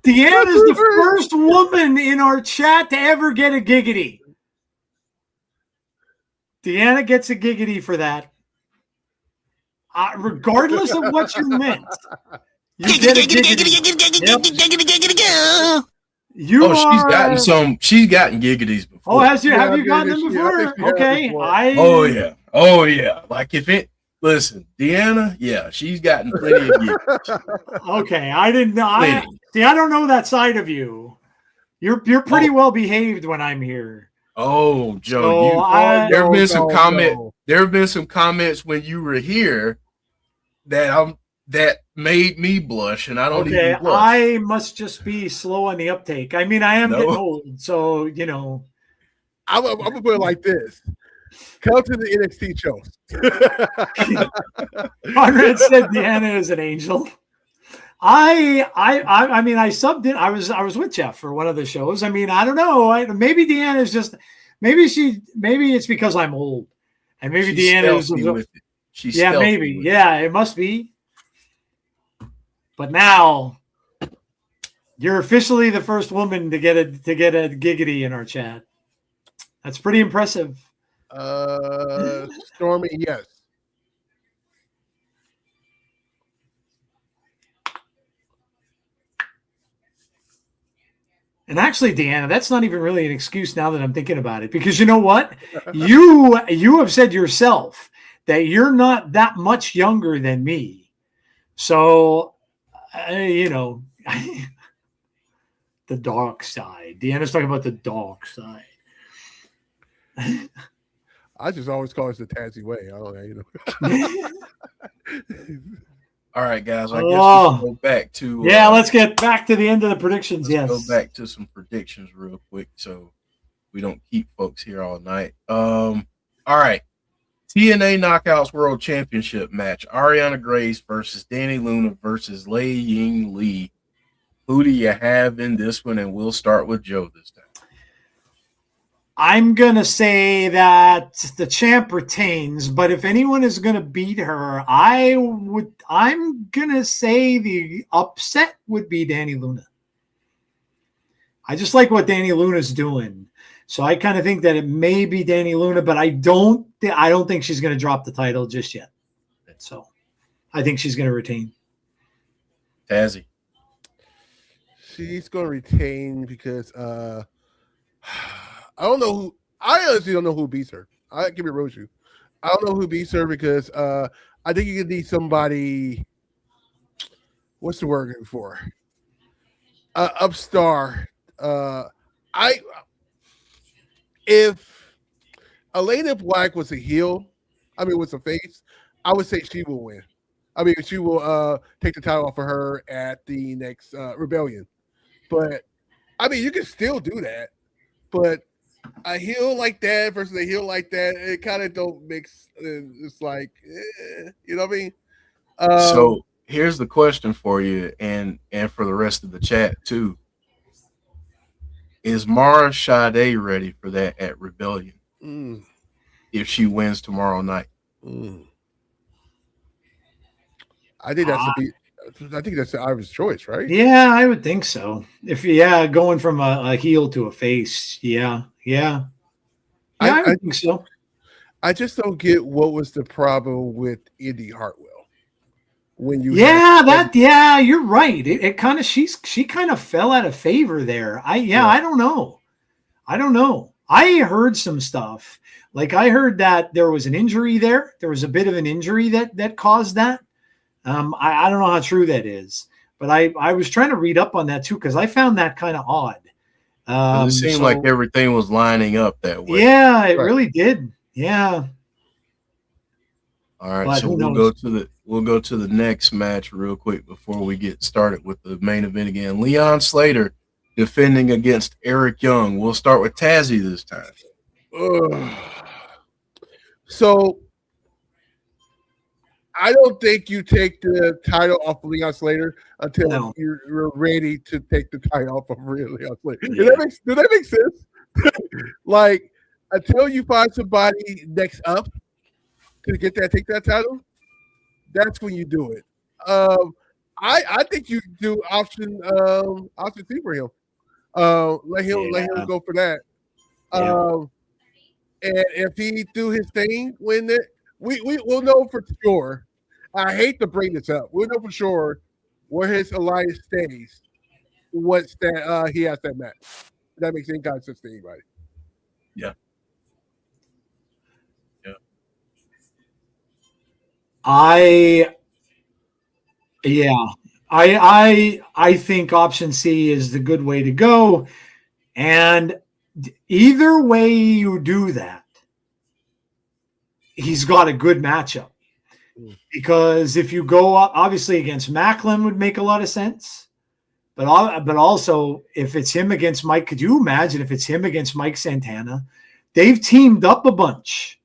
Deanna is the first woman in our chat to ever get a giggity. Deanna gets a giggity for that. Regardless of what you meant. You get a giggity. She's gotten giggities before. Oh, have you gotten them before? Okay. Oh yeah. Like listen, Deanna, yeah, she's gotten plenty of giggity. Okay, I didn't know. I don't know that side of you. You're pretty well behaved when I'm here. Oh, Joe, So there have been some comments when you were here that made me blush, and I don't even blush. I must just be slow on the uptake. I mean, I am getting old, so I'm gonna put it like this: come to the NXT shows. Conrad said Deanna is an angel. I mean, I subbed in. I was with Jeff for one of the shows. I mean, I don't know. Maybe Deanna is just maybe it's because I'm old, and maybe Deanna is with it. Maybe. Yeah, it must be. But now you're officially the first woman to get a giggity in our chat. That's pretty impressive. Stormy, yes. And actually, Deanna, that's not even really an excuse now that I'm thinking about it, because you know what? You have said yourself that you're not that much younger than me. So, the dark side. Deanna's talking about the dark side. I just always call it the Tazzy way. I don't know, All right, guys. I guess we'll go back to let's get back to the end of the predictions. Yes, go back to some predictions real quick, so we don't keep folks here all night. All right, TNA Knockouts World Championship match: Ariana Grace versus Danny Luna versus Lei Ying Lee. Who do you have in this one? And we'll start with Joe this time. I'm going to say that the champ retains, but if anyone is going to beat her, I'm going to say the upset would be Danny Luna. I just like what Danny Luna's doing. So I kind of think that it may be Danny Luna, but I don't think she's going to drop the title just yet. So I think she's going to retain. Tazzy. She's going to retain because I don't know who. I honestly don't know who beats her. I give it Roju. I don't know who beats her because I think you could need somebody. What's the word for? Upstar. I if Elena Black was a heel, was a face, I would say she will win. She will take the title off of her at the next Rebellion. But you can still do that. But a heel like that versus a heel like that, it kind of don't mix. It's like, you know what I mean? So here's the question for you, and for the rest of the chat too: is Mara Sade ready for that at Rebellion if she wins tomorrow night? I think that's the Ivor's choice, right? Yeah, I would think so. If going from a heel to a face, I would think so. I just don't get what was the problem with Indy Hartwell when you you're right. It kind of she kind of fell out of favor there. I don't know. I heard some stuff. Like I heard that there was an injury there. There was a bit of an injury that caused that. I don't know how true that is, but I was trying to read up on that too because I found that kind of odd. It seemed like everything was lining up that way. Yeah, it really did. Yeah. All right, so we'll go to the next match real quick before we get started with the main event again. Leon Slater defending against Eric Young. We'll start with Tazzy this time. So I don't think you take the title off of Leon Slater until you're ready to take the title off of Leon Slater. Yeah. Does that make sense? Like until you find somebody next up to take that title, that's when you do it. I think you do option C for him. Let him go for that. And if he do his thing, when we'll know for sure. I hate to bring this up. We'll know for sure where his alliance stays. Once that he has that match. That makes any kind of sense to anybody. Yeah. I think option C is the good way to go. And either way you do that, he's got a good matchup. Because if you go up, obviously against Macklin would make a lot of sense. But also if it's him against Mike, could you imagine if it's him against Mike Santana? They've teamed up a bunch.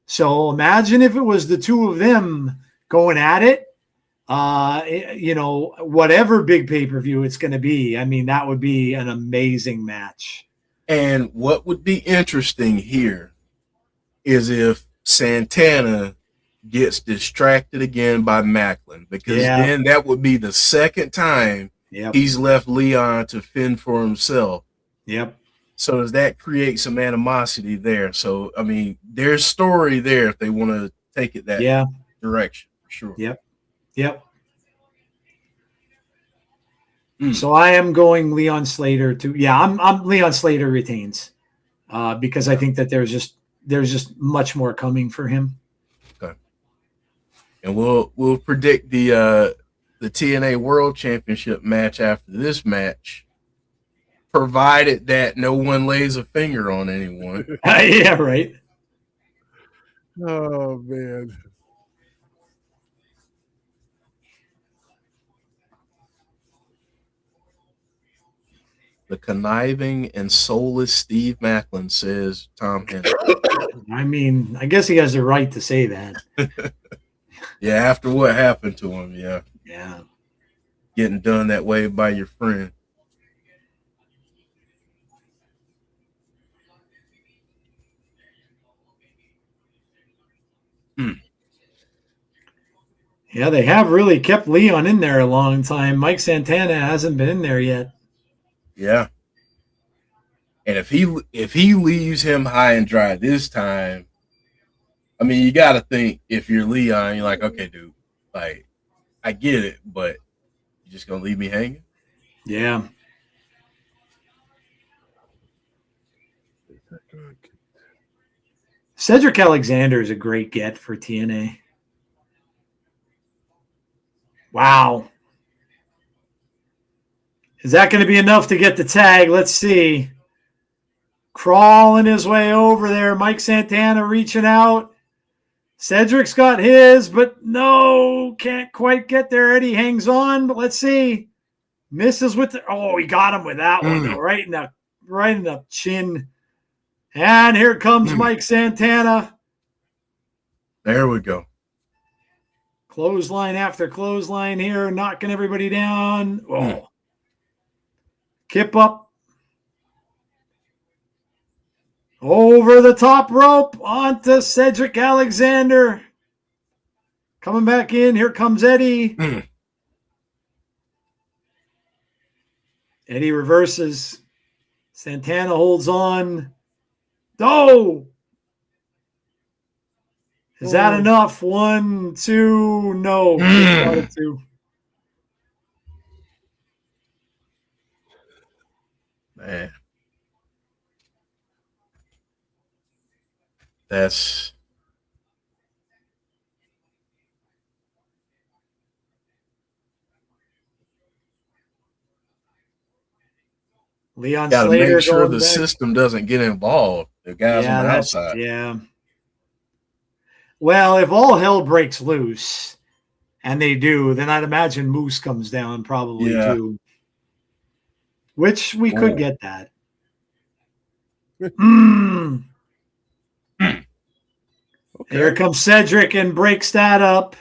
So imagine if it was the two of them going at it, whatever big pay-per-view it's going to be. That would be an amazing match. And what would be interesting here is if Santana gets distracted again by Macklin, because then that would be the second time he's left Leon to fend for himself. Yep. So does that create some animosity there? So, there's story there if they want to take it that direction, for sure. Yep. So I am going Leon Slater I'm Leon Slater retains because I think that there's just much more coming for him. Okay. And we'll predict the TNA World Championship match after this match, provided that no one lays a finger on anyone. Yeah, right. Oh man. The conniving and soulless Steve Macklin, says Tom Henry. I guess he has the right to say that. Yeah, after what happened to him, Yeah. Getting done that way by your friend. Yeah, they have really kept Leon in there a long time. Mike Santana hasn't been in there yet. Yeah. And if he leaves him high and dry this time, you got to think, if you're Leon, you're like, okay, dude, like, I get it, but you just gonna leave me hanging? Yeah. Cedric Alexander is a great get for TNA. Wow. Is that going to be enough to get the tag? Let's see. Crawling his way over there. Mike Santana reaching out. Cedric's got his, but no, can't quite get there. Eddie hangs on, but let's see. Misses with the, oh, he got him with that one, though, right in the chin. And here comes Mike Santana. There we go. Clothesline after clothesline here, knocking everybody down. Oh. Kip up. Over the top rope onto Cedric Alexander. Coming back in. Here comes Eddie. Eddie reverses. Santana holds on. Oh! Is that enough? 1, 2, no. Just got 2. Man. That's Leon got to Slater make sure going the back. system doesn't get involved. The guys on the outside. Yeah. Well, if all hell breaks loose, and they do, then I'd imagine Moose comes down probably too. Which we could get that. Okay. Here comes Cedric and breaks that up.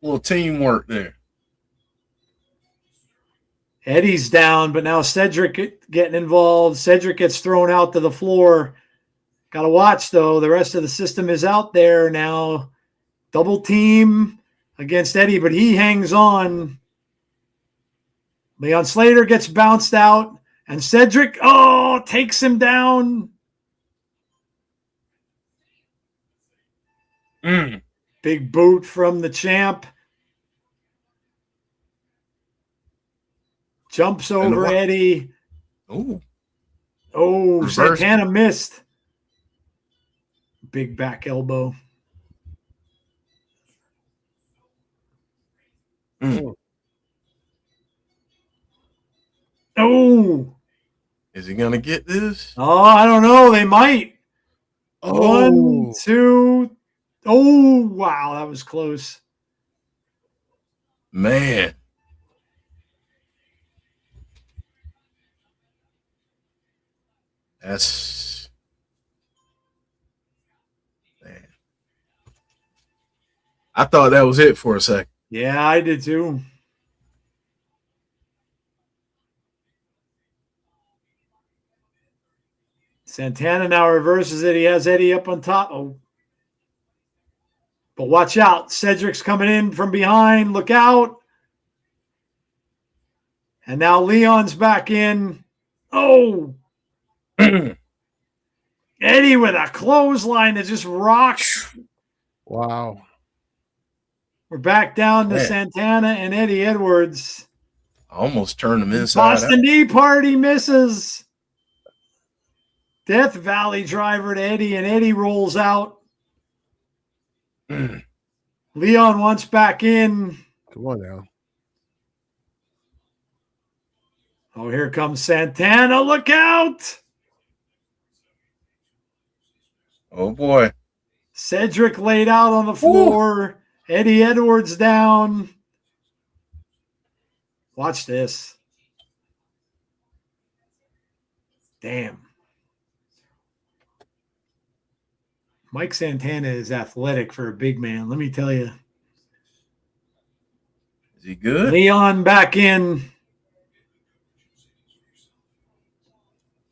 A little teamwork there. Eddie's down, but now Cedric getting involved. Cedric gets thrown out to the floor. Got to watch, though. The rest of the system is out there now. Double team against Eddie, but he hangs on. Leon Slater gets bounced out, and Cedric, takes him down. Big boot from the champ. Jumps over Eddie. Oh, reverse. Santana missed. Big back elbow. Oh. Is he going to get this? Oh, I don't know. They might. 1, 2. Oh, wow. That was close. Man. That's man. I thought that was it for a second. Yeah, I did too. Santana now reverses it. He has Eddie up on top. Oh. But watch out. Cedric's coming in from behind. Look out. And now Leon's back in. Oh. Eddie with a clothesline that just rocks. Wow. We're back down to Santana and Eddie Edwards. I almost turned him inside Boston D Party misses. Death Valley driver to Eddie, and Eddie rolls out. Leon wants back in. Come on now. Oh, here comes Santana. Look out. Oh, boy. Cedric laid out on the floor. Ooh. Eddie Edwards down. Watch this. Damn. Mike Santana is athletic for a big man. Let me tell you. Is he good? Leon back in.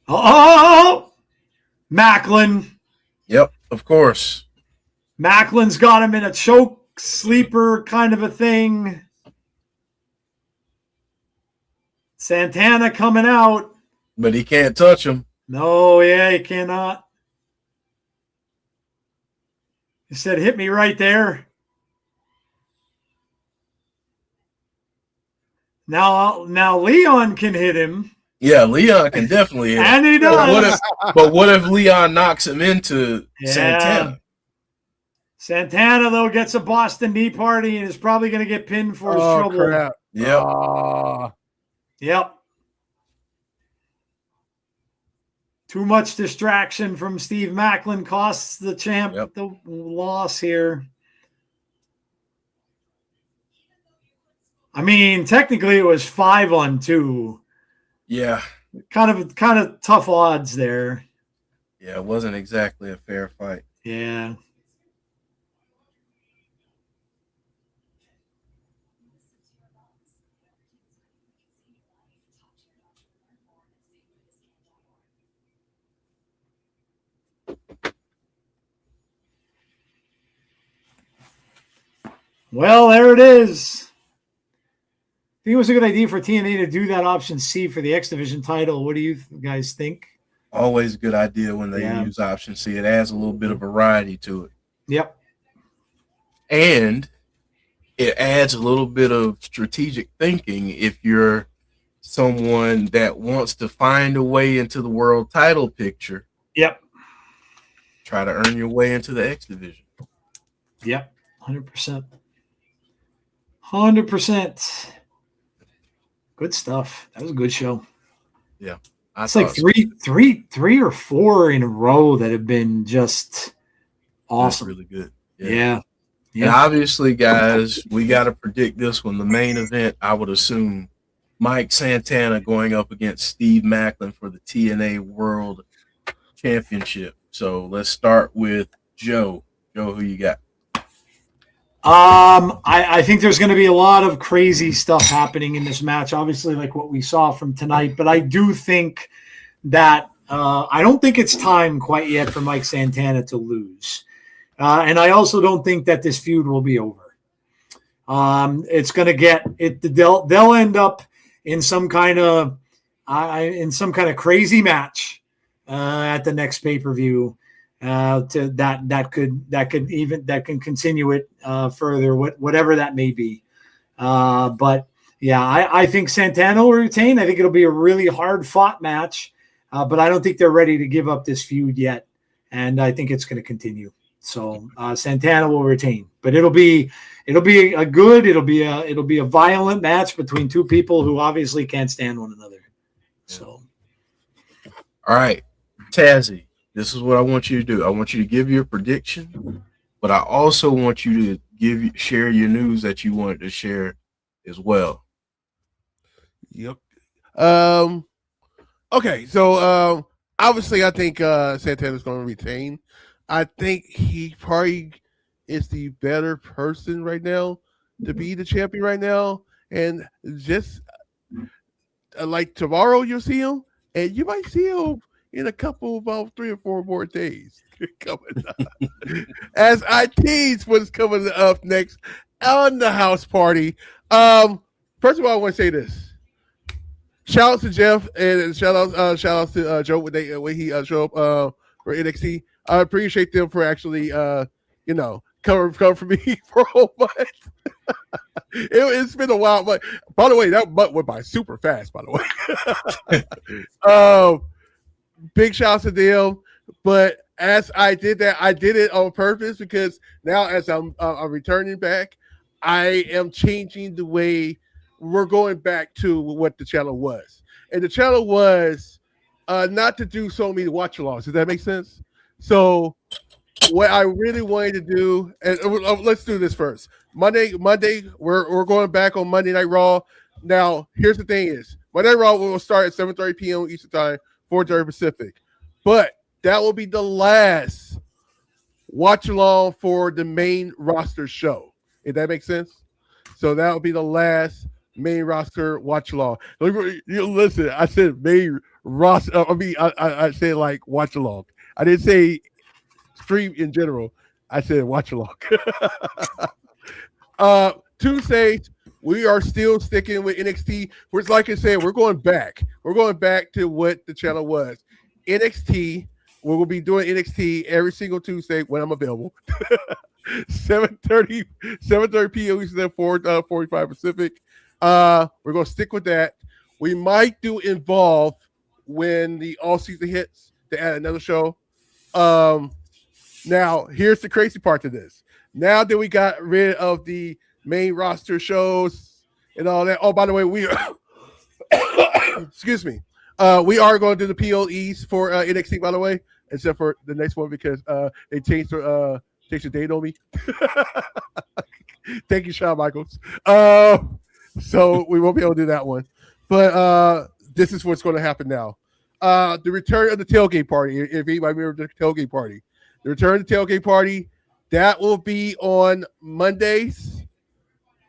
Oh! Macklin. Yep, of course. Macklin's got him in a choke sleeper kind of a thing. Santana coming out. But he can't touch him. No, yeah, he cannot. He said, hit me right there. Now Leon can hit him. Yeah, Leon can definitely hit. And he does. But what if Leon knocks him into Santana? Santana, though, gets a Boston knee party and is probably going to get pinned for his trouble. Crap. Yep. Yep. Too much distraction from Steve Macklin costs the champ the loss here. I mean, technically it was 5-on-2. Yeah. Kind of tough odds there. Yeah, it wasn't exactly a fair fight. Yeah. Well, there it is. I think it was a good idea for TNA to do that option C for the X Division title. What do you guys think? Always a good idea when they use option C. It adds a little bit of variety to it. Yep. And it adds a little bit of strategic thinking if you're someone that wants to find a way into the world title picture. Yep. Try to earn your way into the X Division. Yep. 100%. 100%. Good stuff. That was a good show. Yeah. It's like three or four in a row that have been just awesome. That's really good. Yeah. And obviously, guys, we got to predict this one. The main event, I would assume, Mike Santana going up against Steve Macklin for the TNA World Championship. So let's start with Joe. Joe, who you got? I think there's going to be a lot of crazy stuff happening in this match, obviously, like what we saw from tonight. But I do think that I don't think it's time quite yet for Mike Santana to lose. And I also don't think that this feud will be over. It's going to get it. They'll end up in some kind of crazy match at the next pay-per-view. That can continue it further, whatever that may be. But yeah, I think Santana will retain. I think it'll be a really hard fought match, but I don't think they're ready to give up this feud yet, and I think it's going to continue. So Santana will retain, but it'll be a violent match between two people who obviously can't stand one another. So, all right, Tazzy. This is what I want you to do. I want you to give your prediction, but I also want you to share your news that you wanted to share as well. Yep. Okay, so obviously I think Santana's going to retain. I think he probably is the better person right now to be the champion right now. And just like tomorrow you'll see him, and you might see him in a couple, about 3 or 4 more days coming up. As I tease what's coming up next on the house party. First of all, I want to say this. Shout out to Jeff and shout out to Joe when he showed up for NXT. I appreciate them for actually cover for me for a whole month. It's been a while, but by the way, that month went by super fast. By the way, big shout out to them. But as I did that, I did it on purpose because now as I'm returning back, I am changing the way we're going back to what the channel was, and the channel was not to do so many watch-alongs. Does that make sense? So what I really wanted to do, and let's do this first. Monday, we're going back on Monday Night Raw. Now, here's the thing: is Monday Night Raw will start at 7:30 p.m. Eastern Time, 4:30 Pacific, but that will be the last watch along for the main roster show. If that makes sense, so that will be the last main roster watch along. Listen, I said main roster. I said like watch along. I didn't say stream in general. I said watch along. Tuesdays, we are still sticking with NXT. Which, like I said, we're going back. We're going back to what the channel was. NXT. We will be doing NXT every single Tuesday when I'm available. 7:30 p.m. Eastern, 4:45 Pacific. We're going to stick with that. We might do Involve when the all season hits to add another show. Now, here's the crazy part to this. Now that we got rid of the main roster shows and all that. Oh, by the way, we excuse me. We are going to do the PLEs for NXT, by the way, except for the next one because they changed the date on me. Thank you, Shawn Michaels. So we won't be able to do that one. But this is what's going to happen now. The return of the tailgate party. If anybody remembers the tailgate party, the return of the tailgate party, that will be on Mondays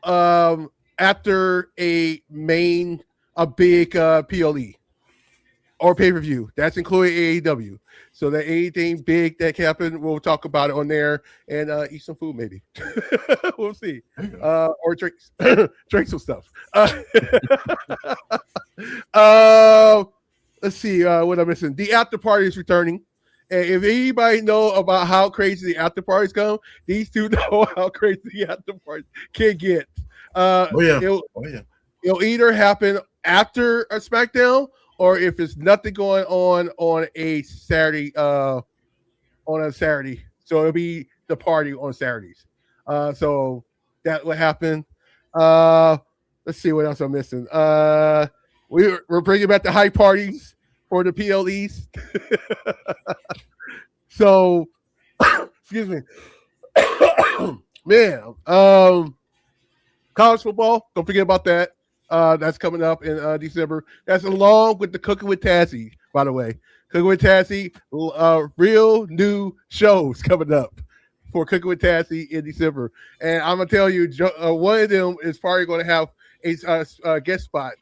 after a big PLE or pay-per-view. That's including AEW. So that anything big that can happen, we'll talk about it on there and eat some food maybe. We'll see. Or drinks. Drink some stuff. Let's see what I'm missing. The after party is returning. And if anybody know about how crazy the after parties come, these two know how crazy the after parties can get. It'll either happen after a SmackDown or if it's nothing going on a Saturday, So it'll be the party on Saturdays. So that will happen. Let's see what else I'm missing. We're bringing back the hype parties for the PLEs. So, excuse me. Man, college football, don't forget about that. That's coming up in December. That's along with the Cooking with Tassie, by the way. Cooking with Tassie, real new shows coming up for Cooking with Tassie in December. And I'm going to tell you, one of them is probably going to have a guest spot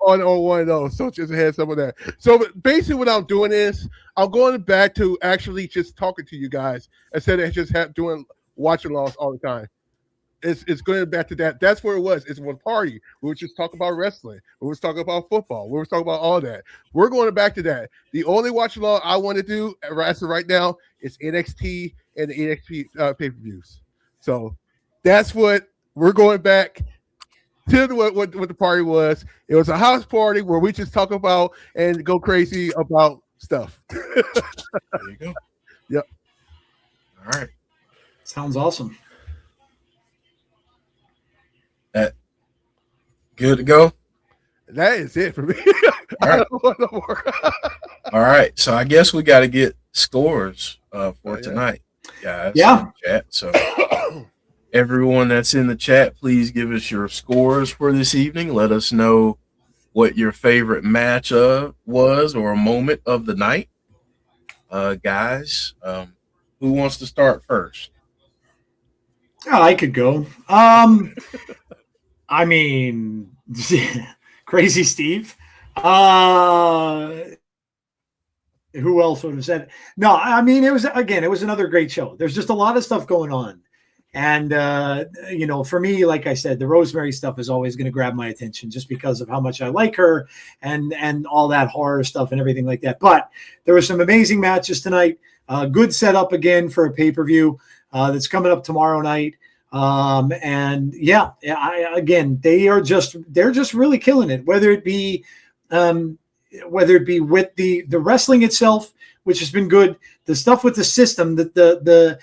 on one of those. So just ahead some of that. So basically what I'm doing is I'm going back to actually just talking to you guys instead of just doing watch-alongs all the time. It's going back to that. That's where it was. It's one party. We were just talking about wrestling. We were talking about football. We were talking about all that. We're going back to that. The only watch along I want to do right now is NXT and the NXT pay-per-views. So that's what we're going back to what the party was. It was a house party where we just talk about and go crazy about stuff. There you go. Yep. All right. Sounds awesome. That good to go? That is it for me. All right. I don't want no more. All right. So I guess we got to get scores for tonight, guys. Yeah. In the chat. So everyone that's in the chat, please give us your scores for this evening. Let us know what your favorite match was or a moment of the night. Guys, who wants to start first? Oh, I could go. I mean, Crazy Steve. Who else would have said it? No, I mean, it was another great show. There's just a lot of stuff going on. And, for me, like I said, the Rosemary stuff is always going to grab my attention just because of how much I like her and all that horror stuff and everything like that. But there were some amazing matches tonight. Good setup again for a pay-per-view that's coming up tomorrow night. They're just really killing it, whether it be with the wrestling itself, which has been good, the stuff with the system, the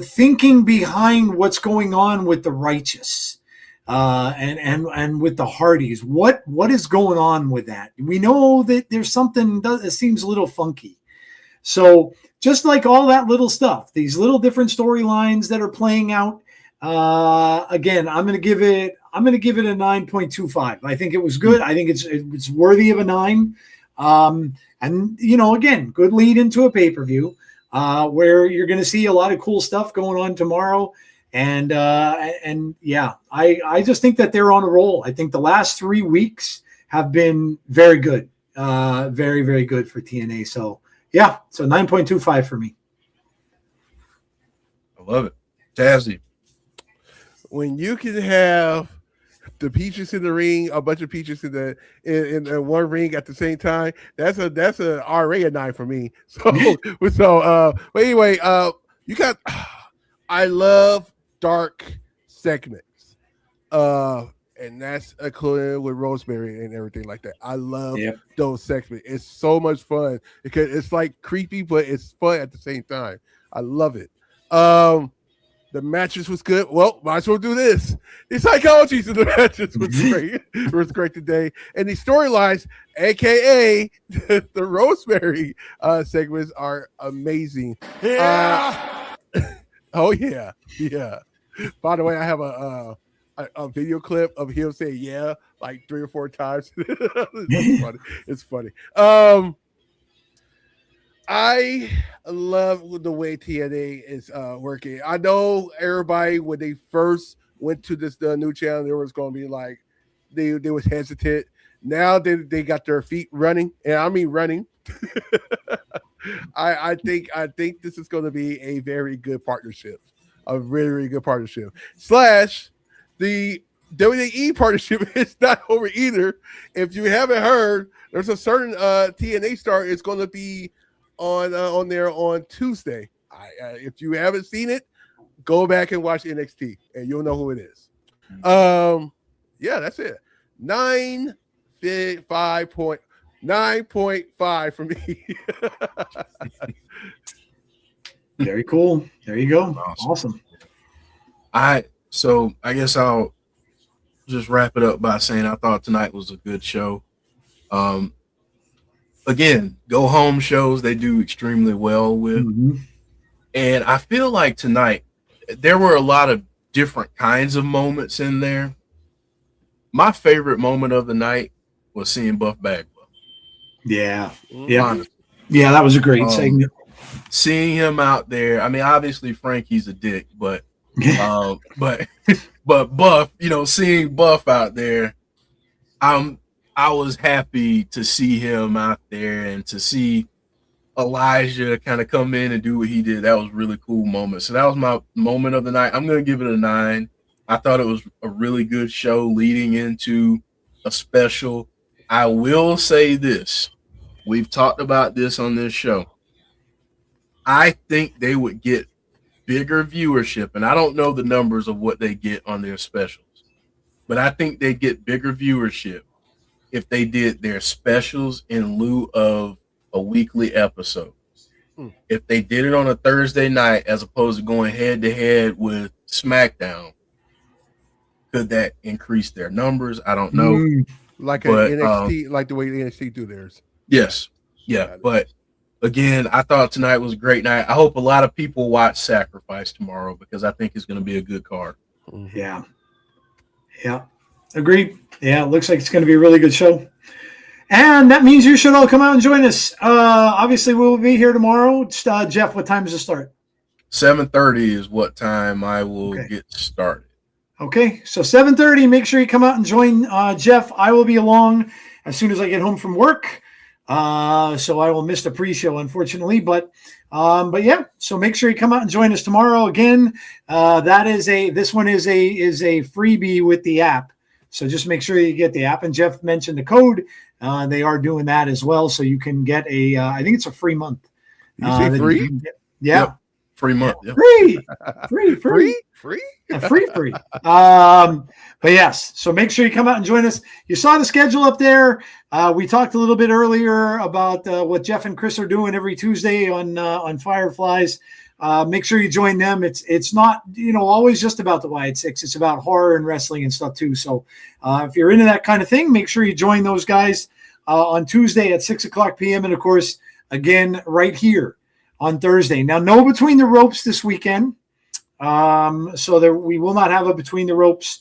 thinking behind what's going on with the Righteous, and with the Hardys. What is going on with that? We know that there's something that seems a little funky. So just like all that little stuff, these little different storylines that are playing out. Again, I'm going to give it a 9.25. I think it was good. I think it's worthy of a 9. Again, good lead into a pay-per-view, where you're going to see a lot of cool stuff going on tomorrow. And I just think that they're on a roll. I think the last 3 weeks have been very good. Very, very good for TNA. So 9.25 for me. I love it. Tazzy. When you can have the peaches in the ring, a bunch of peaches in one ring at the same time, that's a RA a 9 for me. So but anyway, you got I love dark segments. And and that's included with Rosemary and everything like that. I love those segments. It's so much fun because it's like creepy, but it's fun at the same time. I love it. The matches was good. Well, might as well do this. The psychology of the matches was great. It was great today. And the storylines, aka the Rosemary segments, are amazing. Yeah. Oh yeah. By the way, I have a video clip of him saying "yeah" like 3 or 4 times. That's funny. It's funny. I love the way TNA is working. I know everybody when they first went to this new channel, there was going to be like they was hesitant. Now they got their feet running, and I mean running. I think this is going to be a very good partnership, a really, really good partnership. Slash the WWE partnership is not over either. If you haven't heard, there's a certain TNA star is going to be on there on Tuesday. If you haven't seen it, go back and watch NXT, and you'll know who it is. Yeah, that's it. 9.5 for me. Very cool. There you go. Awesome. So I guess I'll just wrap it up by saying I thought tonight was a good show. Again, go home shows they do extremely well with. And I feel like tonight there were a lot of different kinds of moments in there. My favorite moment of the night was seeing Buff Bagwell. Yeah. Honestly. Yeah, that was a great segment. Seeing him out there. I mean, obviously Frankie's a dick, but Buff, seeing Buff out there, I was happy to see him out there and to see Elijah kind of come in and do what he did. That was a really cool moment. So that was my moment of the night. I'm going to give it a 9. I thought it was a really good show leading into a special. I will say this. We've talked about this on this show. I think they would get bigger viewership, and I don't know the numbers of what they get on their specials, but I think they get bigger viewership if they did their specials in lieu of a weekly episode. If they did it on a Thursday night as opposed to going head to head with SmackDown, could that increase their numbers? I don't know. Like NXT, like the way the NXT do theirs. Yes. Yeah. But again, I thought tonight was a great night. I hope a lot of people watch Sacrifice tomorrow because I think it's going to be a good card. Yeah. Agreed. Yeah, it looks like it's going to be a really good show. And that means you should all come out and join us. Obviously, we'll be here tomorrow. Jeff, what time does it start? 7:30 is what time I will get started. Okay, so 7:30. Make sure you come out and join Jeff. I will be along as soon as I get home from work. So I will miss the pre-show, unfortunately. But yeah. So make sure you come out and join us tomorrow. Again, this one is a freebie with the app. So just make sure you get the app. And Jeff mentioned the code. They are doing that as well. So you can get I think it's a free month. You say free? Yeah. Yep. Free month. Yep. Free. But yes, so make sure you come out and join us. You saw the schedule up there. We talked a little bit earlier about what Jeff and Chris are doing every Tuesday on Fireflies. Make sure you join them. It's not always just about the Wyatt Six. It's about horror and wrestling and stuff too. So if you're into that kind of thing, make sure you join those guys on Tuesday at 6:00 p.m. and of course again right here on Thursday. Now, no Between the Ropes this weekend. So we will not have a Between the Ropes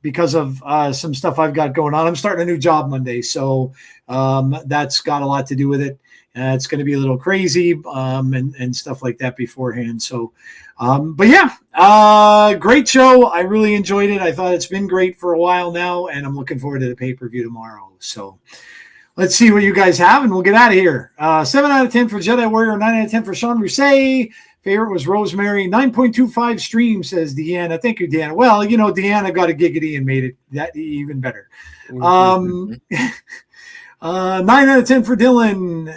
because of some stuff I've got going on. I'm starting a new job Monday, so that's got a lot to do with it. It's going to be a little crazy and stuff like that beforehand. So, but yeah, great show. I really enjoyed it. I thought it's been great for a while now, and I'm looking forward to the pay-per-view tomorrow. So let's see what you guys have, and we'll get out of here. 7 out of 10 for Jedi Warrior, 9 out of 10 for Sean Rousset. Favorite was Rosemary. 9.25 stream, says Deanna. Thank you, Deanna. Well, Deanna got a giggity and made it that even better. 9 out of 10 for Dylan.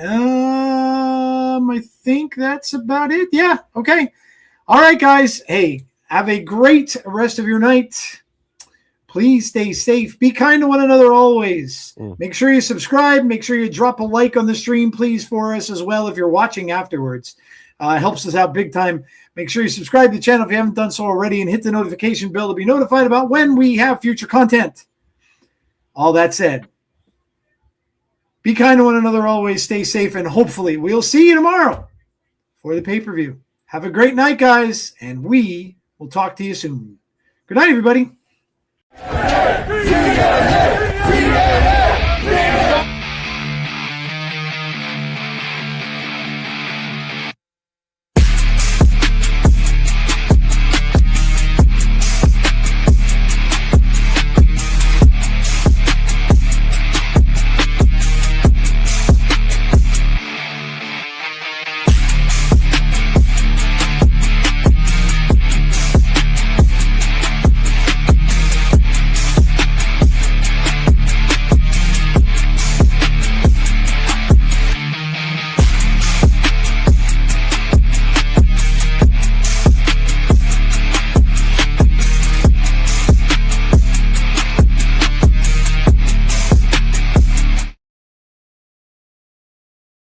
I think that's about it. Yeah. Okay. All right, guys. Hey, have a great rest of your night. Please stay safe. Be kind to one another always. Mm. Make sure you subscribe. Make sure you drop a like on the stream, please, for us as well if you're watching afterwards. It helps us out big time. Make sure you subscribe to the channel if you haven't done so already and hit the notification bell to be notified about when we have future content. All that said, be kind to one another always. Stay safe, and hopefully we'll see you tomorrow for the pay-per-view. Have a great night, guys, and we will talk to you soon. Good night, everybody. TNA